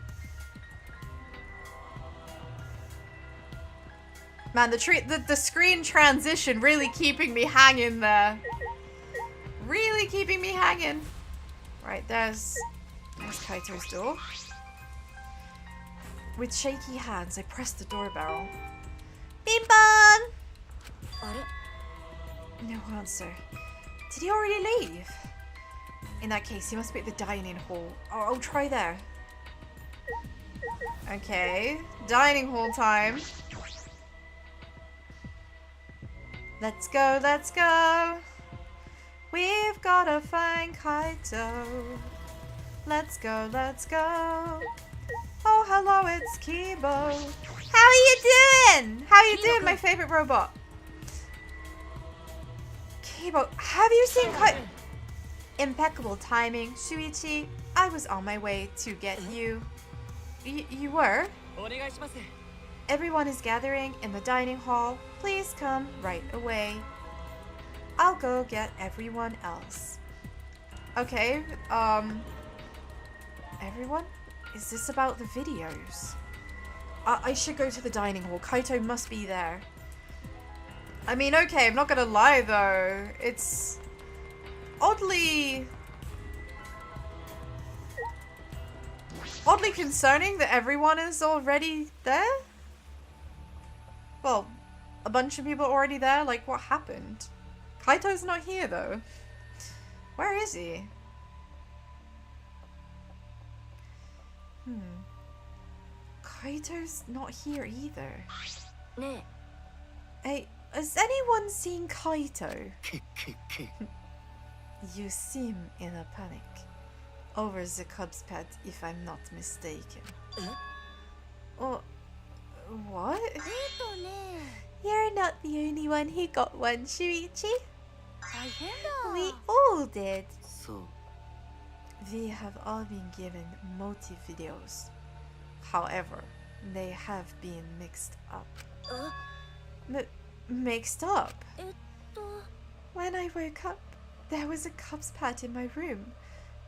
Man, the screen transition really keeping me hanging there. Really keeping me hanging. Right, there's Kaito's door. With shaky hands, I pressed the doorbell. Bing bong! No answer. Did he already leave? In that case, he must be at the dining hall. I'll try there. Okay, dining hall time. Let's go, let's go. We've gotta find Kaito. Let's go, let's go. Oh, hello, it's Kibo. How are you doing? How are you doing, my favorite robot? Kibo, have you seen Kaito? Impeccable timing, Shuichi. I was on my way to get you. You were? Everyone is gathering in the dining hall. Please come right away. I'll go get everyone else. Okay, everyone? Is this about the videos? I should go to the dining hall. Kaito must be there. I mean, okay, I'm not gonna lie though. It's oddly concerning that everyone is already there. Well, a bunch of people already there? Like, what happened? Kaito's not here, though. Where is he? Kaito's not here either. Ne. Hey, has anyone seen Kaito? You seem in a panic. Over the cub's pet, if I'm not mistaken. Oh, what? You're not the only one who got one, Shuichi. We all did. So. We have all been given motive videos. However, they have been mixed up. Mixed up? When I woke up, there was a cub's pet in my room,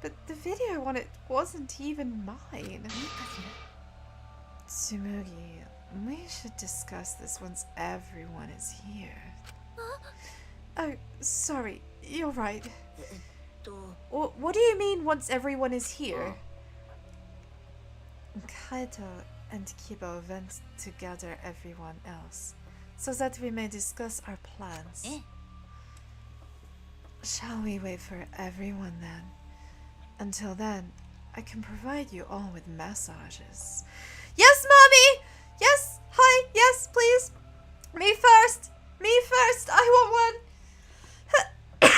but the video on it wasn't even mine. Tsumugi, we should discuss this once everyone is here. Oh, sorry, you're right. What do you mean once everyone is here? Kaito and Kiba went to gather everyone else, so that we may discuss our plans. Shall we wait for everyone then? Until then, I can provide you all with massages. Yes, Mommy! Yes! Hi! Yes, please! Me first! Me first! I want one!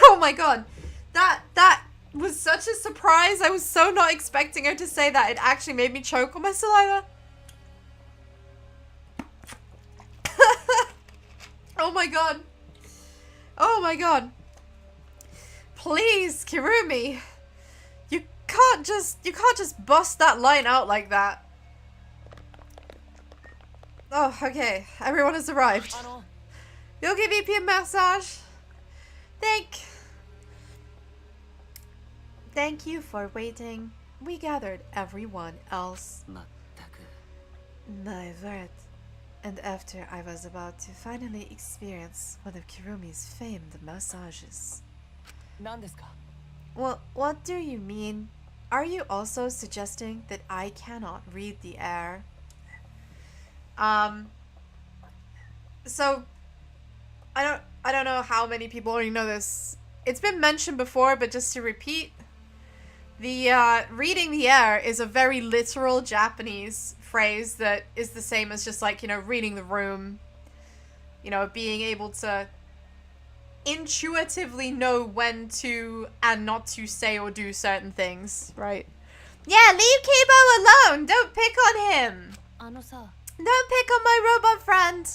Oh my god. That was such a surprise. I was so not expecting her to say that. It actually made me choke on my saliva. Oh my god. Oh my god. Please, Kirumi. You can't just bust that line out like that. Oh, okay. Everyone has arrived. You'll give EP a massage. Thank you for waiting. We gathered everyone else. My word. And after I was about to finally experience one of Kirumi's famed massages. Well, what do you mean? Are you also suggesting that I cannot read the air? So I don't know how many people already know this. It's been mentioned before, but just to repeat, the reading the air is a very literal Japanese phrase that is the same as just like, you know, reading the room. You know, being able to intuitively know when to and not to say or do certain things, right? Yeah, leave Kibo alone! Don't pick on him! Don't pick on my robot friend!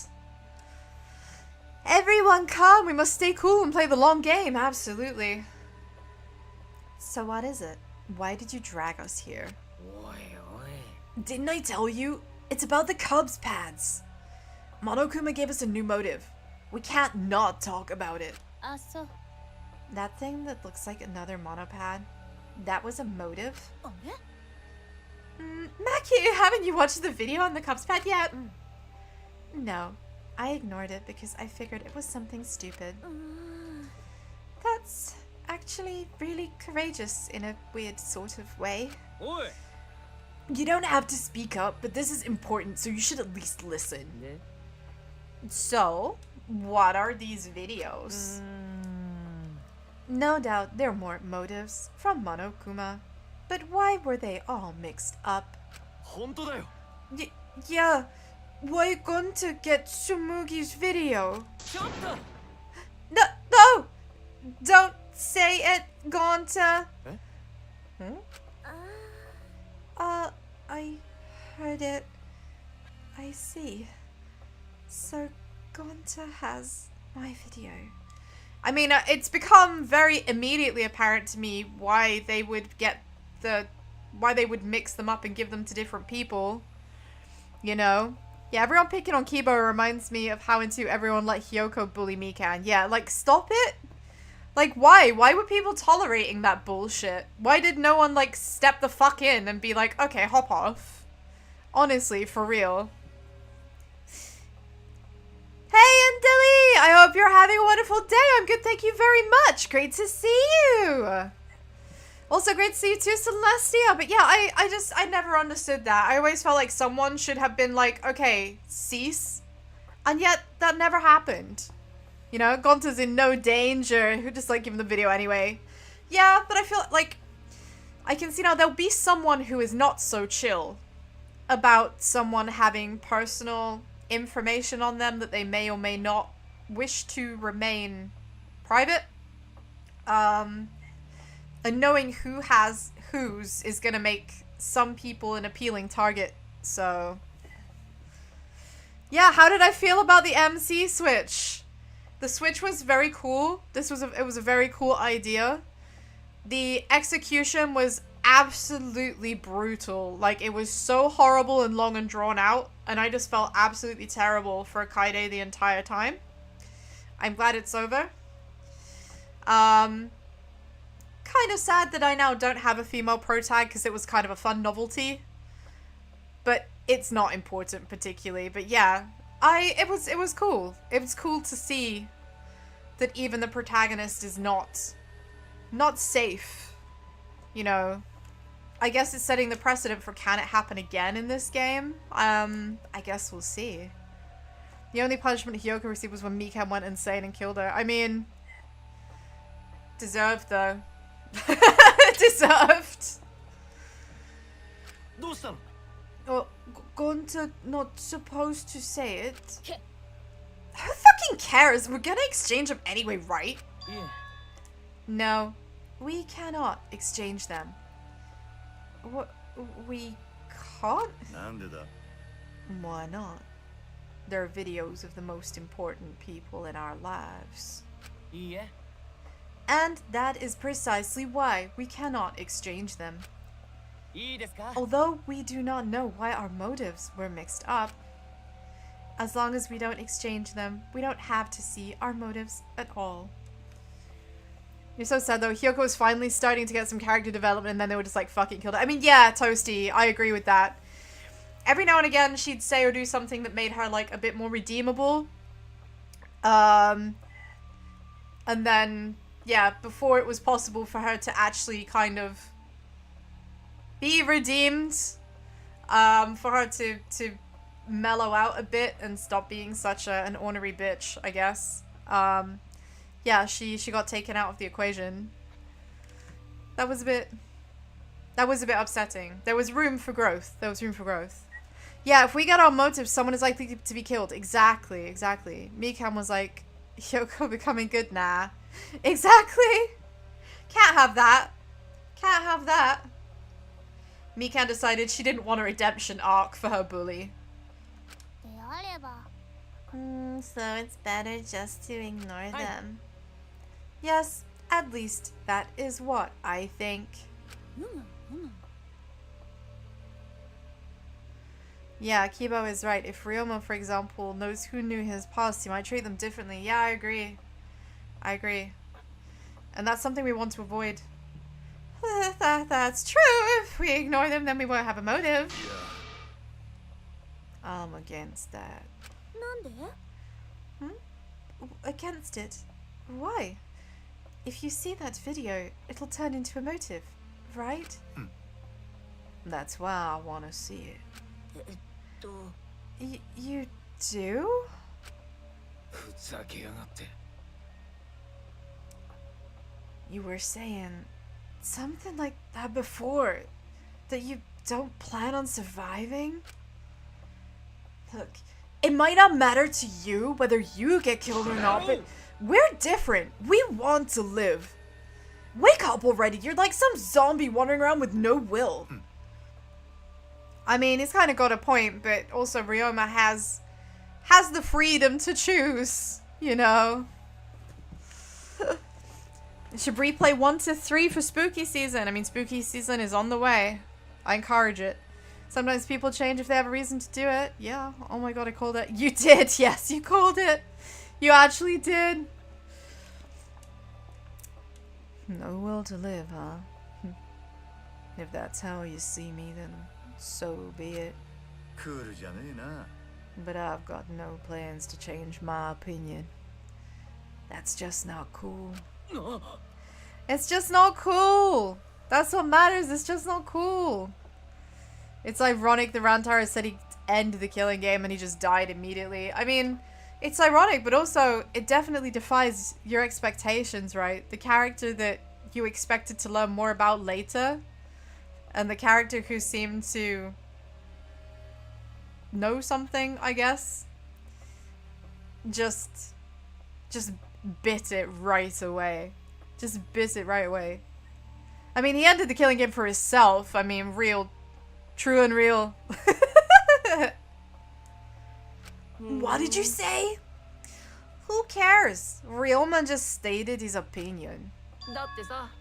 Everyone calm, we must stay cool and play the long game, absolutely. So what is it? Why did you drag us here? Didn't I tell you? It's about the Cubs pads. Monokuma gave us a new motive. We can't not talk about it. That thing that looks like another monopad, that was a motive? Maki, haven't you watched the video on the Cubs pad yet? No, I ignored it because I figured it was something stupid. That's actually really courageous in a weird sort of way. You don't have to speak up, but this is important, so you should at least listen. So, what are these videos? No doubt there are more motives from Monokuma, but why were they all mixed up? Yeah, we're going to get Tsumugi's video. No! Don't say it, Gonta. I heard it. I see. So Gonta has my video. I mean, it's become very immediately apparent to me why they would mix them up and give them to different people. You know? Yeah, everyone picking on Kibo reminds me of how into everyone let Hyoko bully Mikan. Yeah, like, stop it? Like, why? Why were people tolerating that bullshit? Why did no one, like, step the fuck in and be like, okay, hop off? Honestly, for real. Hey, Andeli! I hope you're having a wonderful day. I'm good, thank you very much. Great to see you. Also, great to see you too, Celestia. But yeah, I never understood that. I always felt like someone should have been like, okay, cease. And yet, that never happened. You know, Gonta's in no danger. Who just, like, give him the video anyway. Yeah, but I feel like I can see now there'll be someone who is not so chill about someone having personal information on them that they may or may not wish to remain private. And knowing who has whose is gonna make some people an appealing target, so... Yeah, how did I feel about the MC switch? The switch was very cool. It was a very cool idea. The execution was absolutely brutal. Like, it was so horrible and long and drawn out, and I just felt absolutely terrible for Kaide the entire time. I'm glad it's over. Kind of sad that I now don't have a female protag because it was kind of a fun novelty. But it's not important particularly. But yeah, it was cool. It was cool to see that even the protagonist is not safe. You know, I guess it's setting the precedent for can it happen again in this game? I guess we'll see. The only punishment Hiyoko received was when Mikan went insane and killed her. I mean, deserved though. Deserved. Well, Gonta not supposed to say it. Who fucking cares? We're gonna exchange them anyway, right? Yeah. No, we cannot exchange them. What? We can't? Why not? There are videos of the most important people in our lives. Yeah. And that is precisely why we cannot exchange them. Although we do not know why our motives were mixed up, as long as we don't exchange them, we don't have to see our motives at all. You're so sad though. Hiyoko was finally starting to get some character development and then they were just like fucking killed her. I mean, yeah, Toasty, I agree with that. Every now and again she'd say or do something that made her like a bit more redeemable. And then, yeah, before it was possible for her to actually kind of be redeemed, for her to mellow out a bit and stop being such an ornery bitch, I guess. Yeah, she got taken out of the equation. That was a bit upsetting. There was room for growth. Yeah, if we get our motives, someone is likely to be killed. Exactly. Mikan was like, Hiyoko becoming good, nah. Exactly. Can't have that. Mikan decided she didn't want a redemption arc for her bully. So it's better just to ignore them. Yes, at least that is what I think. Yeah, Kibo is right. If Ryoma, for example, knows who knew his past, he might treat them differently. Yeah, I agree. And that's something we want to avoid. That's true. If we ignore them, then we won't have a motive. Yeah. I'm against that. Against it? Why? If you see that video, it'll turn into a motive, right? That's why I want to see it. You do? You were saying something like that before. That you don't plan on surviving? Look, it might not matter to you whether you get killed or not, but we're different. We want to live. Wake up already. You're like some zombie wandering around with no will. I mean, he's kind of got a point, but also Ryoma has the freedom to choose, you know. Should replay 1 to 3 for spooky season. I mean, spooky season is on the way. I encourage it. Sometimes people change if they have a reason to do it. Yeah. Oh my god, I called it. You did. Yes, you called it. You actually did. No will to live, huh? If that's how you see me, then so be it. But I've got no plans to change my opinion. That's just not cool. It's just not cool. That's what matters. It's just not cool. It's ironic the Rantaro said he'd end the killing game and he just died immediately. I mean, it's ironic, but also it definitely defies your expectations, right? The character that you expected to learn more about later And the character who seemed to know something, I guess, just bit it right away. Just bit it right away. I mean, he ended the killing game for himself. I mean, real. True and real. What did you say? Who cares? Ryoma just stated his opinion.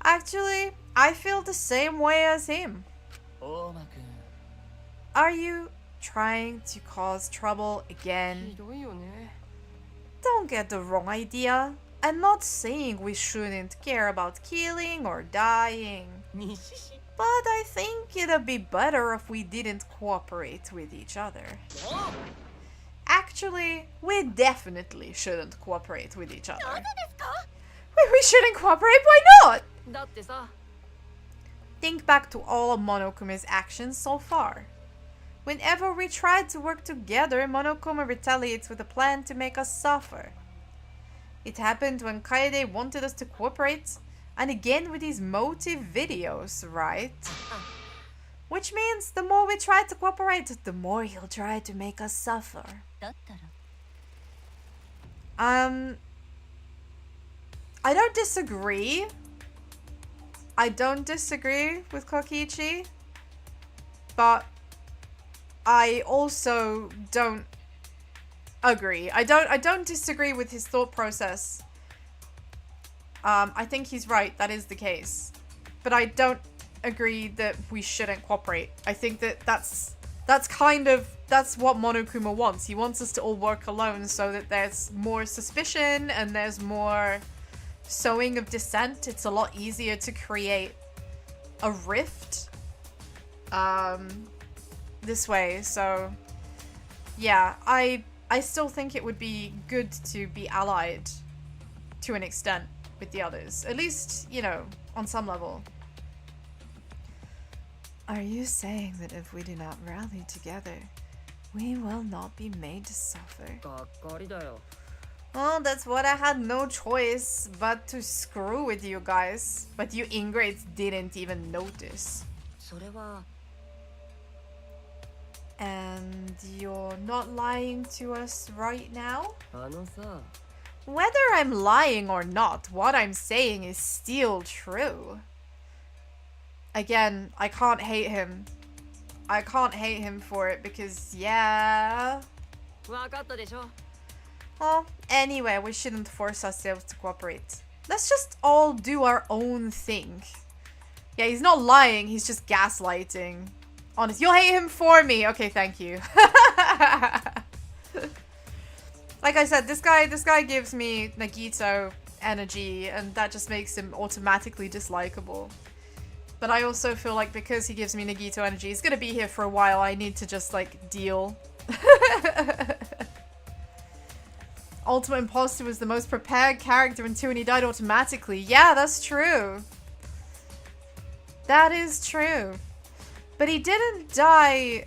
Actually, I feel the same way as him. Are you trying to cause trouble again? Don't get the wrong idea. I'm not saying we shouldn't care about killing or dying. But I think it'd be better if we didn't cooperate with each other. Actually, we definitely shouldn't cooperate with each other. Wait, we shouldn't cooperate? Why not? Think back to all of Monokume's actions so far. Whenever we tried to work together, Monokuma retaliates with a plan to make us suffer. It happened when Kaede wanted us to cooperate, and again with his motive videos, right? Which means the more we try to cooperate, the more he'll try to make us suffer. I don't disagree. I don't disagree with Kokichi, but I also don't agree. I don't disagree with his thought process. I think he's right, that is the case. But I don't agree that we shouldn't cooperate. I think that that's what Monokuma wants. He wants us to all work alone so that there's more suspicion and there's more sowing of dissent. It's a lot easier to create a rift this way. So yeah, I still think it would be good to be allied to an extent with the others. At least, you know, on some level. Are you saying that if we do not rally together, we will not be made to suffer? Well, that's what I had no choice but to screw with you guys. But you ingrates didn't even notice. And you're not lying to us right now? Whether I'm lying or not, what I'm saying is still true. Again, I can't hate him. I can't hate him for it because, yeah. Well, anyway, we shouldn't force ourselves to cooperate. Let's just all do our own thing. Yeah, he's not lying, he's just gaslighting. Honest, you'll hate him for me. Okay, thank you. Like I said, this guy gives me Nagito energy, and that just makes him automatically dislikable. But I also feel like because he gives me Nagito energy, he's gonna be here for a while. I need to just, like, deal. Ultimate Imposter was the most prepared character until when he died automatically. Yeah, that's true. That is true. But he didn't die...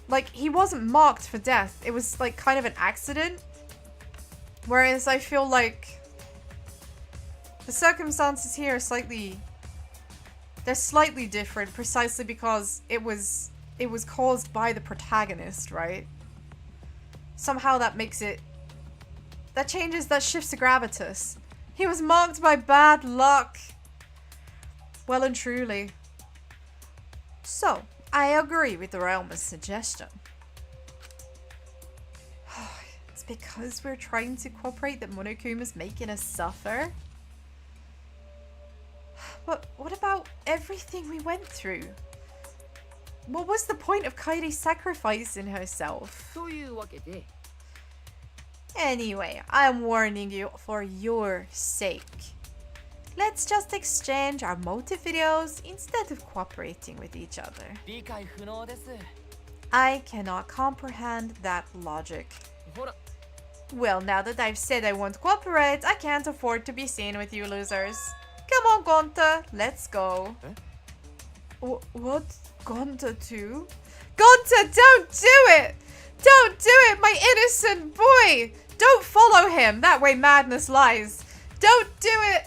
Like, he wasn't marked for death. It was, like, kind of an accident. Whereas I feel like... the circumstances here are slightly... they're slightly different precisely because it was caused by the protagonist, right? Somehow that makes it... that shifts the gravitas. He was marked by bad luck. Well and truly. So, I agree with the Realm's suggestion. It's because we're trying to cooperate that Monokuma's making us suffer. But what about everything we went through? What was the point of Kaede sacrificing herself? Anyway, I'm warning you for your sake. Let's just exchange our motive videos instead of cooperating with each other. I cannot comprehend that logic. Well, now that I've said I won't cooperate, I can't afford to be seen with you losers. Come on, Gonta, let's go. What? Gonta too? Gonta, don't do it! Don't do it, my innocent boy! Don't follow him, that way madness lies. Don't do it!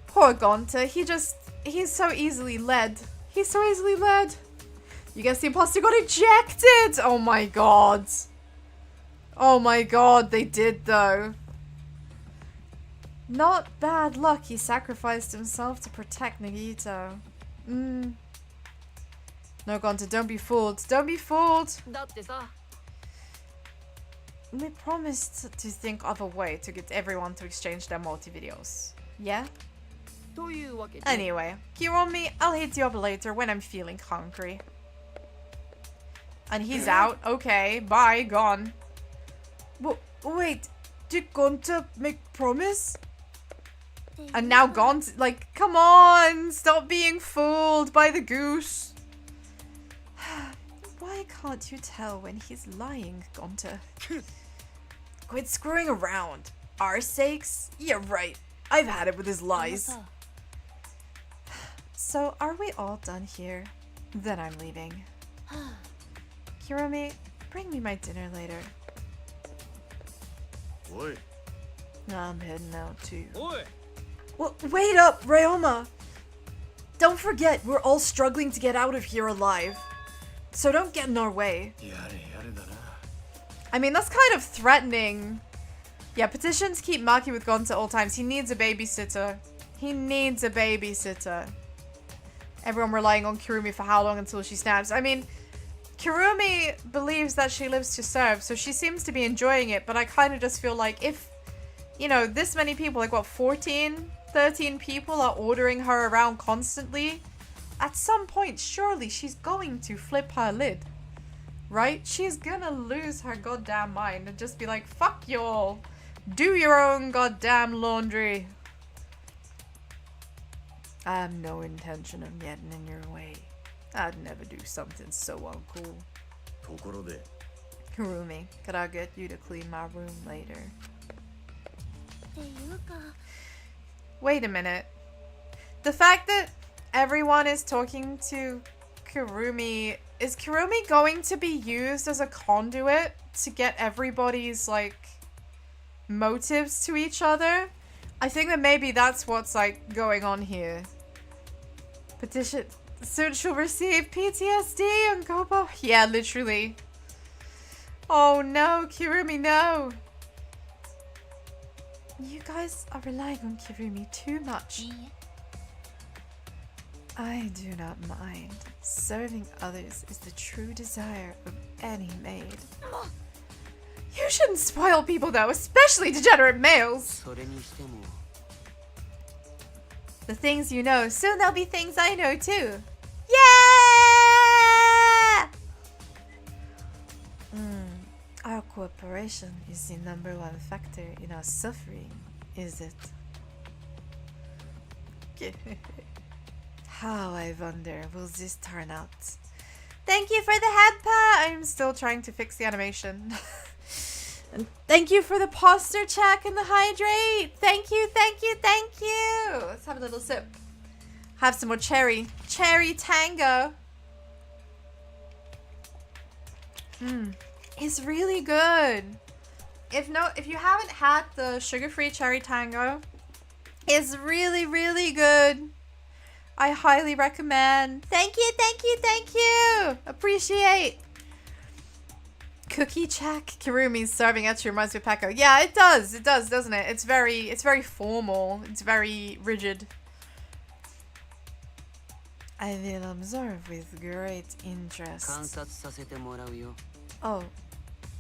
Poor Gonta, he's so easily led. He's so easily led. You guess the imposter got ejected. Oh my god. Oh my god, they did though. Not bad luck. He sacrificed himself to protect Nagito. No, Gonta, don't be fooled. Don't be fooled. We promised to think of a way to get everyone to exchange their multi-videos. Yeah? Anyway, Kiromi, I'll hit you up later when I'm feeling hungry. And he's out. Okay, bye, gone. Wait, did Gonta make promise? And now Gonta, like, come on, stop being fooled by the goose. Why can't you tell when he's lying, Gonta? Quit screwing around. Our sakes? Yeah, right. I've had it with his lies. So, are we all done here? Then I'm leaving. Kiromi, bring me my dinner later. Oi. I'm heading out too. Oi. Well, wait up, Ryoma! Don't forget, we're all struggling to get out of here alive. So don't get in our way. I mean, that's kind of threatening. Yeah, petitions keep Maki with Gonta at all times. He needs a babysitter. He needs a babysitter. Everyone relying on Kirumi for how long until she snaps? I mean, Kirumi believes that she lives to serve, so she seems to be enjoying it, but I kind of just feel like if, you know, this many people, like what, 14, 13 people are ordering her around constantly, at some point, surely she's going to flip her lid. Right? She's gonna lose her goddamn mind and just be like, fuck y'all. Do your own goddamn laundry. I have no intention of getting in your way. I'd never do something so uncool. Kurumi, could I get you to clean my room later? Wait a minute. The fact that everyone is talking to Kurumi, is Kurumi going to be used as a conduit to get everybody's, like, motives to each other? I think that maybe that's what's, like, going on here. Petition. Soon she'll receive PTSD and Gobo. Yeah, literally. Oh no, Kirumi, no. You guys are relying on Kirumi too much. I do not mind. Serving others is the true desire of any maid. You shouldn't spoil people though, especially degenerate males. The things you know, soon there'll be things I know too. Yeah! Our cooperation is the #1 factor in our suffering, is it? How, I wonder, will this turn out? Thank you for the head pat! I'm still trying to fix the animation. And thank you for the posture check and the hydrate! Thank you, thank you, thank you! Let's have a little sip. Have some more cherry. Cherry tango! It's really good. If you haven't had the sugar-free cherry tango, it's really, really good. I highly recommend. Thank you, thank you, thank you. Appreciate. Cookie check. Kirumi's serving ecchi reminds me of Peko. Yeah, it does, doesn't it? It's very formal. It's very rigid. I will observe with great interest. Oh,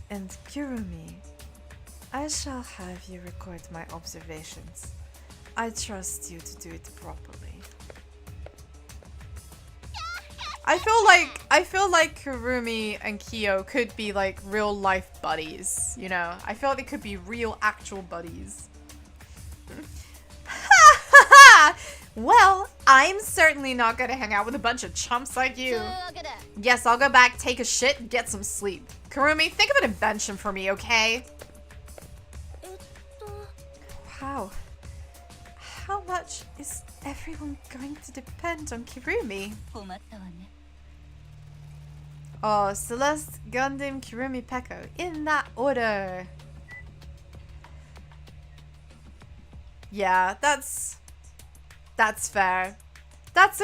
and Kirumi, I shall have you record my observations. I trust you to do it properly. I feel like Kurumi and Kyo could be like real life buddies, you know? I feel like they could be real actual buddies. Well, I'm certainly not gonna hang out with a bunch of chumps like you. Yes, I'll go back, take a shit, and get some sleep. Kurumi, think of an invention for me, okay? Wow. How much is everyone going to depend on Kirumi? Oh, Celeste, Gundam, Kirumi, Peko. In that order. Yeah, that's fair. That's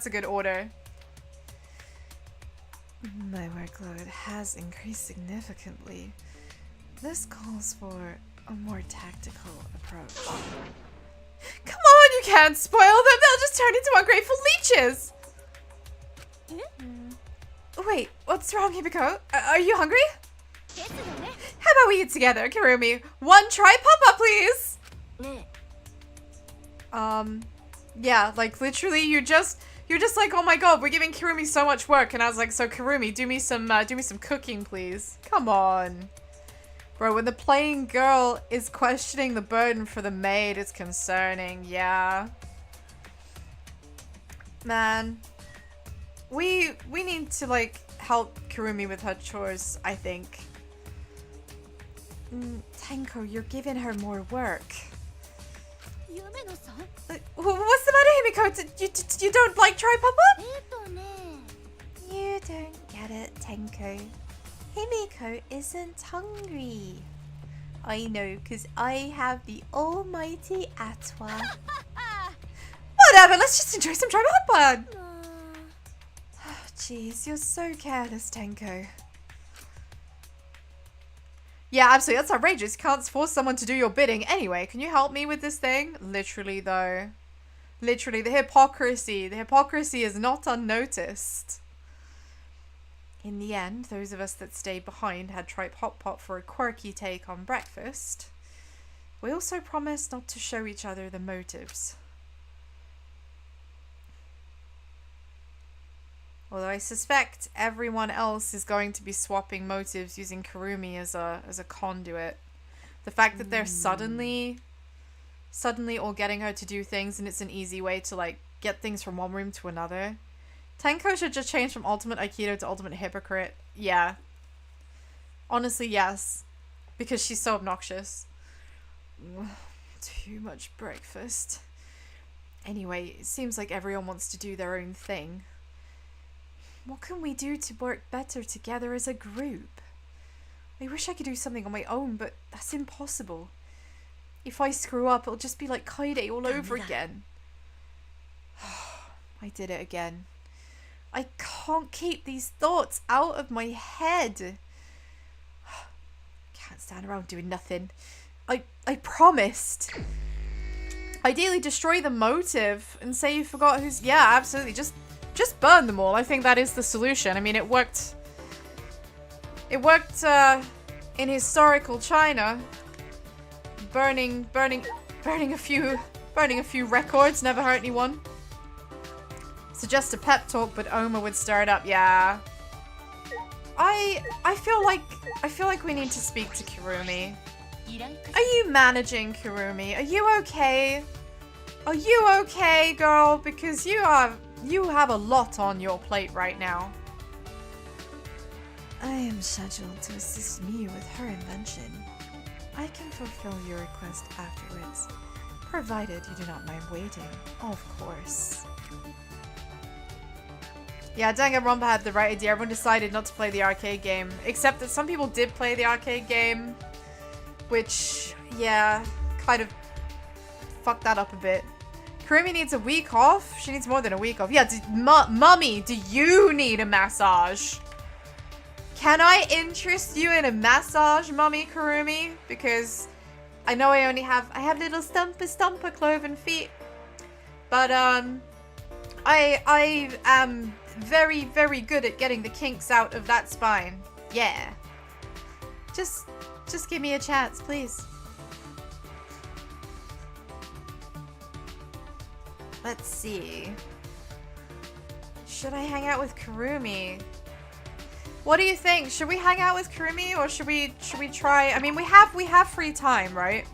a good order. My workload has increased significantly. This calls for a more tactical approach. Come on, you can't spoil them. They'll just turn into ungrateful leeches. Wait, what's wrong, Himiko? Are you hungry? How about we eat together, Kirumi? One tri-papa, please. Yeah, like literally, you're just like, oh my god, we're giving Kirumi so much work, and I was like, so Kirumi, do me some cooking, please. Come on. Bro, when the playing girl is questioning the burden for the maid, it's concerning, yeah. Man. We need to, like, help Kirumi with her chores, I think. Tenko, you're giving her more work. What's the matter, Himiko? You don't like tri-papa? You don't get it, Tenko. Himiko isn't hungry. I know, because I have the almighty Atwa. Whatever, let's just enjoy some tri-papa. Oh, jeez, you're so careless, Tenko. Yeah, absolutely, that's outrageous. You can't force someone to do your bidding. Anyway, can you help me with this thing? Literally, though. Literally, the hypocrisy. The hypocrisy is not unnoticed. In the end, those of us that stayed behind had tripe hot pot for a quirky take on breakfast. We also promised not to show each other the motives. Although I suspect everyone else is going to be swapping motives using Kirumi as a conduit. The fact that they're suddenly all getting her to do things, and it's an easy way to like get things from one room to another. Tenko should just change from ultimate Aikido to ultimate hypocrite. Yeah. Honestly, yes. Because she's so obnoxious. Too much breakfast. Anyway, it seems like everyone wants to do their own thing. What can we do to work better together as a group? I wish I could do something on my own, but that's impossible. If I screw up, it'll just be like Kaide all over again. I did it again. I can't keep these thoughts out of my head. Can't stand around doing nothing. I promised. Ideally destroy the motive and say you forgot who's... Yeah, absolutely. Just burn them all. I think that is the solution. I mean, it worked... It worked in historical China. Burning a few records never hurt anyone. Suggest a pep talk, but Oma would stir it up. Yeah. I feel like we need to speak to Kirumi. Are you managing, Kirumi? Are you okay? Are you okay, girl? Because you have a lot on your plate right now. I am scheduled to assist me with her invention. I can fulfill your request afterwards, provided you do not mind waiting, of course. Yeah, Danganronpa had the right idea. Everyone decided not to play the arcade game. Except that some people did play the arcade game. Which, yeah, kind of fucked that up a bit. Kirumi needs a week off? She needs more than a week off. Yeah, Mummy, do you need a massage? Can I interest you in a massage, Mummy Kirumi? Because I know I have little stumper cloven feet. But, I am very, very good at getting the kinks out of that spine. Yeah. Just give me a chance, please. Let's see. Should I hang out with Kirumi? What do you think? Should we hang out with Kirumi, or should we try? I mean, we have free time, right?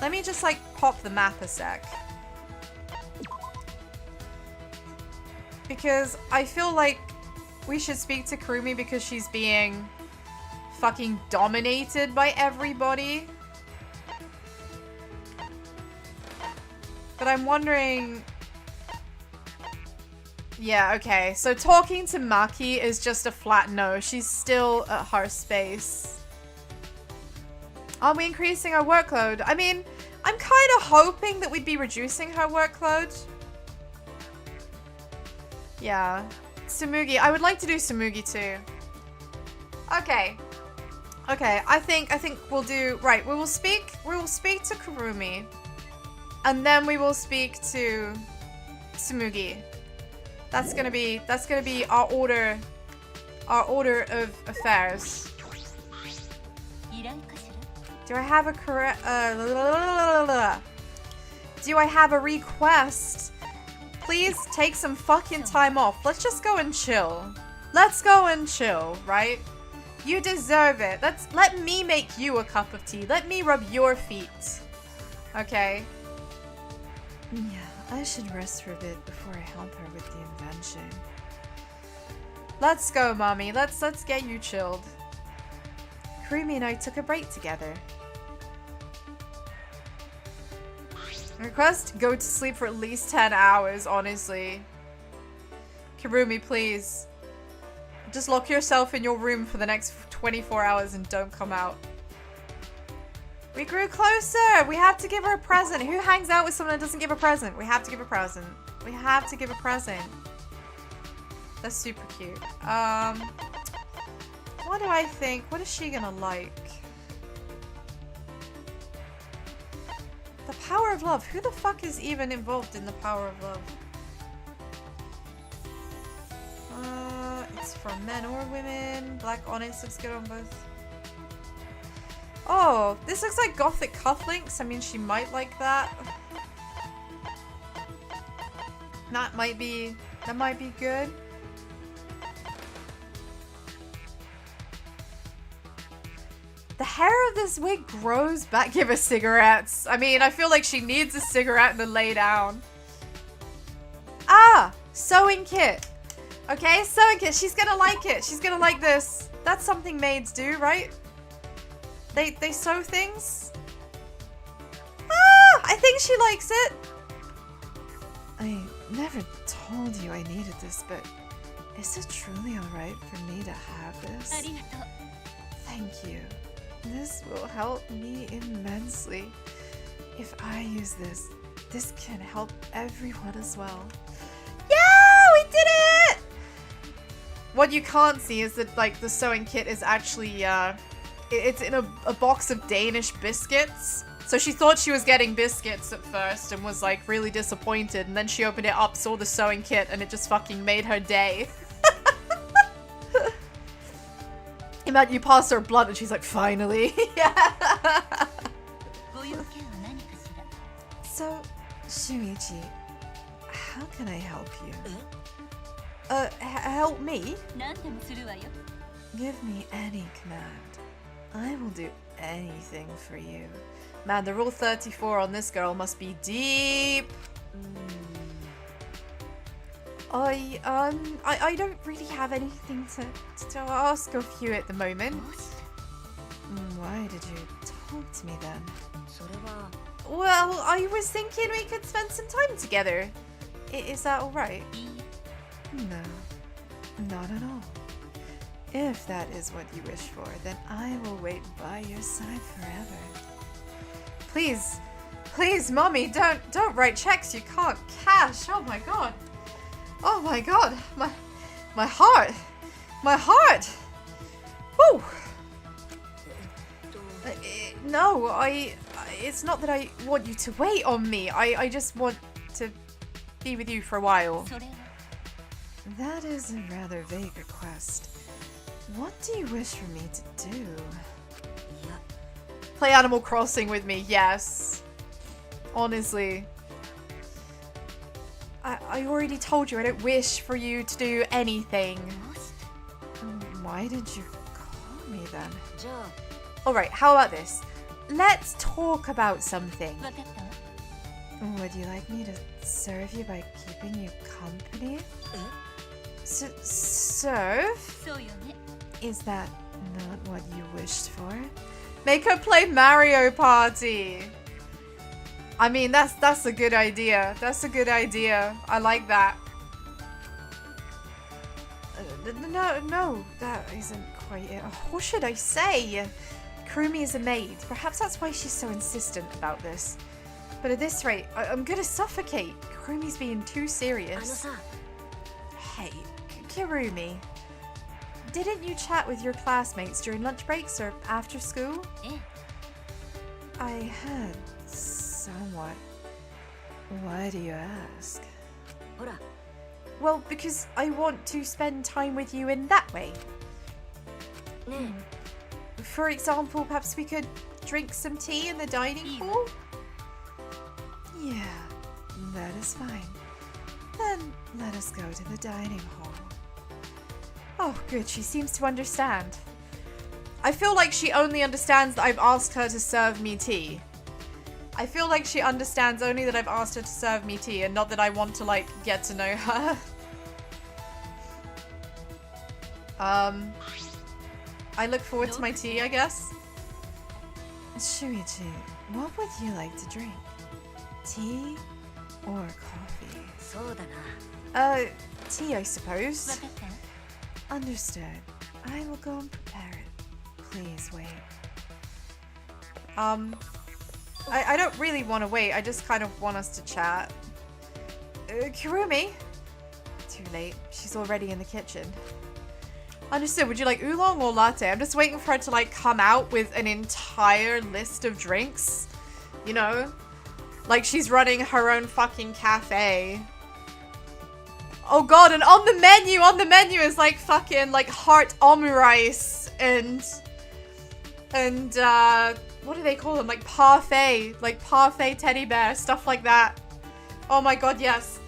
Let me just like pop the map a sec. Because I feel like we should speak to Kirumi because she's being fucking dominated by everybody. But I'm wondering... Yeah, okay. So talking to Maki is just a flat no. She's still at her space. Are we increasing our workload? I mean, I'm kind of hoping that we'd be reducing her workload. Yeah. Tsumugi. I would like to do Tsumugi too. Okay. Okay, I think we'll do right. We will speak to Kurumi. And then we will speak to Tsumugi. That's gonna be our order of affairs. Do I have a correct do I have a request? Please take some fucking time off. Let's just go and chill. Let's go and chill, right? You deserve it. Let me make you a cup of tea. Let me rub your feet. Okay? Yeah, I should rest for a bit before I help her with the invention. Let's go, mommy. Let's get you chilled. Kurumi and I took a break together. Request, go to sleep for at least 10 hours, honestly. Kurumi, please. Just lock yourself in your room for the next 24 hours and don't come out. We grew closer! We have to give her a present. Who hangs out with someone that doesn't give a present? We have to give a present. We have to give a present. That's super cute. What do I think? What is she gonna like? The power of love. Who the fuck is even involved in the power of love? It's for men or women. Black onyx looks good on both. Oh, this looks like gothic cufflinks. I mean, she might like that. That might be good. The hair of this wig grows back. Give her cigarettes. I mean, I feel like she needs a cigarette to lay down. Ah! Sewing kit. Okay, sewing kit. She's gonna like it. She's gonna like this. That's something maids do, right? They sew things. Ah! I think she likes it. I never told you I needed this, but is it truly alright for me to have this? Thank you. This will help me immensely. If I use this, this can help everyone as well. Yeah, we did it! What you can't see is that, like, the sewing kit is actually, it's in a box of Danish biscuits. So she thought she was getting biscuits at first and was, like, really disappointed. And then she opened it up, saw the sewing kit, and it just fucking made her day. Imagine you pass her blunt and she's like, finally. Yeah. So, Shuichi, how can I help you? Help me? Give me any command. I will do anything for you. Man, the rule 34 on this girl must be deep. I don't really have anything to ask of you at the moment. Why did you talk to me then? Well, I was thinking we could spend some time together. Is that alright? No, not at all. If that is what you wish for, then I will wait by your side forever. Please, please, mommy, don't write checks you can't cash. Oh my god. Oh my god, my heart, whew. No, it's not that I want you to wait on me. I just want to be with you for a while. That is a rather vague request. What do you wish for me to do? Play Animal Crossing with me, yes. Honestly. I already told you I don't wish for you to do anything. Why did you call me then? Alright, how about this? Let's talk about something. Would you like me to serve you by keeping you company? Serve? Is that not what you wished for? Make her play Mario Party! I mean, that's a good idea. That's a good idea. I like that. No, that isn't quite it. What should I say? Kurumi is a maid. Perhaps that's why she's so insistent about this. But at this rate, I'm gonna suffocate. Kurumi's being too serious. Kirumi, didn't you chat with your classmates during lunch breaks or after school? I had somewhat. Why do you ask? Well, because I want to spend time with you in that way. For example, perhaps we could drink some tea in the dining hall? Yeah, that is fine. Then let us go to the dining hall. Oh, good, she seems to understand. I feel like she only understands that I've asked her to serve me tea. I feel like she understands only that I've asked her to serve me tea and not that I want to, like, get to know her. I look forward to my tea, I guess. Shuichi, what would you like to drink? Tea or coffee? Tea, I suppose. Understood. I will go and prepare it. Please wait. I don't really want to wait. I just kind of want us to chat. Kirumi? Too late. She's already in the kitchen. Understood. Would you like oolong or latte? I'm just waiting for her to, like, come out with an entire list of drinks. You know? Like she's running her own fucking cafe. Oh god, and on the menu is like fucking like heart omurice and what do they call them? Like parfait teddy bear, stuff like that. Oh my god, yes.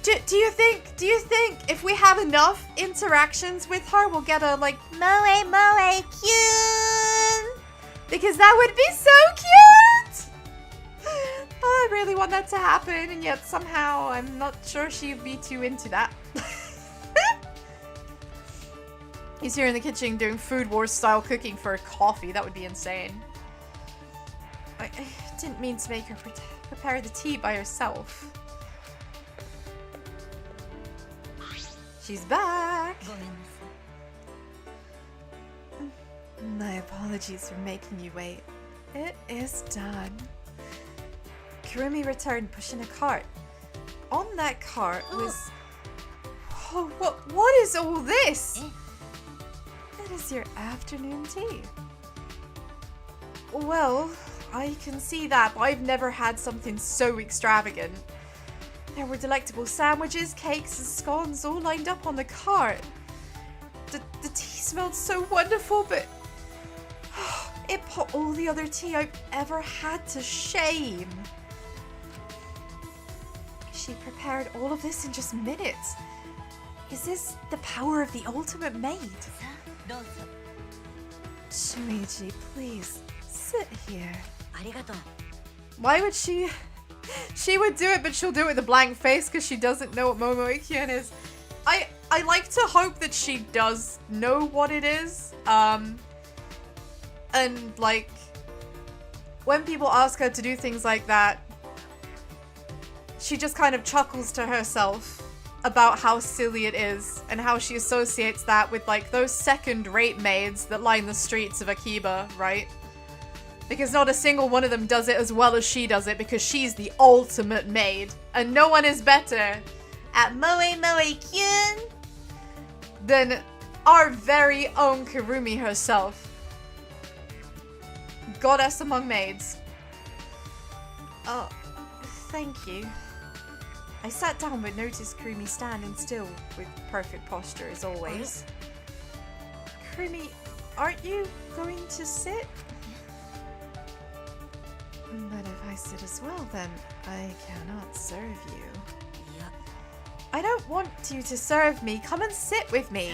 Do you think if we have enough interactions with her, we'll get a like moe cute? Because that would be so cute. Oh, I really want that to happen, and yet somehow I'm not sure she'd be too into that. He's here in the kitchen doing Food Wars style cooking for a coffee. That would be insane. I didn't mean to make her prepare the tea by herself. She's back! My apologies for making you wait. It is done. Kirumi returned pushing a cart. On that cart was... Oh, what is all this? That is your afternoon tea. Well, I can see that, but I've never had something so extravagant. There were delectable sandwiches, cakes, and scones all lined up on the cart. The tea smelled so wonderful, but it put all the other tea I've ever had to shame. She prepared all of this in just minutes. Is this the power of the ultimate maid? Shuichi, please, sit here. Why would she... She would do it, but she'll do it with a blank face because she doesn't know what Momoe-kyun is. I like to hope that she does know what it is. And, like, when people ask her to do things like that, she just kind of chuckles to herself about how silly it is and how she associates that with, like, those second-rate maids that line the streets of Akiba, right? Because not a single one of them does it as well as she does it because she's the ultimate maid. And no one is better at Momoe-kyun than our very own Kirumi herself. Goddess among maids. Oh, thank you. I sat down but noticed Kirumi standing still with perfect posture as always. Kirumi, aren't you going to sit? But if I sit as well, then I cannot serve you. I don't want you to serve me. Come and sit with me.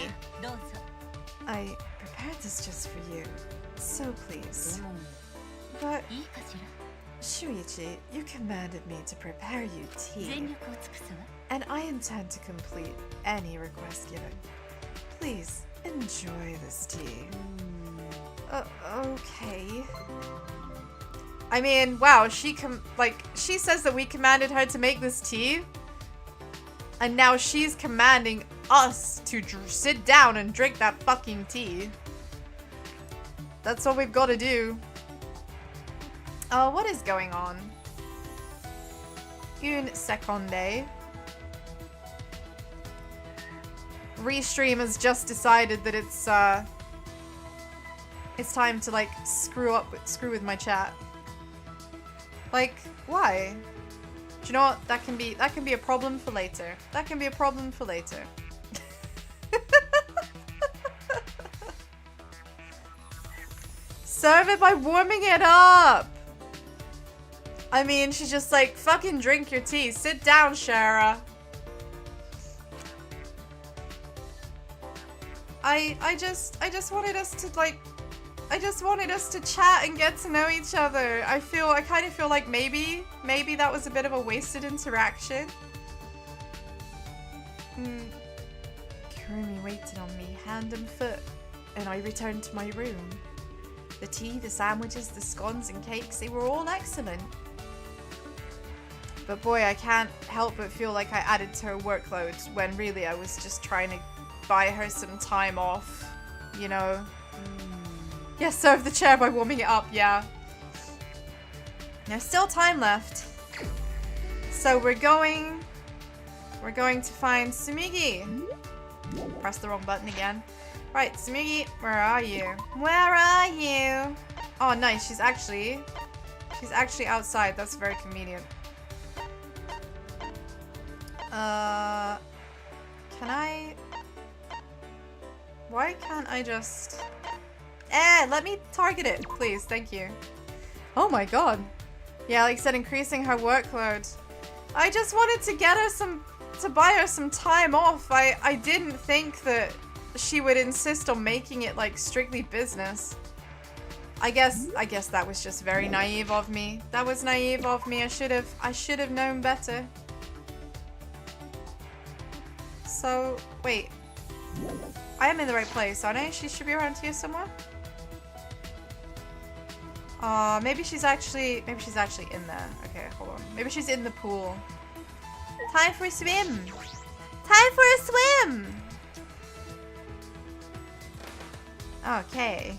I prepared this just for you, so please. But, Shuichi, you commanded me to prepare you tea, and I intend to complete any request given. Please, enjoy this tea. Okay. I mean, wow, she says that we commanded her to make this tea, and now she's commanding us to sit down and drink that fucking tea. That's what we've got to do. What is going on? Une seconde. Restream has just decided that it's time to like screw with my chat. Like, why? Do you know what? That can be a problem for later. That can be a problem for later. Serve it by warming it up. I mean, she's just like, fucking drink your tea. Sit down, Shara. I just wanted us to like, I just wanted us to chat and get to know each other. I kind of feel like maybe that was a bit of a wasted interaction. Kurumi waited on me, hand and foot, and I returned to my room. The tea, the sandwiches, the scones and cakes, they were all excellent. But boy, I can't help but feel like I added to her workload when really I was just trying to buy her some time off, you know? Yeah, serve the chair by warming it up, yeah. There's still time left. So we're going to find Tsumugi. Press the wrong button again. Right, Tsumugi, where are you? Where are you? Oh, nice. She's actually outside. That's very convenient. Can I? Why can't I just? Let me target it, please. Thank you. Oh my god. Yeah, like I said, increasing her workload. I just wanted to get her to buy her some time off. I didn't think that she would insist on making it like strictly business. I guess that was just very naive of me. That was naive of me. I should have known better. So, wait. I am in the right place, aren't I? She should be around here somewhere. Maybe she's actually in there. Okay, hold on. Maybe she's in the pool. Time for a swim. Time for a swim. Okay.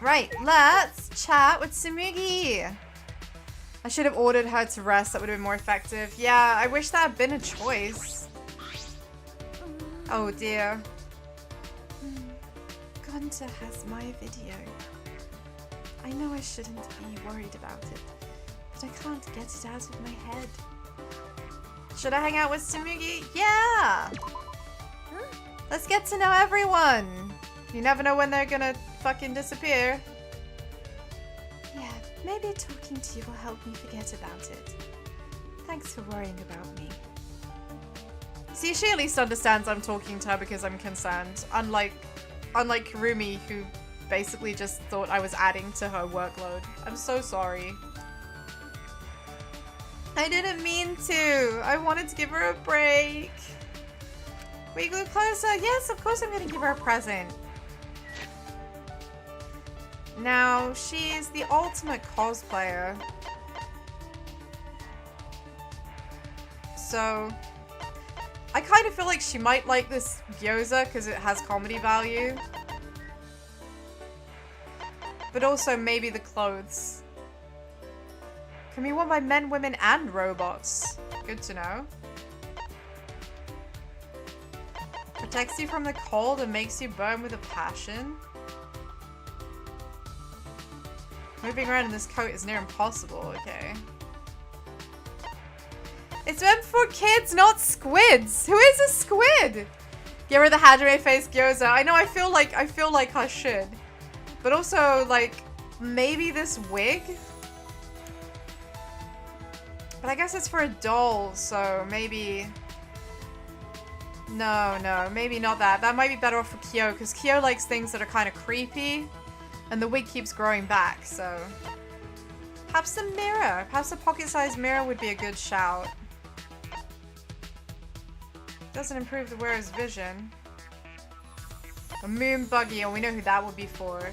Right, let's chat with Tsumugi. I should have ordered her to rest. That would have been more effective. Yeah, I wish that had been a choice. Oh dear. Gunter has my video. I know I shouldn't be worried about it, but I can't get it out of my head. Should I hang out with Tsumugi? Yeah! Let's get to know everyone. You never know when they're gonna fucking disappear. Yeah, maybe talking to you will help me forget about it. Thanks for worrying about me. See, she at least understands I'm talking to her because I'm concerned. Unlike Kurumi, who basically just thought I was adding to her workload. I'm so sorry. I didn't mean to. I wanted to give her a break. We grew closer. Yes, of course I'm gonna give her a present. Now, she's the ultimate cosplayer. So, I kind of feel like she might like this gyoza because it has comedy value. But also maybe the clothes. Can be worn by men, women, and robots. Good to know. Protects you from the cold and makes you burn with a passion. Moving around in this coat is near impossible, okay. It's meant for kids, not squids. Who is a squid? Give her the hajime face gyoza. I know, I feel like I should. But also, like, maybe this wig? But I guess it's for a doll, so maybe... No, maybe not that. That might be better off for Kyo, because Kyo likes things that are kind of creepy. And the wig keeps growing back, so... Perhaps a mirror. Perhaps a pocket-sized mirror would be a good shout. Doesn't improve the wearer's vision. A moon buggy, and we know who that would be for.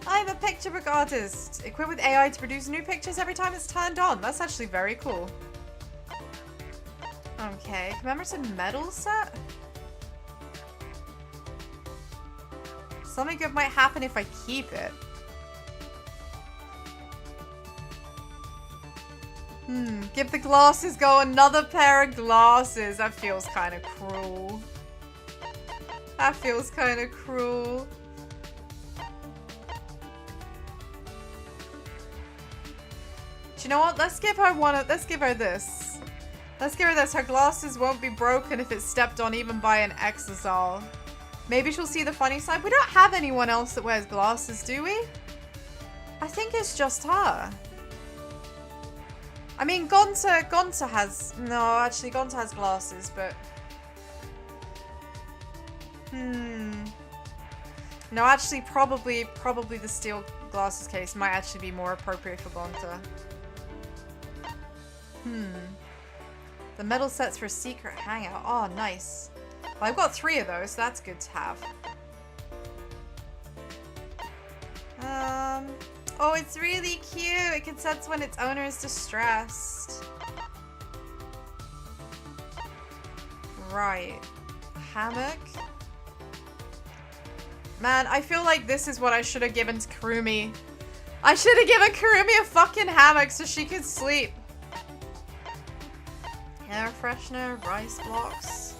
I'm a picture book artist, equipped with AI to produce new pictures every time it's turned on. That's actually very cool. Okay, commemorative medal set? Something good might happen if I keep it. Give the glasses go. Another pair of glasses. That feels kind of cruel. That feels kind of cruel. Do you know what? Let's give her let's give her this. Let's give her this. Her glasses won't be broken if it's stepped on even by an exisal. Maybe she'll see the funny side. We don't have anyone else that wears glasses, do we? I think it's just her. I mean, Gonta has... No, actually, Gonta has glasses, but... No, actually, probably the steel glasses case might actually be more appropriate for Gonta. The metal sets for secret hangout. Oh, nice. Well, I've got 3 of those, so that's good to have. Oh, it's really cute. It can sense when its owner is distressed. Right. Hammock. Man, I feel like this is what I should have given to Kurumi. I should have given Kurumi a fucking hammock so she could sleep. Air freshener, rice blocks.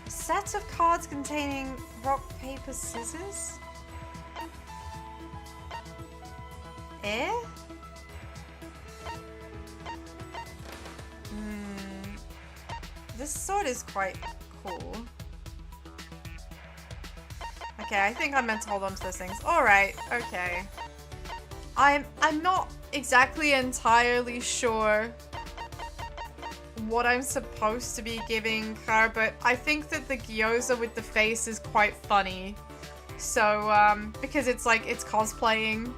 A set of cards containing rock, paper, scissors? Eh? This sword is quite cool. Okay, I think I'm meant to hold on to those things. Alright, okay. I'm not exactly entirely sure what I'm supposed to be giving her, but I think that the gyoza with the face is quite funny. So, because it's like, it's cosplaying.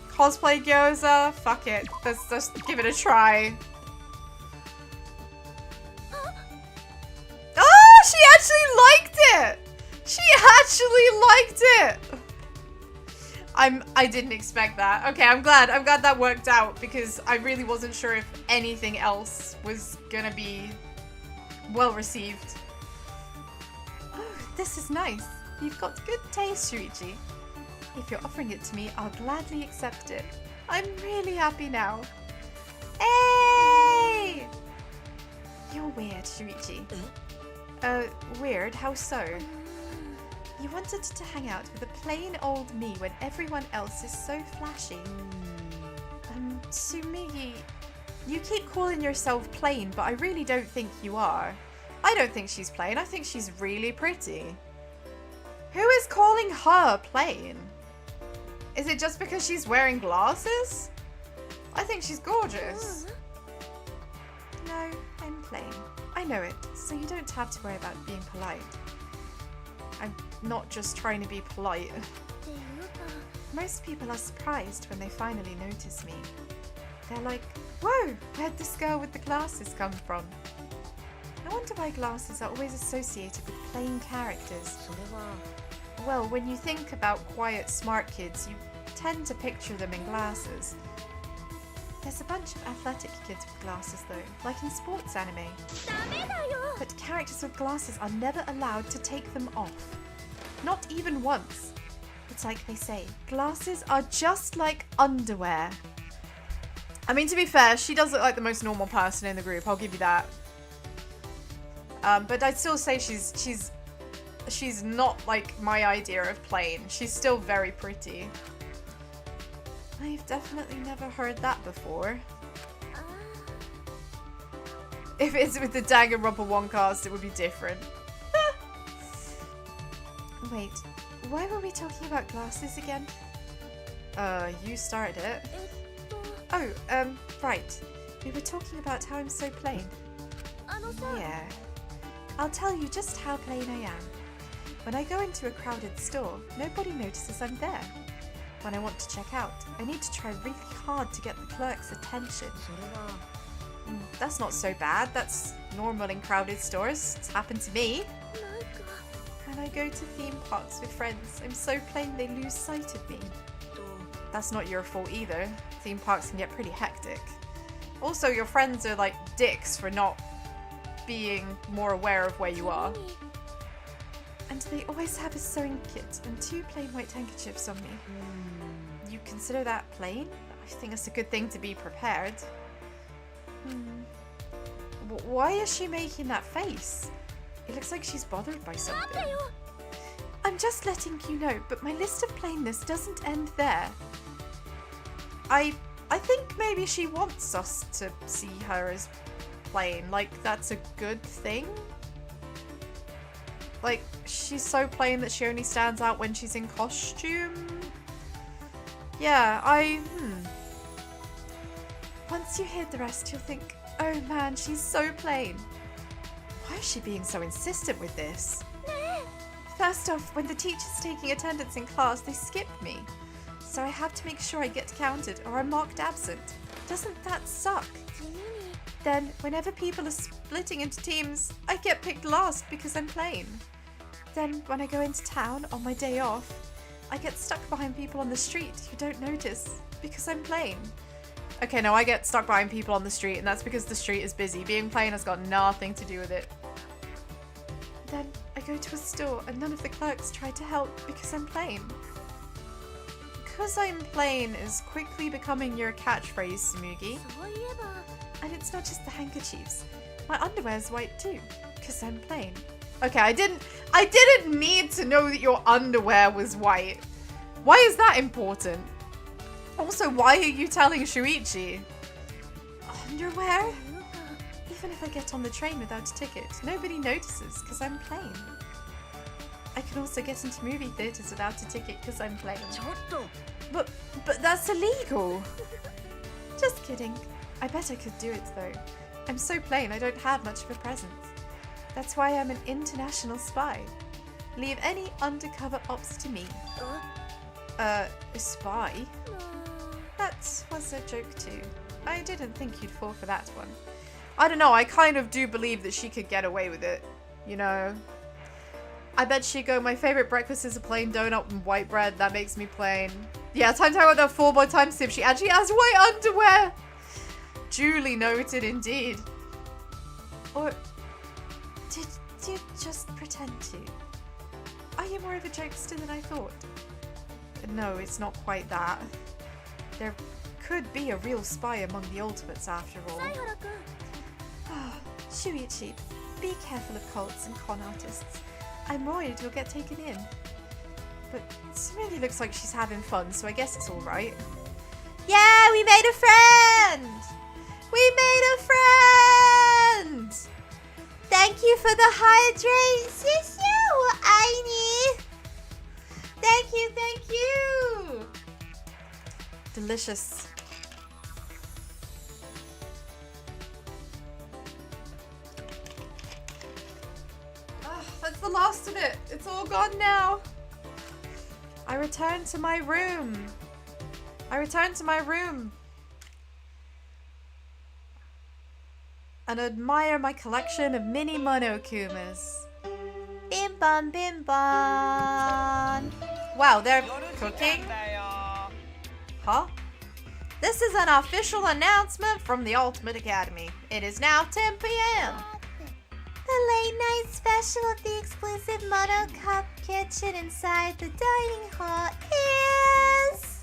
Cosplay gyoza? Fuck it. Let's just give it a try. Oh, she actually liked it! She actually liked it! I didn't expect that. Okay, I'm glad that worked out because I really wasn't sure if anything else was gonna be well received. Oh, this is nice. You've got good taste, Shuichi. If you're offering it to me, I'll gladly accept it. I'm really happy now. Hey! You're weird, Shuichi. Weird? How so? You wanted to hang out with a plain old me when everyone else is so flashy. Sumigi, you keep calling yourself plain, but I really don't think you are. I don't think she's plain. I think she's really pretty. Who is calling her plain? Is it just because she's wearing glasses? I think she's gorgeous. No, I'm plain. I know it, so you don't have to worry about being polite. I'm not just trying to be polite. Most people are surprised when they finally notice me. They're like, whoa, where'd this girl with the glasses come from? I wonder why glasses are always associated with plain characters. Well, when you think about quiet, smart kids, you tend to picture them in glasses. There's a bunch of athletic kids with glasses though, like in sports anime. But characters with glasses are never allowed to take them off. Not even once. It's like they say, glasses are just like underwear. I mean, to be fair, she does look like the most normal person in the group, I'll give you that. But I'd still say she's not like my idea of plain. She's still very pretty. I've definitely never heard that before. If it's with the Danganronpa 1 cast, it would be different. Wait, why were we talking about glasses again? You started it. Oh, right. We were talking about how I'm so plain. Yeah. I'll tell you just how plain I am. When I go into a crowded store, nobody notices I'm there. When I want to check out, I need to try really hard to get the clerk's attention. That's not so bad. That's normal in crowded stores. It's happened to me. When I go to theme parks with friends, I'm so plain they lose sight of me. That's not your fault either. Theme parks can get pretty hectic. Also, your friends are like dicks for not being more aware of where you are. And they always have a sewing kit and 2 plain white handkerchiefs on me. You consider that plain? I think it's a good thing to be prepared. Why is she making that face? It looks like she's bothered by something. I'm just letting you know, but my list of plainness doesn't end there. I think maybe she wants us to see her as plain. Like, that's a good thing. Like, she's so plain that she only stands out when she's in costume. Yeah, Once you hear the rest, you'll think, oh man, she's so plain. Why is she being so insistent with this? First off, when the teacher's taking attendance in class, they skip me. So I have to make sure I get counted or I'm marked absent. Doesn't that suck? Then, whenever people are splitting into teams, I get picked last because I'm plain. Then, when I go into town on my day off, I get stuck behind people on the street who don't notice because I'm plain. Okay, no, I get stuck behind people on the street and that's because the street is busy. Being plain has got nothing to do with it. Then, I go to a store and none of the clerks try to help because I'm plain. Because I'm plain is quickly becoming your catchphrase, Tsumugi. And it's not just the handkerchiefs. My underwear's white too, because I'm plain. Okay, I didn't need to know that your underwear was white. Why is that important? Also, why are you telling Shuichi? Underwear? Even if I get on the train without a ticket, nobody notices because I'm plain. I can also get into movie theaters without a ticket because I'm plain. But that's illegal. Just kidding. I bet I could do it though. I'm so plain I don't have much of a presence. That's why I'm an international spy. Leave any undercover ops to me. A spy? That was a joke too. I didn't think you'd fall for that one. I don't know, I kind of do believe that she could get away with it. You know? I bet she'd go, my favorite breakfast is a plain donut and white bread. That makes me plain. Yeah, time to talk about that 4 more times if she actually has white underwear. Duly noted indeed. Or did you just pretend to? Are you more of a jokester than I thought? No, it's not quite that. There could be a real spy among the ultimates after all. Shuichi, be careful of cults and con artists. I'm worried you'll get taken in. But Tsumugi looks like she's having fun, so I guess it's alright. Yeah, we made a friend! We made a friend! Thank you for the hydrate, Aini! Thank you! Delicious. That's the last of it. It's all gone now. I return to my room. And admire my collection of mini monokumas. Bim bam bim bam. Wow, they're cooking? Huh? This is an official announcement from the Ultimate Academy. It is now 10 p.m. The late night special of the exclusive Mono Cup kitchen inside the dining hall is...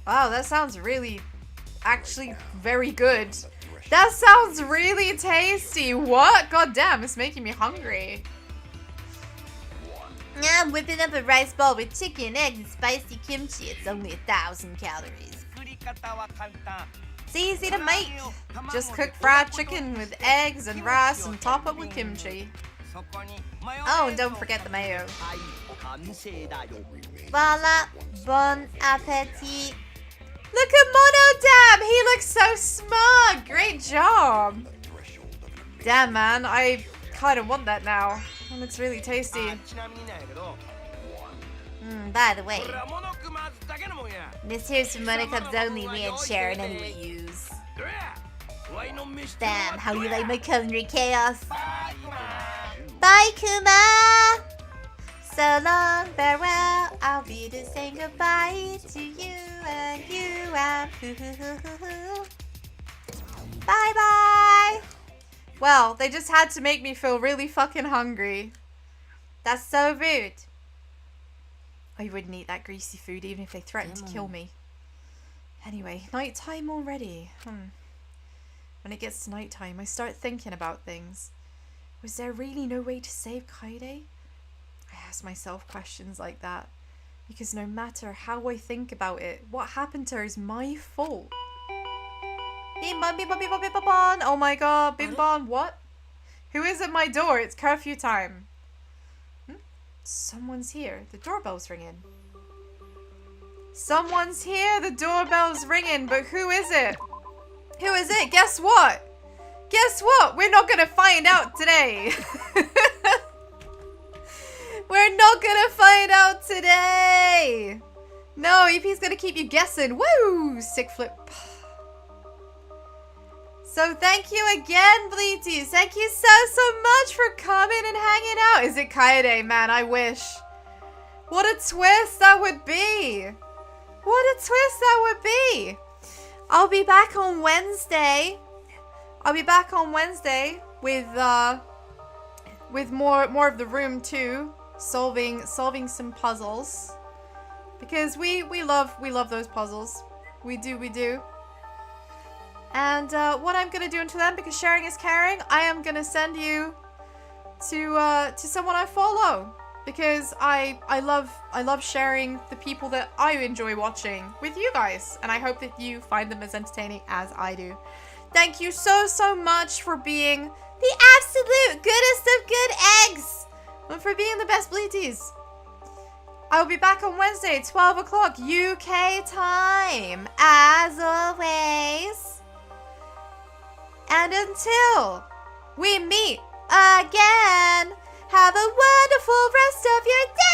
Wow, that sounds really, actually very good. That sounds really tasty. What? God damn, it's making me hungry. I'm whipping up a rice ball with chicken, eggs, and spicy kimchi. It's only 1,000 calories. It's easy to make. Just cook fried chicken with eggs and rice and top it with kimchi. Oh, and don't forget the mayo. Voila, bon appetit. Look at Monodam! He looks so smug! Great job! Damn, man, I kind of want that now. It looks really tasty. By the way, this here's for Monocup's only me and Sharon anyway use. Damn, how you like my culinary chaos? Bye, Kuma! So long, farewell, I'll be just saying goodbye to you and you and hoo-hoo-hoo-hoo-hoo. Bye-bye! Well, they just had to make me feel really fucking hungry. That's so rude. I wouldn't eat that greasy food even if they threatened to kill me. Anyway, nighttime already. When it gets to nighttime, I start thinking about things. Was there really no way to save Kaede? I ask myself questions like that. Because no matter how I think about it, what happened to her is my fault. Bim bam, bim bam, bim bam, bim bam, bam. Oh my god, bim bam, what? Who is at my door? It's curfew time. Someone's here. The doorbell's ringing. Someone's here. The doorbell's ringing. But who is it? Who is it? Guess what? Guess what? We're not gonna find out today. We're not gonna find out today. No, EP's gonna keep you guessing. Woo! Sick flip. So thank you again, Bleeties. Thank you so much for coming and hanging out. Is it Kaede? Man, I wish. What a twist that would be. What a twist that would be. I'll be back on Wednesday. I'll be back on Wednesday with more of the room 2, solving some puzzles. Because we love those puzzles. We do. And what I'm gonna do until then, because sharing is caring, I am gonna send you to someone I follow, because I love sharing the people that I enjoy watching with you guys, and I hope that you find them as entertaining as I do. Thank you so much for being the absolute goodest of good eggs, and for being the best Bleeties. I will be back on Wednesday at 12 o'clock UK time, as always. And until we meet again, have a wonderful rest of your day!